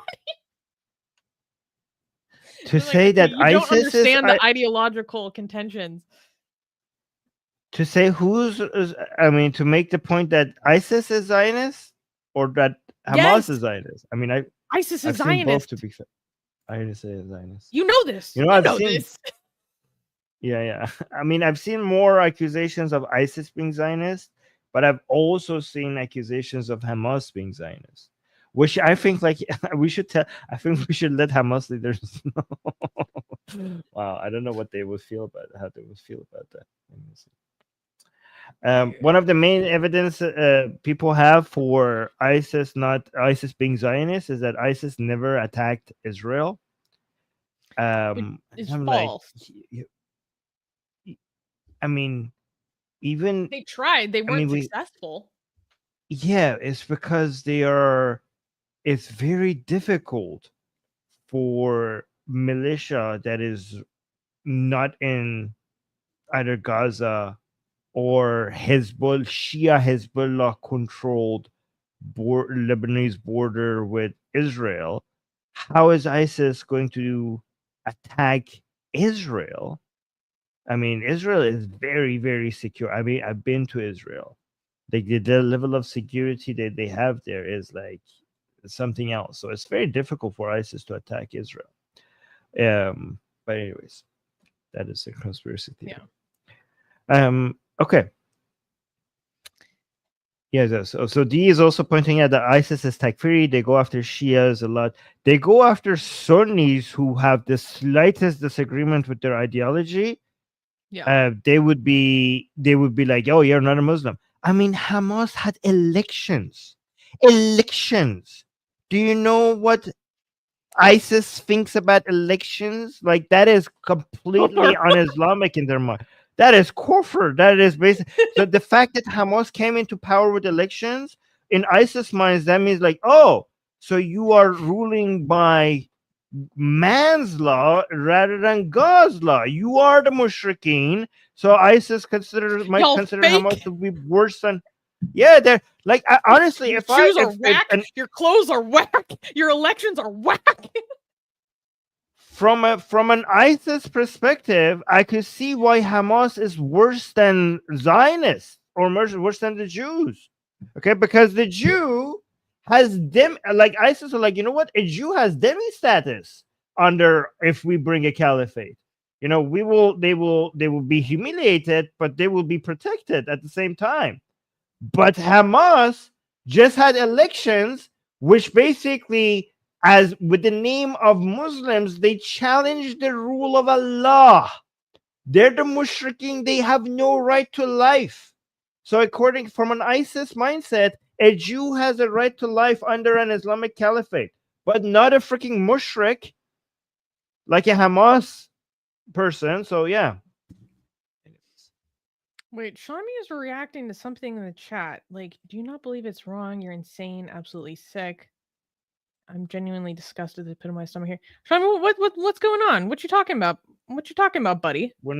here. To say that you ISIS don't understand the ideological contentions. To say to make the point that ISIS is Zionist or that Hamas is Zionist. I mean, ISIS is I've Zionist. seen both to be fair. ISIS is Zionist. You know this. You know this. Yeah. I mean, I've seen more accusations of ISIS being Zionist, but I've also seen accusations of Hamas being Zionist, which I think like we should tell. I think we should let Hamas leaders know. Wow, I don't know what they would feel about how they would feel about that. One of the main evidence people have for ISIS being Zionist is that ISIS never attacked Israel. It's false. I mean, even they tried, they weren't successful. Yeah, it's because it's very difficult for militia that is not in either Gaza or Shia Hezbollah controlled Lebanese border with Israel. How is ISIS going to attack Israel? I mean, Israel is very, very secure. I mean, I've been to Israel. The level of security that they have there is like something else. So it's very difficult for ISIS to attack Israel. But anyways, that is a conspiracy theory. Yeah. Okay. Yeah, so D is also pointing out that ISIS is takfiri. They go after Shias a lot. They go after Sunnis who have the slightest disagreement with their ideology. Yeah. They would be like, oh, you're not a Muslim. I mean, Hamas had elections. Do you know what ISIS thinks about elections? Like, that is completely un-Islamic in their mind. That is kufr. That is basically so. The fact that Hamas came into power with elections in ISIS minds, that means like, oh, so you are ruling by man's law rather than God's law. You are the mushrikeen. So ISIS might Y'all consider fake. Hamas to be worse than. Yeah, they're like, honestly, Your if shoes I are whack, your clothes are whack, your elections are whack. from an ISIS perspective, I could see why Hamas is worse than Zionists or worse than the Jews. Okay, because the Jew has like ISIS are like, you know what? A Jew has demi status under if we bring a caliphate. You know, they will be humiliated, but they will be protected at the same time. But Hamas just had elections, which basically, as with the name of Muslims, they challenge the rule of Allah. They're the mushrikeen. They have no right to life. So according from an ISIS mindset, a Jew has a right to life under an Islamic caliphate, but not a freaking mushrik like a Hamas person. So yeah. Wait, Shami is reacting to something in the chat. Like, do you not believe it's wrong? You're insane, absolutely sick. I'm genuinely disgusted to the pit of my stomach here. Shami, what's going on? What you talking about? What you talking about, buddy? We're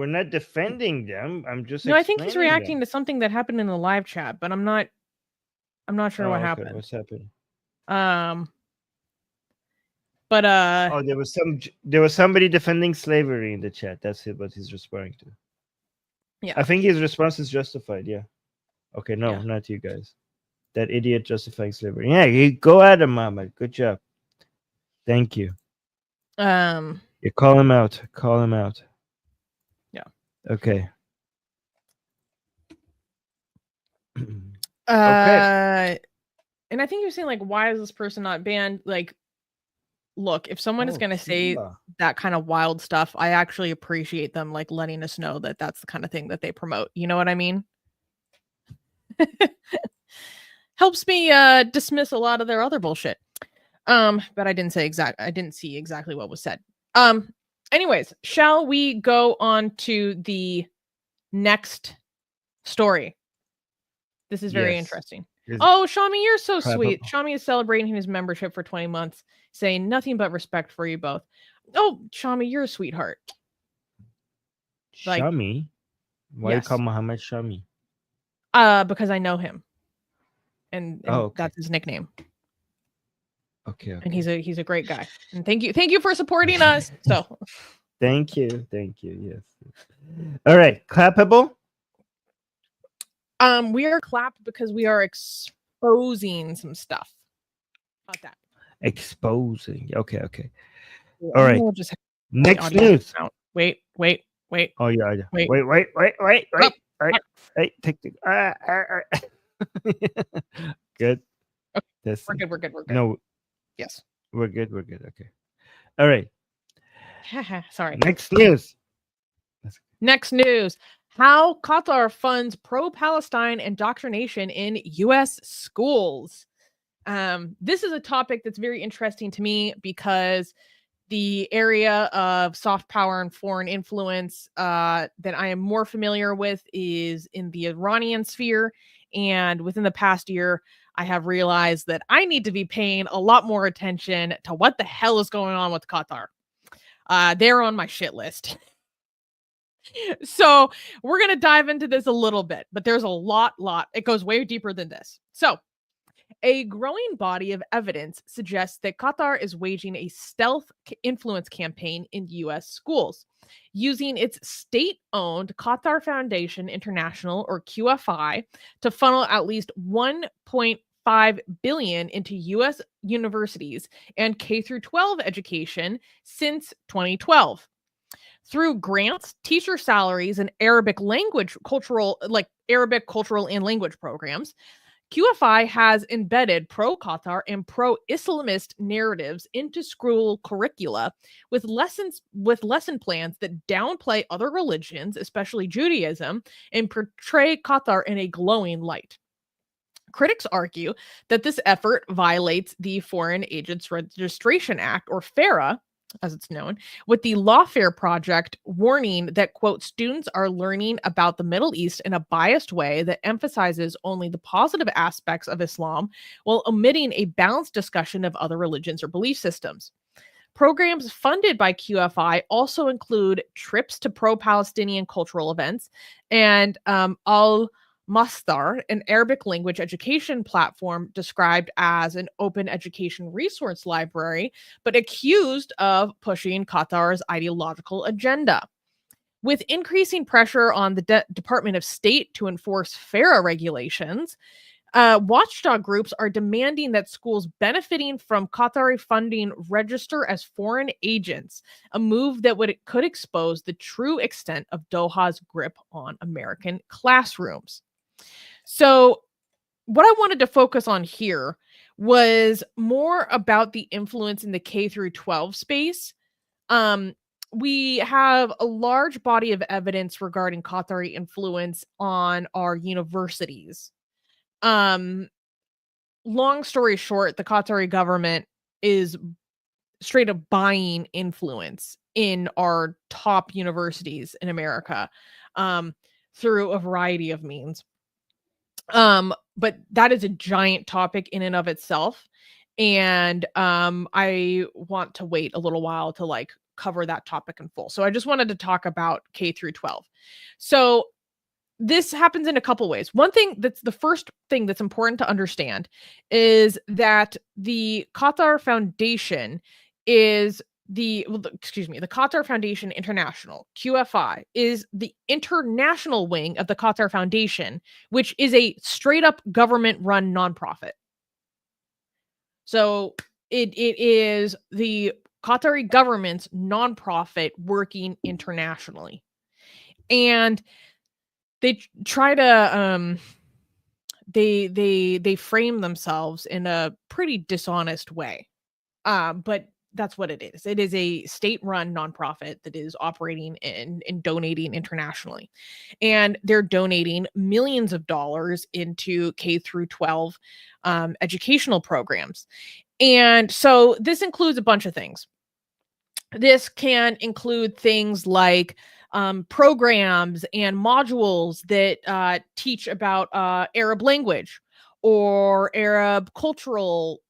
not defending them. I'm just no. I think he's reacting to something that happened in the live chat, but I'm not sure what happened. What's happening? But oh, there was somebody defending slavery in the chat. That's what he's responding to. Yeah, I think his response is justified. Yeah. Okay, no, Yeah. not you guys. That idiot justifying slavery. Yeah, you go at him, Mohammed. Good job. Thank you. You call him out. Call him out. Yeah. Okay. Okay. And I think you're saying like, why is this person not banned? Like, look, if someone is going to say that kind of wild stuff, I actually appreciate them like letting us know that that's the kind of thing that they promote. You know what I mean? Helps me dismiss a lot of their other bullshit. But I didn't see exactly what was said. Anyways, shall we go on to the next story? This is very interesting. Oh, Shami, you're so sweet. Shami is celebrating his membership for 20 months, saying nothing but respect for you both. Oh, Shami, you're a sweetheart. Like, Shami? Why you call Muhammad Shami? Because I know him. And okay. That's his nickname. Okay. And he's a great guy. And thank you for supporting us. So thank you. Yes. All right, clappable. We are clapped because we are exposing some stuff. How about that? Exposing. Okay. Yeah, all right. Just next news. Wait. Oh yeah. Wait. Hey, take the. Good. Okay. We're good. No. Yes. We're good. Okay. All right. Sorry. Next news. How Qatar funds pro-Palestine indoctrination in U.S. schools. This is a topic that's very interesting to me because the area of soft power and foreign influence that I am more familiar with is in the Iranian sphere. And within the past year, I have realized that I need to be paying a lot more attention to what the hell is going on with Qatar. They're on my shit list. So we're going to dive into this a little bit, but there's a lot. It goes way deeper than this. So A growing body of evidence suggests that Qatar is waging a stealth influence campaign in U.S. schools, using its state-owned Qatar Foundation International, or QFI, to funnel at least $1.5 billion into U.S. universities and K through 12 education since 2012. Through grants, teacher salaries, and Arabic cultural and language programs, QFI has embedded pro-Qatar and pro-Islamist narratives into school curricula with lesson plans that downplay other religions, especially Judaism, and portray Qatar in a glowing light. Critics argue that this effort violates the Foreign Agents Registration Act, or FARA, as it's known, with the Lawfare Project warning that, quote, students are learning about the Middle East in a biased way that emphasizes only the positive aspects of Islam while omitting a balanced discussion of other religions or belief systems. Programs funded by QFI also include trips to pro-Palestinian cultural events and Mastar, an Arabic language education platform described as an open education resource library, but accused of pushing Qatar's ideological agenda. With increasing pressure on the Department of State to enforce FARA regulations, watchdog groups are demanding that schools benefiting from Qatari funding register as foreign agents, a move that could expose the true extent of Doha's grip on American classrooms. So what I wanted to focus on here was more about the influence in the K through 12 space. We have a large body of evidence regarding Qatari influence on our universities. Long story short, the Qatari government is straight up buying influence in our top universities in America, through a variety of means. But that is a giant topic in and of itself. And I want to wait a little while to cover that topic in full. So I just wanted to talk about K through 12. So this happens in a couple ways. The first thing that's important to understand is that the Qatar Foundation is the Qatar Foundation International, QFI, is the international wing of the Qatar Foundation, which is a straight up government run nonprofit. So it is the Qatari government's nonprofit working internationally. And they try to they frame themselves in a pretty dishonest way. But that's what it is. It is a state-run nonprofit that is operating and donating internationally. And they're donating millions of dollars into K through 12 educational programs. And so this includes a bunch of things. This can include things like programs and modules that teach about Arab language or Arab cultural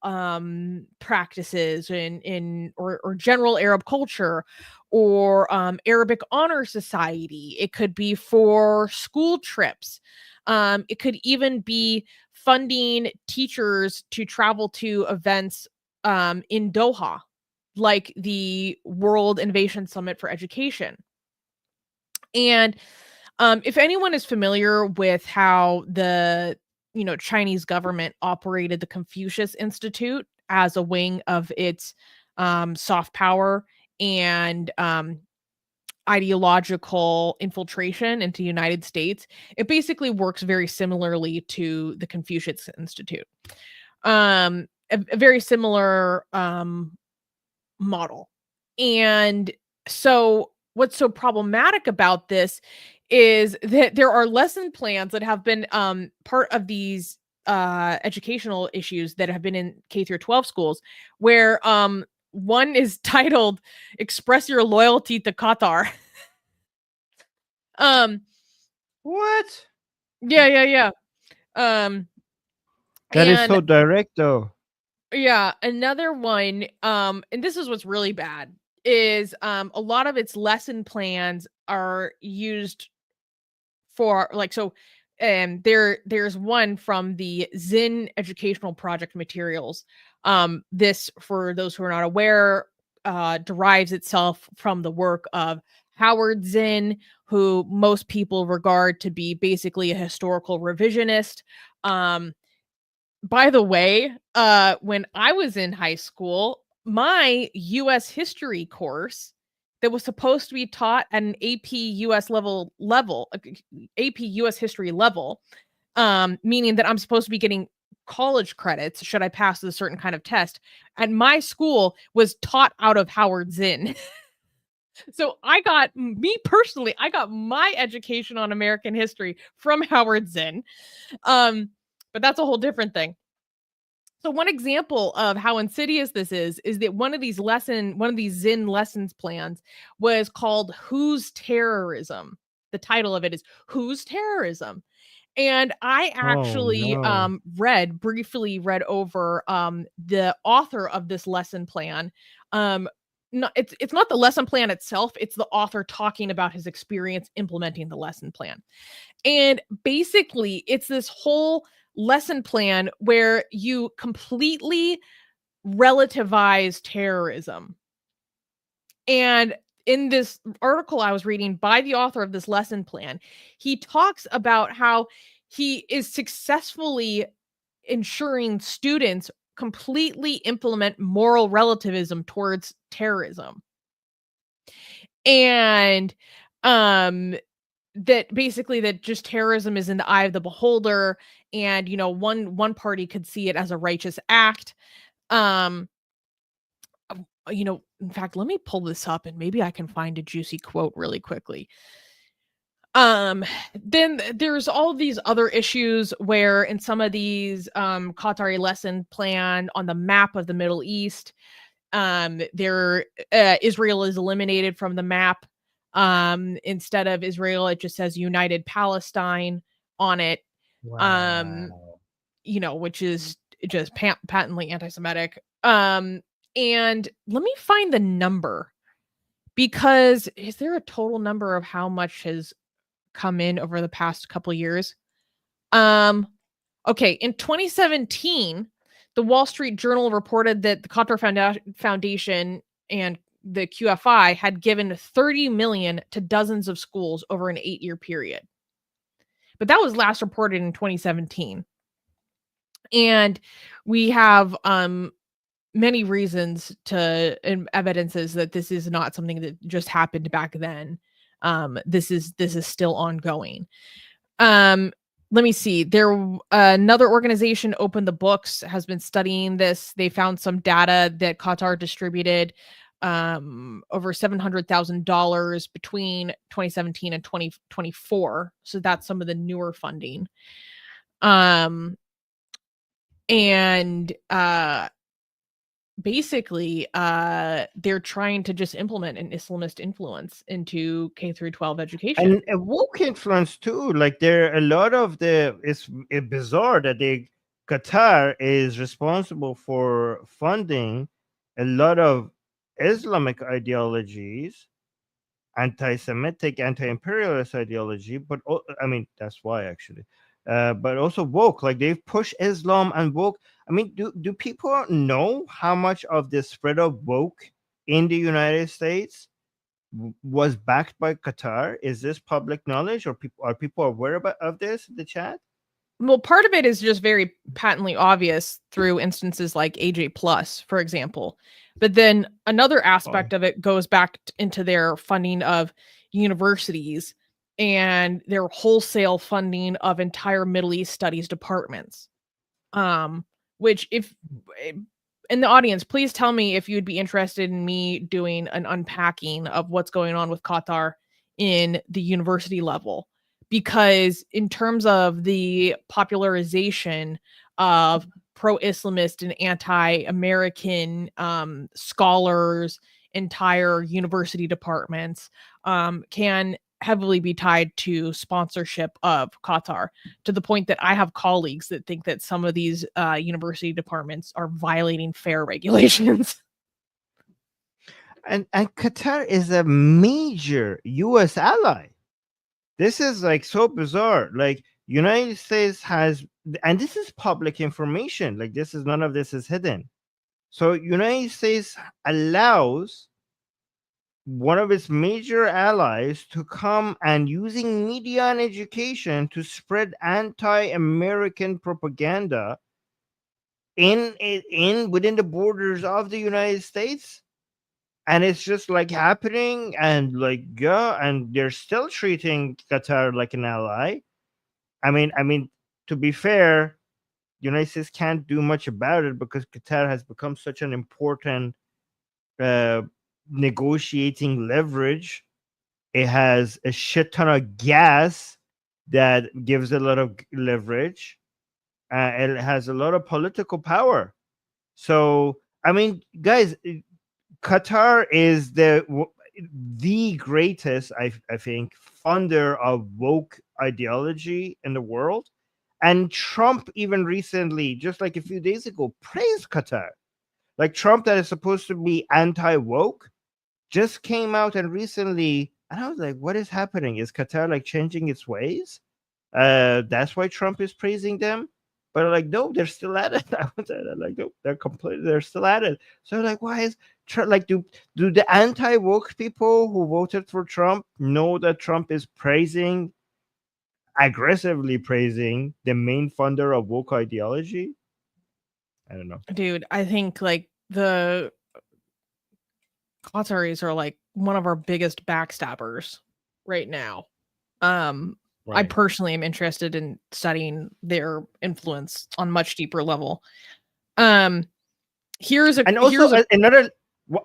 practices or general Arab culture, or Arabic Honor Society. It could be for school trips. It could even be funding teachers to travel to events in Doha, like the World Innovation Summit for Education. And if anyone is familiar with how the Chinese government operated the Confucius Institute as a wing of its soft power and ideological infiltration into the United States, it basically works very similarly to the Confucius Institute. A very similar model. And so what's so problematic about this is that there are lesson plans that have been part of these educational issues that have been in K through 12 schools, where one is titled "Express Your Loyalty to Qatar." What? Yeah. That is so direct, though. Yeah, another one, and this is what's really bad, is a lot of its lesson plans are used for there's one from the Zinn Educational Project materials. This, for those who are not aware, derives itself from the work of Howard Zinn, who most people regard to be basically a historical revisionist. By the way, when I was in high school, my US history course that was supposed to be taught at an AP US AP US history level, meaning that I'm supposed to be getting college credits should I pass a certain kind of test, at my school was taught out of Howard Zinn. So I got my education on American history from Howard Zinn. But that's a whole different thing. So one example of how insidious this is that one of these Zinn lessons plans was called Whose Terrorism? The title of it is Whose Terrorism? And I actually briefly read over the author of this lesson plan. It's not the lesson plan itself, it's the author talking about his experience implementing the lesson plan. And basically, it's this whole lesson plan where you completely relativize terrorism. And in this article I was reading by the author of this lesson plan, he talks about how he is successfully ensuring students completely implement moral relativism towards terrorism. And that basically that just terrorism is in the eye of the beholder, and one party could see it as a righteous act. In fact, let me pull this up and maybe I can find a juicy quote really quickly. Then there's all these other issues where in some of these Qatari lesson plan on the map of the Middle East, Israel is eliminated from the map. Instead of Israel, it just says United Palestine on it. Wow. Which is just patently anti-Semitic. And let me find the number, because is there a total number of how much has come in over the past couple years? Okay, in 2017, the Wall Street Journal reported that the Qatar Foundation and the QFI had given $30 million to dozens of schools over an 8-year period. But that was last reported in 2017. And we have many reasons and evidences that this is not something that just happened back then. This is still ongoing. Let me see. Another organization, Open the Books, has been studying this. They found some data that Qatar distributed over $700,000 between 2017 and 2024. So that's some of the newer funding. Basically, they're trying to just implement an Islamist influence into K-12 education. And a woke influence too. Like there are a lot of it's bizarre that Qatar is responsible for funding a lot of Islamic ideologies, anti-Semitic, anti-imperialist ideology, but I mean that's why actually. But also woke, like they've pushed Islam and woke. I mean, do people know how much of the spread of woke in the United States was backed by Qatar? Is this public knowledge, or are people aware of this in the chat? Well, part of it is just very patently obvious through instances like AJ Plus, for example. But then another aspect of it goes back into their funding of universities and their wholesale funding of entire Middle East studies departments. Which, if in the audience, please tell me if you'd be interested in me doing an unpacking of what's going on with Qatar in the university level. Because in terms of the popularization of pro-Islamist and anti-American scholars, entire university departments can heavily be tied to sponsorship of Qatar, to the point that I have colleagues that think that some of these university departments are violating fair regulations. And Qatar is a major U.S. ally. This is like so bizarre. Like United States has, and this is public information, like this is, none of this is hidden. So United States allows one of its major allies to come and using media and education to spread anti-American propaganda in within the borders of the United States. And it's just like happening, and like, yeah, and they're still treating Qatar like an ally. I mean, to be fair, United States can't do much about it because Qatar has become such an important negotiating leverage. It has a shit ton of gas that gives a lot of leverage. It has a lot of political power. So, I mean, guys, Qatar is the greatest, I think, funder of woke ideology in the world. And Trump, even recently, just like a few days ago, praised Qatar. Like Trump, that is supposed to be anti-woke, just came out and recently, and I was like, what is happening? Is Qatar like changing its ways? That's why Trump is praising them. But like, no, they're still at it. I was like, no, they're still at it. So like, why is like, do the anti-woke people who voted for Trump know that Trump is aggressively praising the main funder of woke ideology? I don't know. Dude, I think like the Qataris are like one of our biggest backstabbers right now. I personally am interested in studying their influence on much deeper level. Here's another.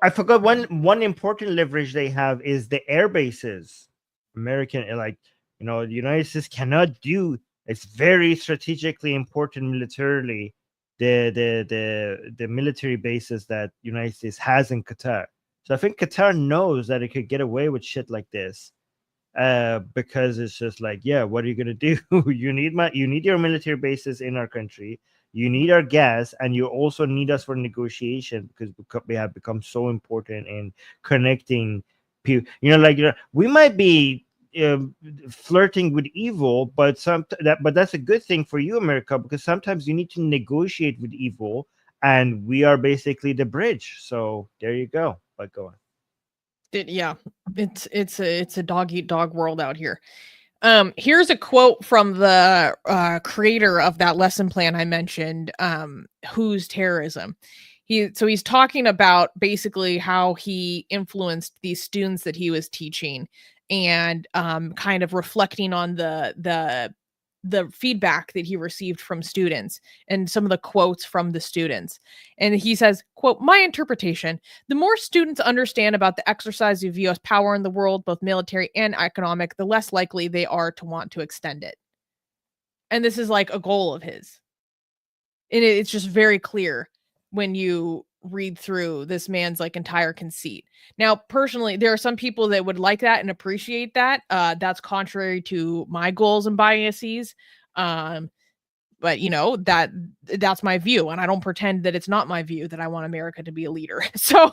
I forgot one important leverage they have is the air bases. American, like, the United States cannot do. It's very strategically important militarily. The military bases that United States has in Qatar. So I think Qatar knows that it could get away with shit like this. Because it's just like, yeah, what are you gonna do? you need your military bases in our country. You need our gas, and you also need us for negotiation because we have become so important in connecting people. We might be flirting with evil, but that's a good thing for you, America, because sometimes you need to negotiate with evil, and we are basically the bridge. So there you go. But go on. It's a dog eat dog world out here. Here's a quote from the creator of that lesson plan I mentioned, Who's Terrorism. He's talking about basically how he influenced these students that he was teaching, and kind of reflecting on the feedback that he received from students and some of the quotes from the students. And he says, quote, "My interpretation, the more students understand about the exercise of U.S. power in the world, both military and economic, the less likely they are to want to extend it." And this is like a goal of his. And it's just very clear when you read through this man's like entire conceit. Now, personally, there are some people that would like that and appreciate that. That's contrary to my goals and biases. But that's my view, and I don't pretend that it's not my view that I want America to be a leader. So,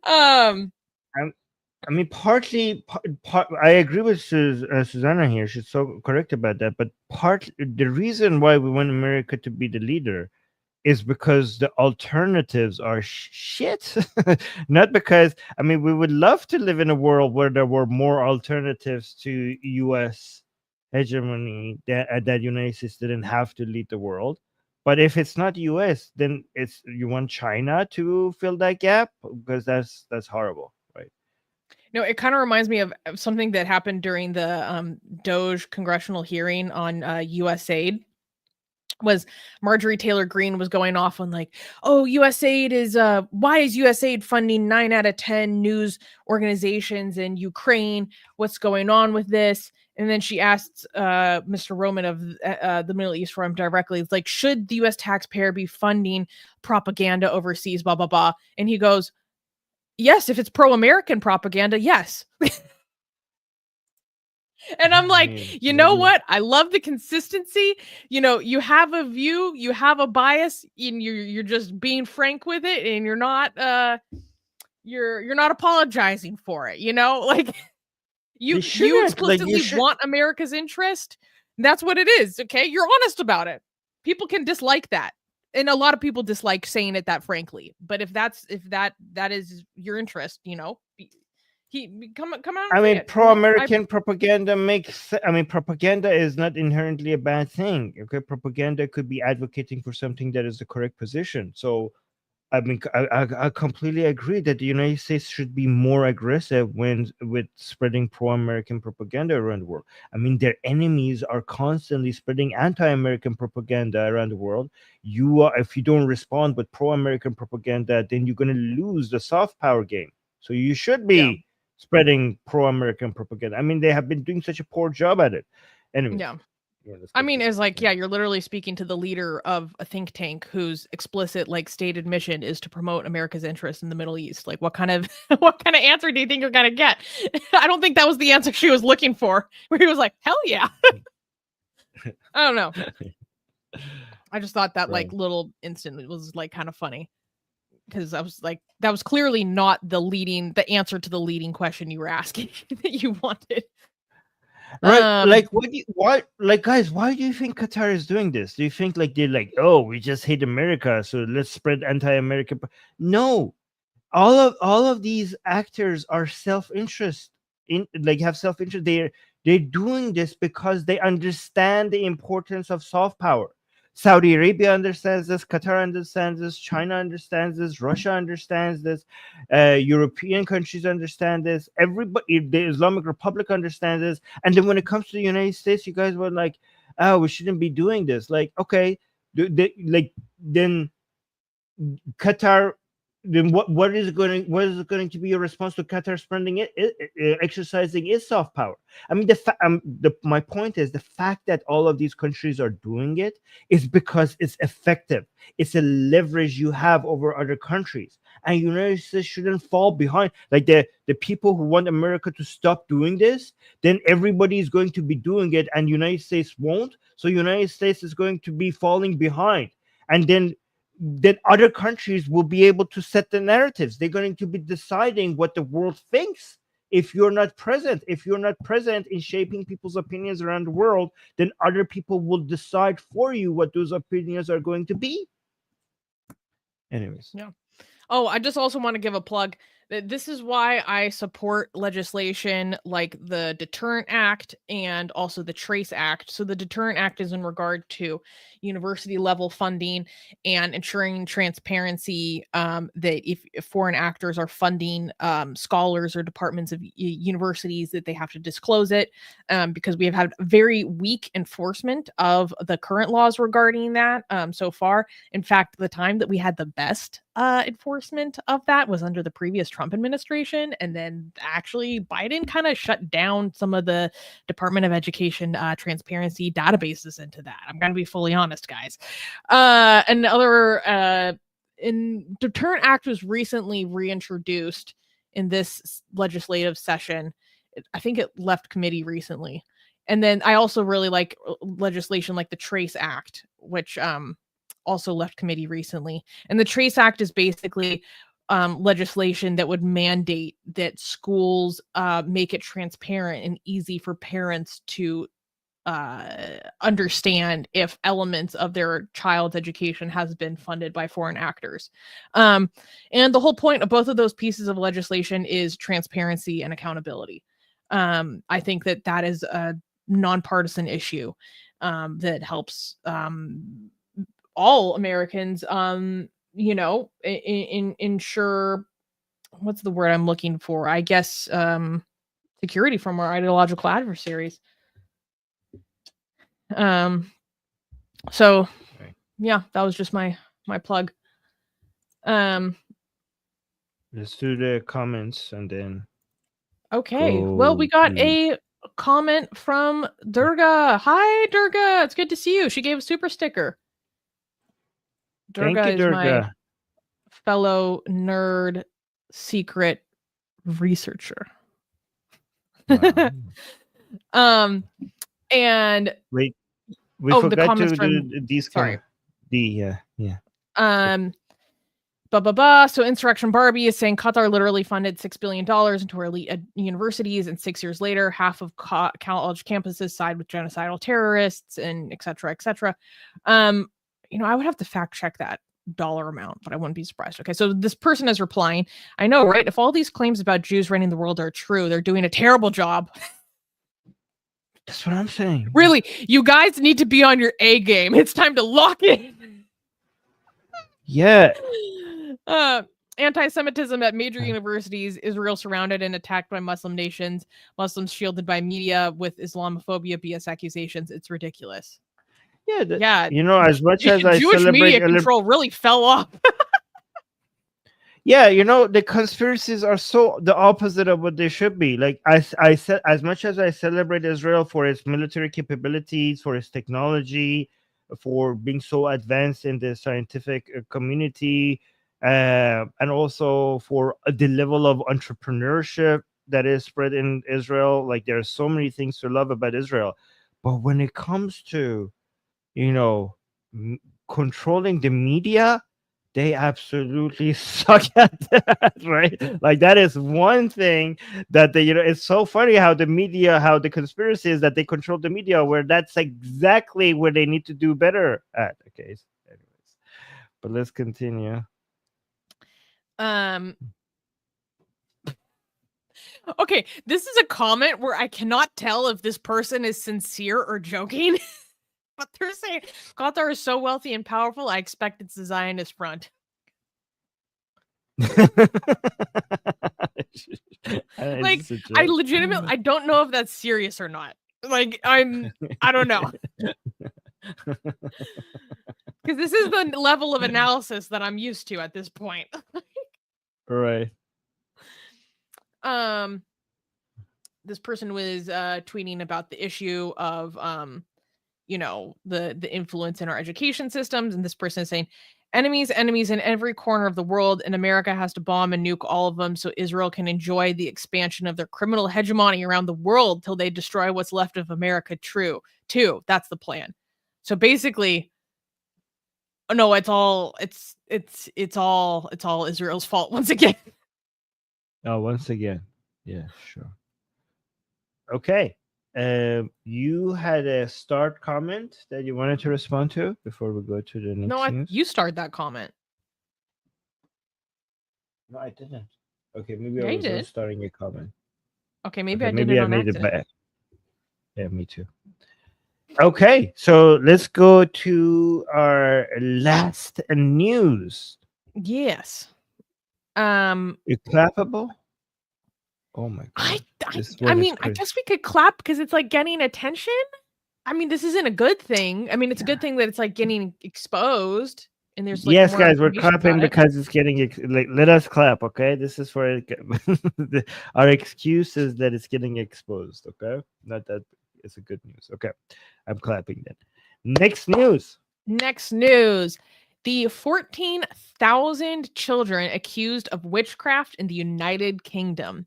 I mean, partly, I agree with Susanna here. She's so correct about that. But the reason why we want America to be the leader is because the alternatives are shit. Not because, I mean, we would love to live in a world where there were more alternatives to U.S. hegemony, that United States didn't have to lead the world. But if it's not U.S., then you want China to fill that gap, because that's horrible, right? No, it kind of reminds me of something that happened during the Doge congressional hearing on USAID. Was Marjorie Taylor Greene was going off on like, oh, USAID is why is USAID funding 9 out of 10 news organizations in Ukraine? What's going on with this? And then she asked Mr. Roman of the Middle East Forum directly, it's like, should the US taxpayer be funding propaganda overseas, blah, blah, blah. And he goes, yes, if it's pro-American propaganda, yes. And I'm like, you know what? I love the consistency. You have a view, you have a bias, and you're just being frank with it, and you're not apologizing for it. Like you explicitly want America's interest. That's what it is. Okay, you're honest about it. People can dislike that, and a lot of people dislike saying it that frankly. But if that is your interest, he come out and I say mean, it. pro-American propaganda propaganda is not inherently a bad thing. Okay, propaganda could be advocating for something that is the correct position. So, I mean, I completely agree that the United States should be more aggressive with spreading pro-American propaganda around the world. I mean, their enemies are constantly spreading anti-American propaganda around the world. If you don't respond with pro-American propaganda, then you're going to lose the soft power game. So you should be spreading pro-American propaganda. I mean, they have been doing such a poor job at it. Anyways. Yeah. Let's I go mean, to- it's like, you're literally speaking to the leader of a think tank whose explicit, stated mission is to promote America's interests in the Middle East. Like, what kind of answer do you think you're gonna get? I don't think that was the answer she was looking for. Where he was like, "Hell yeah." I don't know. I just thought that Right. little instant was kind of funny, because I was like, that was clearly not the answer to the leading question you were asking that you wanted. Right, guys, why do you think Qatar is doing this? Do you think they're oh, we just hate America, so let's spread anti-American? No, all of these actors are self-interest have self-interest. They're doing this because they understand the importance of soft power. Saudi Arabia understands this, Qatar understands this, China understands this, Russia understands this, European countries understand this, everybody, the Islamic Republic understands this. And then when it comes to the United States, you guys were like, oh, we shouldn't be doing this. Okay, then Qatar, then what is going to be your response to Qatar spending exercising its soft power? I mean, my point is the fact that all of these countries are doing it is because it's effective. It's a leverage you have over other countries, and United States shouldn't fall behind. Like the people who want America to stop doing this, then everybody is going to be doing it, and United States won't. So United States is going to be falling behind, and then other countries will be able to set the narratives. They're going to be deciding what the world thinks. If you're not present in shaping people's opinions around the world, then other people will decide for you what those opinions are going to be. Anyways. Yeah. Oh, I just also want to give a plug. This is why I support legislation like the Deterrent Act and also the Trace Act. So the Deterrent Act is in regard to university level funding and ensuring transparency, that if foreign actors are funding scholars or departments of universities, that they have to disclose it, because we have had very weak enforcement of the current laws regarding that so far. In fact, the time that we had the best enforcement of that was under the previous Trump administration, and then actually Biden kind of shut down some of the Department of Education transparency databases into that. I'm going to be fully honest, guys. In Deterrent Act was recently reintroduced in this legislative session. I think it left committee recently. And then I also really like legislation like the Trace Act, which also left committee recently. And the Trace Act is basically legislation that would mandate that schools make it transparent and easy for parents to understand if elements of their child's education has been funded by foreign actors. And the whole point of both of those pieces of legislation is transparency and accountability. I think that is a nonpartisan issue that helps all Americans, ensure, what's the word I'm looking for? I guess security from our ideological adversaries. So yeah, that was just my plug. Let's do the comments and then. Okay. Well, we got a comment from Durga. Hi, Durga. It's good to see you. She gave a super sticker. Durga Thank you, Durga. is my fellow nerd secret researcher. Wow. And wait, we forgot to from, do these. Sorry. Yeah. But blah, blah, blah. So Insurrection Barbie is saying Qatar literally funded $6 billion into our elite universities, and 6 years later, half of college campuses side with genocidal terrorists, and et cetera, et cetera. I would have to fact check that dollar amount, but I wouldn't be surprised. Okay, so this person is replying, I know, right? If all these claims about Jews running the world are true, they're doing a terrible job. That's what I'm saying. Really, you guys need to be on your A game. It's time to lock in. Yeah. Anti-Semitism at major universities, Israel surrounded and attacked by Muslim nations, Muslims shielded by media with Islamophobia BS accusations. It's ridiculous. Yeah. As much as I Jewish celebrate media control really fell off. Yeah, the conspiracies are so the opposite of what they should be. Like I said, as much as I celebrate Israel for its military capabilities, for its technology, for being so advanced in the scientific community, and also for the level of entrepreneurship that is spread in Israel. Like there are so many things to love about Israel, but when it comes to controlling the media, they absolutely suck at that, right? Like that is one thing that it's so funny how the conspiracy is that they control the media, where that's exactly where they need to do better at. Okay, anyways, but let's continue. Okay, this is a comment where I cannot tell if this person is sincere or joking. But they're saying Qatar is so wealthy and powerful, I expect it's the Zionist front. I legitimately, I don't know if that's serious or not. Like, I don't know. Because this is the level of analysis that I'm used to at this point. Right. This person was tweeting about the issue of the influence in our education systems, and this person is saying enemies in every corner of the world, and America has to bomb and nuke all of them so Israel can enjoy the expansion of their criminal hegemony around the world till they destroy what's left of America. True, that's the plan. So basically, no, it's all Israel's fault once again. Oh, once again. Yeah, sure. Okay. You had a start comment that you wanted to respond to before we go to the next news? You started that comment. No, I didn't. Okay, maybe I was not starting a comment. Okay, maybe I made it back. Yeah, me too. Okay, so let's go to our last news. Yes. It's clappable? Oh my God. I mean, I guess we could clap because it's like getting attention. I mean, this isn't a good thing. I mean, it's a good thing that it's like getting exposed. And there's yes, guys, we're clapping because it's getting let us clap, okay? This is for our excuse is that it's getting exposed, okay? Not that it's a good news. Okay, I'm clapping then. Next news. The 14,000 children accused of witchcraft in the United Kingdom.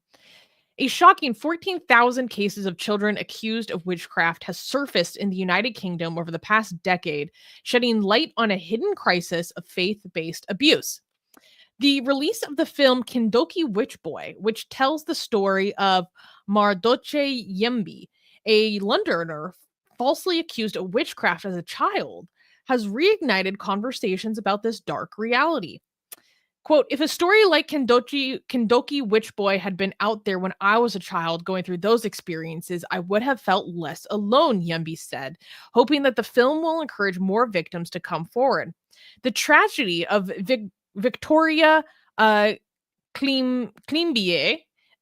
A shocking 14,000 cases of children accused of witchcraft has surfaced in the United Kingdom over the past decade, shedding light on a hidden crisis of faith-based abuse. The release of the film Kindoki Witch Boy, which tells the story of Mardoche Yembi, a Londoner falsely accused of witchcraft as a child, has reignited conversations about this dark reality. Quote, if a story like Kindoki Witch Boy had been out there when I was a child going through those experiences, I would have felt less alone, Yembi said, hoping that the film will encourage more victims to come forward. The tragedy of Victoria Klimbie,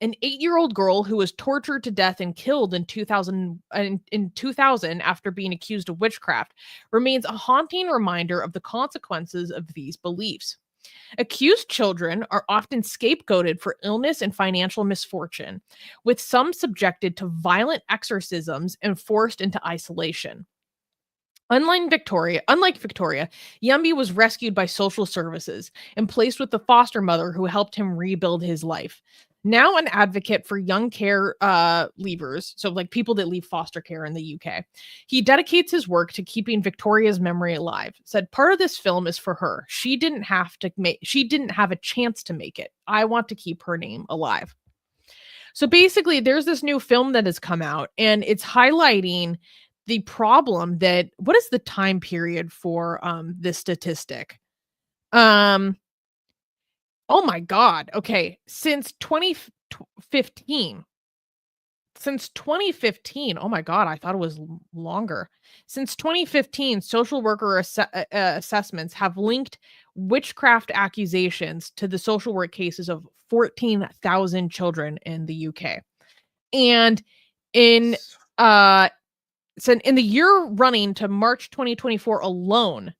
an 8-year-old girl who was tortured to death and killed in 2000 after being accused of witchcraft, remains a haunting reminder of the consequences of these beliefs. Accused children are often scapegoated for illness and financial misfortune, with some subjected to violent exorcisms and forced into isolation. Unlike Victoria, Yembi was rescued by social services and placed with the foster mother who helped him rebuild his life. now an advocate for young care leavers, so like people that leave foster care in the UK. He dedicates his work to keeping Victoria's memory alive. Said part of this film is for her. She didn't have a chance to make it. I want to keep her name alive. So basically, there's this new film that has come out, and it's highlighting the problem that, what is the time period for this statistic? Oh my God. Okay. Since 2015. Oh my God, I thought it was longer. Since 2015, social worker assessments have linked witchcraft accusations to the social work cases of 14,000 children in the UK. And in the year running to March 2024 alone,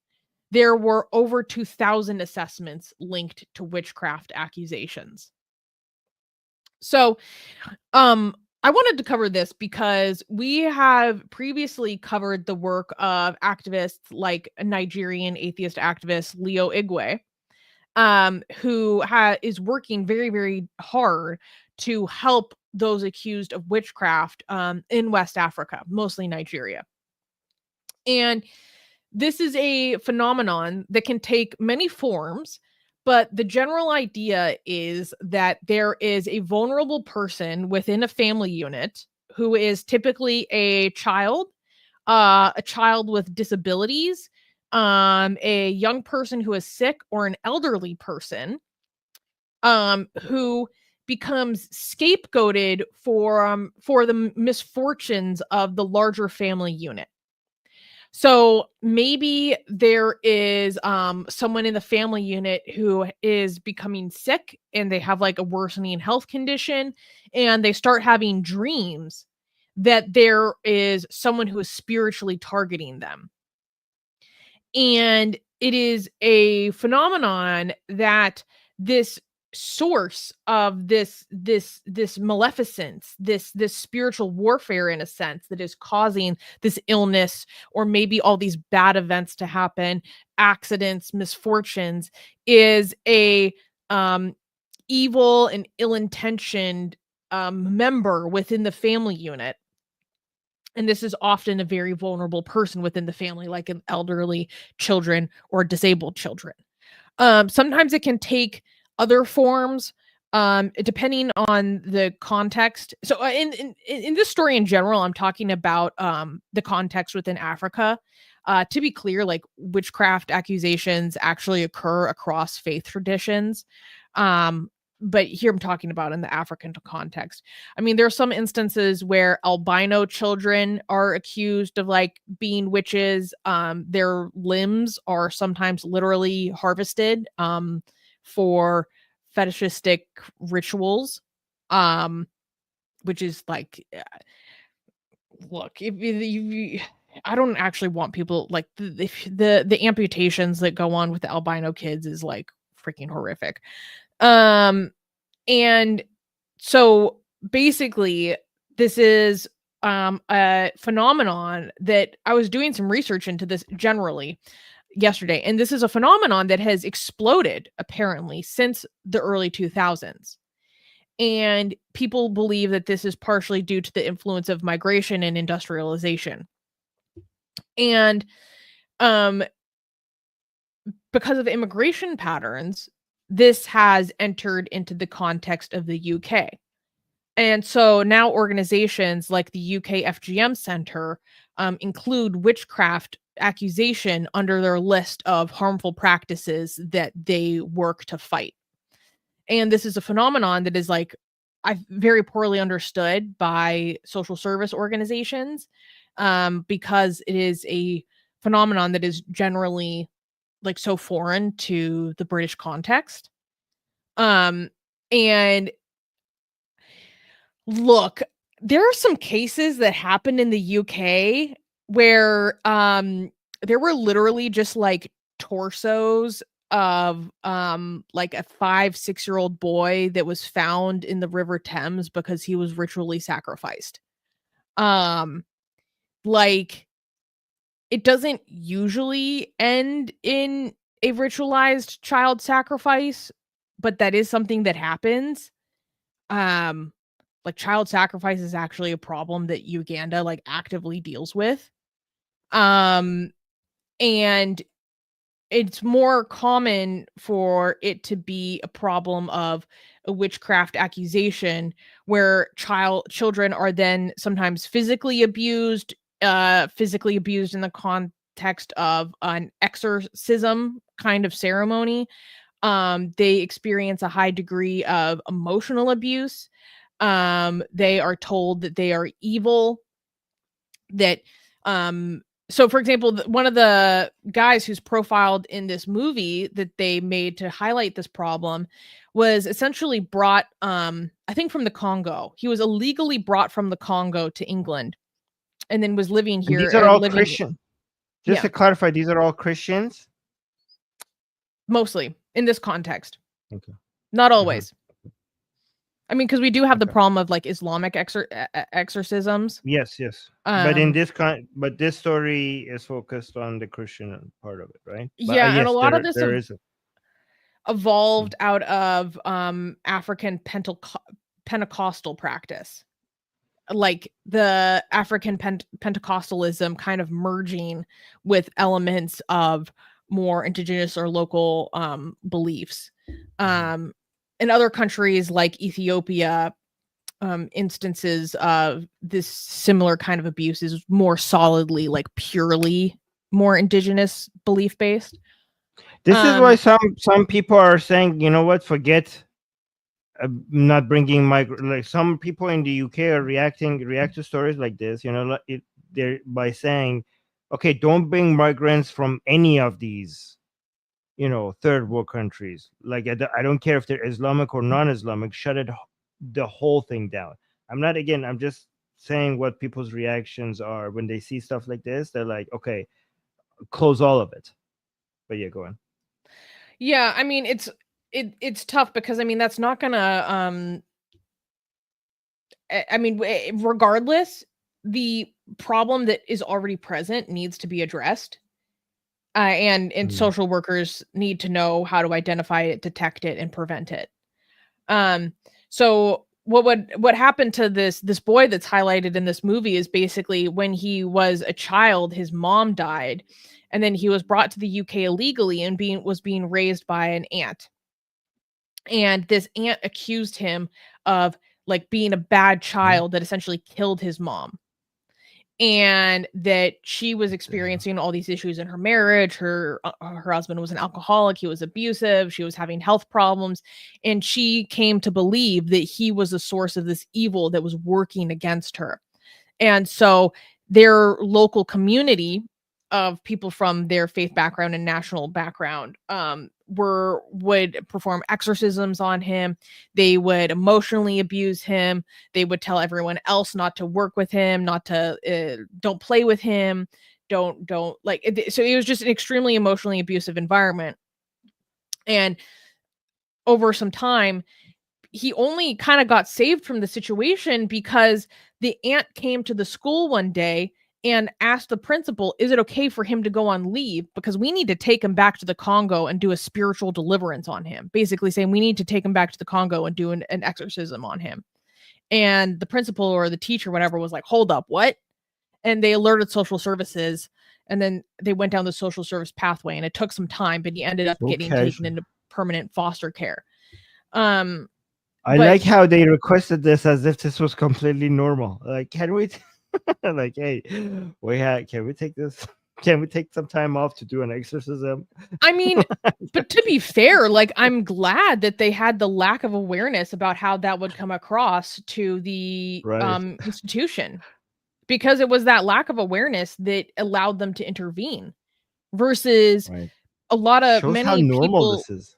there were over 2,000 assessments linked to witchcraft accusations. So, I wanted to cover this because we have previously covered the work of activists like Nigerian atheist activist Leo Igwe, who is working very, very hard to help those accused of witchcraft in West Africa, mostly Nigeria. And this is a phenomenon that can take many forms, but the general idea is that there is a vulnerable person within a family unit who is typically a child with disabilities, a young person who is sick, or an elderly person who becomes scapegoated for the misfortunes of the larger family unit. So maybe there is someone in the family unit who is becoming sick and they have like a worsening health condition, and they start having dreams that there is someone who is spiritually targeting them. And it is a phenomenon that this source of this maleficence, this spiritual warfare, in a sense, that is causing this illness, or maybe all these bad events to happen, accidents, misfortunes, is a evil and ill-intentioned member within the family unit. And this is often a very vulnerable person within the family, like an elderly, children, or disabled children. Sometimes it can take other forms, depending on the context. So in this story in general, I'm talking about the context within Africa. To be clear, like, witchcraft accusations actually occur across faith traditions. But here I'm talking about in the African context. I mean, there are some instances where albino children are accused of like being witches. Their limbs are sometimes literally harvested for fetishistic rituals, which is like, look, if I don't actually want people like the amputations that go on with the albino kids is like freaking horrific. And so basically this is a phenomenon that I was doing some research into this generally yesterday, and this is a phenomenon that has exploded apparently since the early 2000s. And people believe that this is partially due to the influence of migration and industrialization. And because of immigration patterns, this has entered into the context of the UK. And so now organizations like the UK FGM Center include witchcraft accusation under their list of harmful practices that they work to fight. And this is a phenomenon that is like, very poorly understood by social service organizations, because it is a phenomenon that is generally like so foreign to the British context. And look, there are some cases that happened in the UK where there were literally just like torsos of like a 5-6-year-old boy that was found in the River Thames because he was ritually sacrificed. Like, it doesn't usually end in a ritualized child sacrifice, but that is something that happens. Like child sacrifice is actually a problem that Uganda like actively deals with. And it's more common for it to be a problem of a witchcraft accusation where children are then sometimes physically abused in the context of an exorcism kind of ceremony. They experience a high degree of emotional abuse. They are told that they are evil, that so for example, one of the guys who's profiled in this movie that they made to highlight this problem was essentially brought I think from the Congo. He was illegally brought from the Congo to England and then was living And here. these are all living, Christian. Just Yeah. to clarify, these are all Christians? Mostly in this context. Okay. Not always. I mean, because we do have the Okay. problem of like Islamic exorcisms. Yes. But in Um, this story is focused on the Christian part of it, right? But, Yeah, and a yes, lot of this there is evolved out of African Pentecostal practice, like the African Pentecostalism kind of merging with elements of more indigenous or local beliefs. In other countries like Ethiopia, instances of this similar kind of abuse is more solidly like purely more indigenous belief based. This is why some people are saying, you know what, forget not bringing like some people in the UK are react to stories like this, you know, they're by saying, okay, don't bring migrants from any of these, you know, third world countries. Like I don't care if they're Islamic or non-Islamic, shut it the whole thing down. I'm just saying what people's reactions are when they see stuff like this. They're like, okay, close all of it. But yeah, go on. Yeah, I mean it's tough because I mean that's not gonna I mean regardless, the problem that is already present needs to be addressed. And social workers need to know how to identify it, detect it, and prevent it. So what happened to this boy that's highlighted in this movie is basically when he was a child, his mom died, and then he was brought to the UK illegally and was being raised by an aunt. And this aunt accused him of like being a bad child that essentially killed his mom. And that she was experiencing all these issues in her marriage. Her husband was an alcoholic. He was abusive. She was having health problems. And she came to believe that he was the source of this evil that was working against her. And so their local community of people from their faith background and national background would perform exorcisms on him. They would emotionally abuse him. They would tell everyone else not to work with him, not to don't play with him, don't like it. So it was just an extremely emotionally abusive environment. And over some time, he only kind of got saved from the situation because the aunt came to the school one day and asked the principal, is it okay for him to go on leave? Because we need to take him back to the Congo and do a spiritual deliverance on him. Basically saying we need to take him back to the Congo and do an exorcism on him. And the principal or the teacher, whatever, was like, hold up, what? And they alerted social services. And then they went down the social service pathway, and it took some time, but he ended up getting taken into permanent foster care. I like how they requested this as if this was completely normal. Like, can we like, hey, can we take this? Can we take some time off to do an exorcism? I mean, but to be fair, like, I'm glad that they had the lack of awareness about how that would come across to the institution, because it was that lack of awareness that allowed them to intervene versus a lot of many people. This is.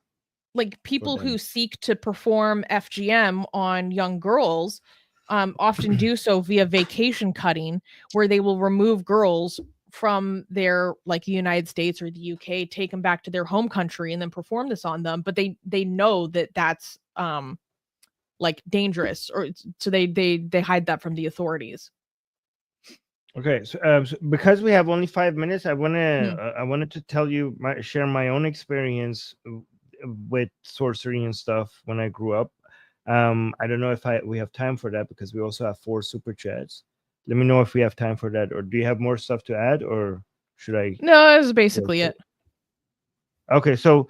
Like people who seek to perform FGM on young girls often do so via vacation cutting, where they will remove girls from their like the United States or the UK, take them back to their home country, and then perform this on them. But they know that that's like dangerous, or so they hide that from the authorities. Okay, so because we have only 5 minutes, I wanted to share my own experience with sorcery and stuff when I grew up. I don't know if we have time for that because we also have 4 super chats. Let me know if we have time for that, or do you have more stuff to add, or should I? No, that's basically it. Okay, so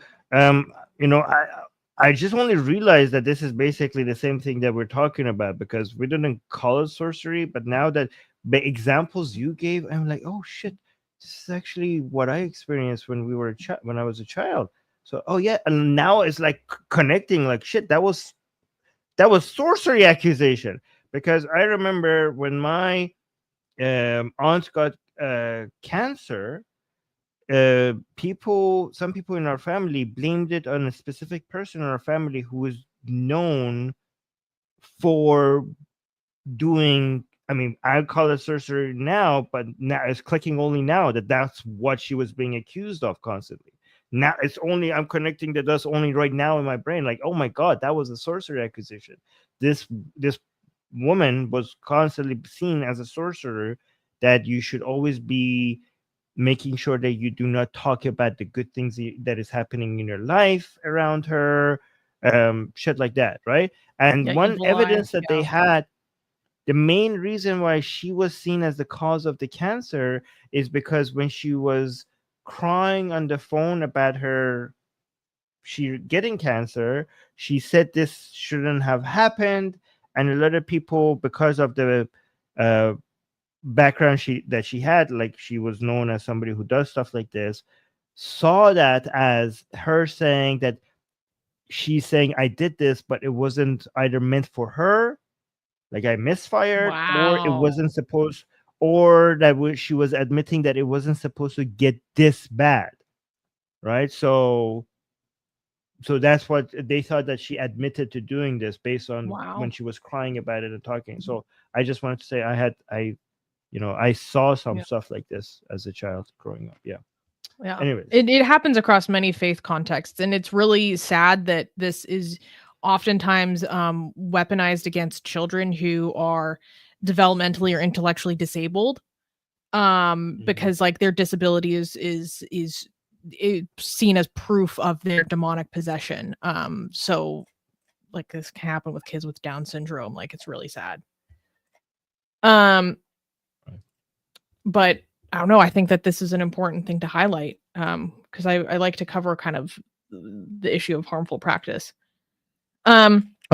I just only realized that this is basically the same thing that we're talking about, because we didn't call it sorcery, but now that the examples you gave, I'm like, oh shit, this is actually what I experienced when when I was a child. So oh yeah, and now it's like connecting, like shit, that was sorcery accusation, because I remember when my aunt got cancer. Some people in our family blamed it on a specific person in our family who was known for doing, I mean, I call it sorcery now, but now it's clicking only now that that's what she was being accused of constantly. Now it's only, I'm connecting the dots only right now in my brain, like, oh my god, that was a sorcery accusation. This woman was constantly seen as a sorcerer, that you should always be making sure that you do not talk about the good things that is happening in your life around her, shit like that, right? And Yeah, one evil eye, evidence that they yeah. had, the main reason why she was seen as the cause of the cancer is because when she was crying on the phone about she getting cancer, she said this shouldn't have happened, and a lot of people, because of the uh, background that she had, like she was known as somebody who does stuff like this, saw that as her saying that she's saying I did this, but it wasn't either meant for her, like I misfired, or it Wow. wasn't supposed, or that she was admitting that it wasn't supposed to get this bad, right? So that's what they thought, that she admitted to doing this based on Wow. when she was crying about it and talking. So I just wanted to say I saw some stuff like this as a child growing up. Yeah. Yeah. Anyways. It happens across many faith contexts, and it's really sad that this is oftentimes weaponized against children who are developmentally or intellectually disabled, because like their disability is seen as proof of their demonic possession. So like this can happen with kids with Down syndrome. Like it's really sad. But I don't know. I think that this is an important thing to highlight, because I like to cover kind of the issue of harmful practice.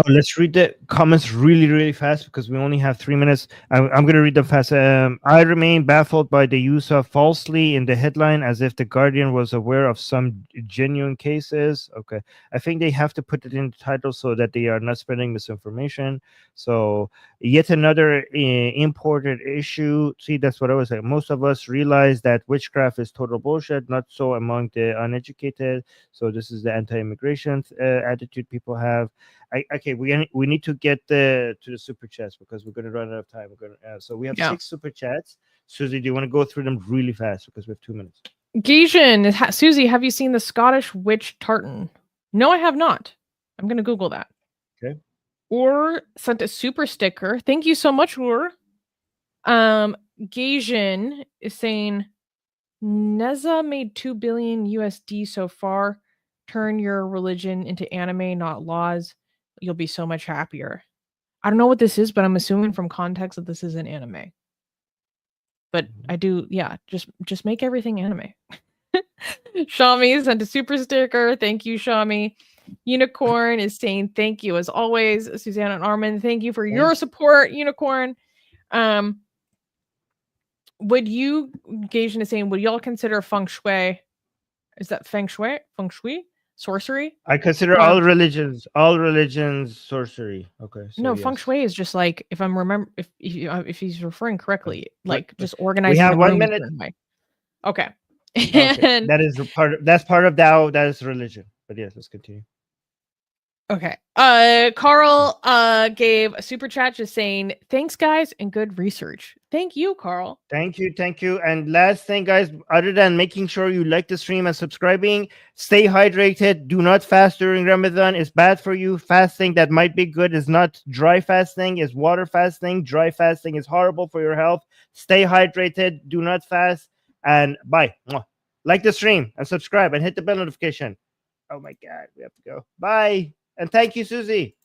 Let's read the comments really, really fast because we only have 3 minutes. I'm going to read them fast. I remain baffled by the use of falsely in the headline, as if the Guardian was aware of some genuine cases. Okay. I think they have to put it in the title so that they are not spreading misinformation. So yet another imported issue. See, that's what I was saying. Most of us realize that witchcraft is total bullshit, not so among the uneducated. So this is the anti-immigration attitude people have. Okay, we need to get to the super chats because we're going to run out of time. So we have 6 super chats. Susie, do you want to go through them really fast because we have 2 minutes? Gaijin, Susie, have you seen the Scottish witch tartan? No, I have not. I'm going to Google that. Okay. Or sent a super sticker. Thank you so much, Or. Gaijin is saying Neza made $2 billion USD so far. Turn your religion into anime, not laws. You'll be so much happier. I don't know what this is, but I'm assuming from context that this is an anime. But I do, yeah, just make everything anime. Shami sent a super sticker. Thank you, Shami. Unicorn is saying thank you as always. Susanna and Armin, thank you for your support, Unicorn. Would you, Gaijin is saying, would y'all consider feng shui? Is that feng shui? Feng shui? Sorcery? I consider all religions sorcery. Okay. So no, feng shui is just like, if I'm if he's referring correctly, like just organizing. We have the 1 room minute. Okay. Okay. That's part of Tao. That is religion. But yes, let's continue. Okay. Carl gave a super chat just saying, thanks guys and good research. Thank you, Carl. Thank you. And last thing, guys, other than making sure you like the stream and subscribing, stay hydrated. Do not fast during Ramadan. It's bad for you. Fasting that might be good is not dry fasting, is water fasting. Dry fasting is horrible for your health. Stay hydrated. Do not fast. And bye. Like the stream and subscribe and hit the bell notification. Oh my God, we have to go. Bye. And thank you, Susie.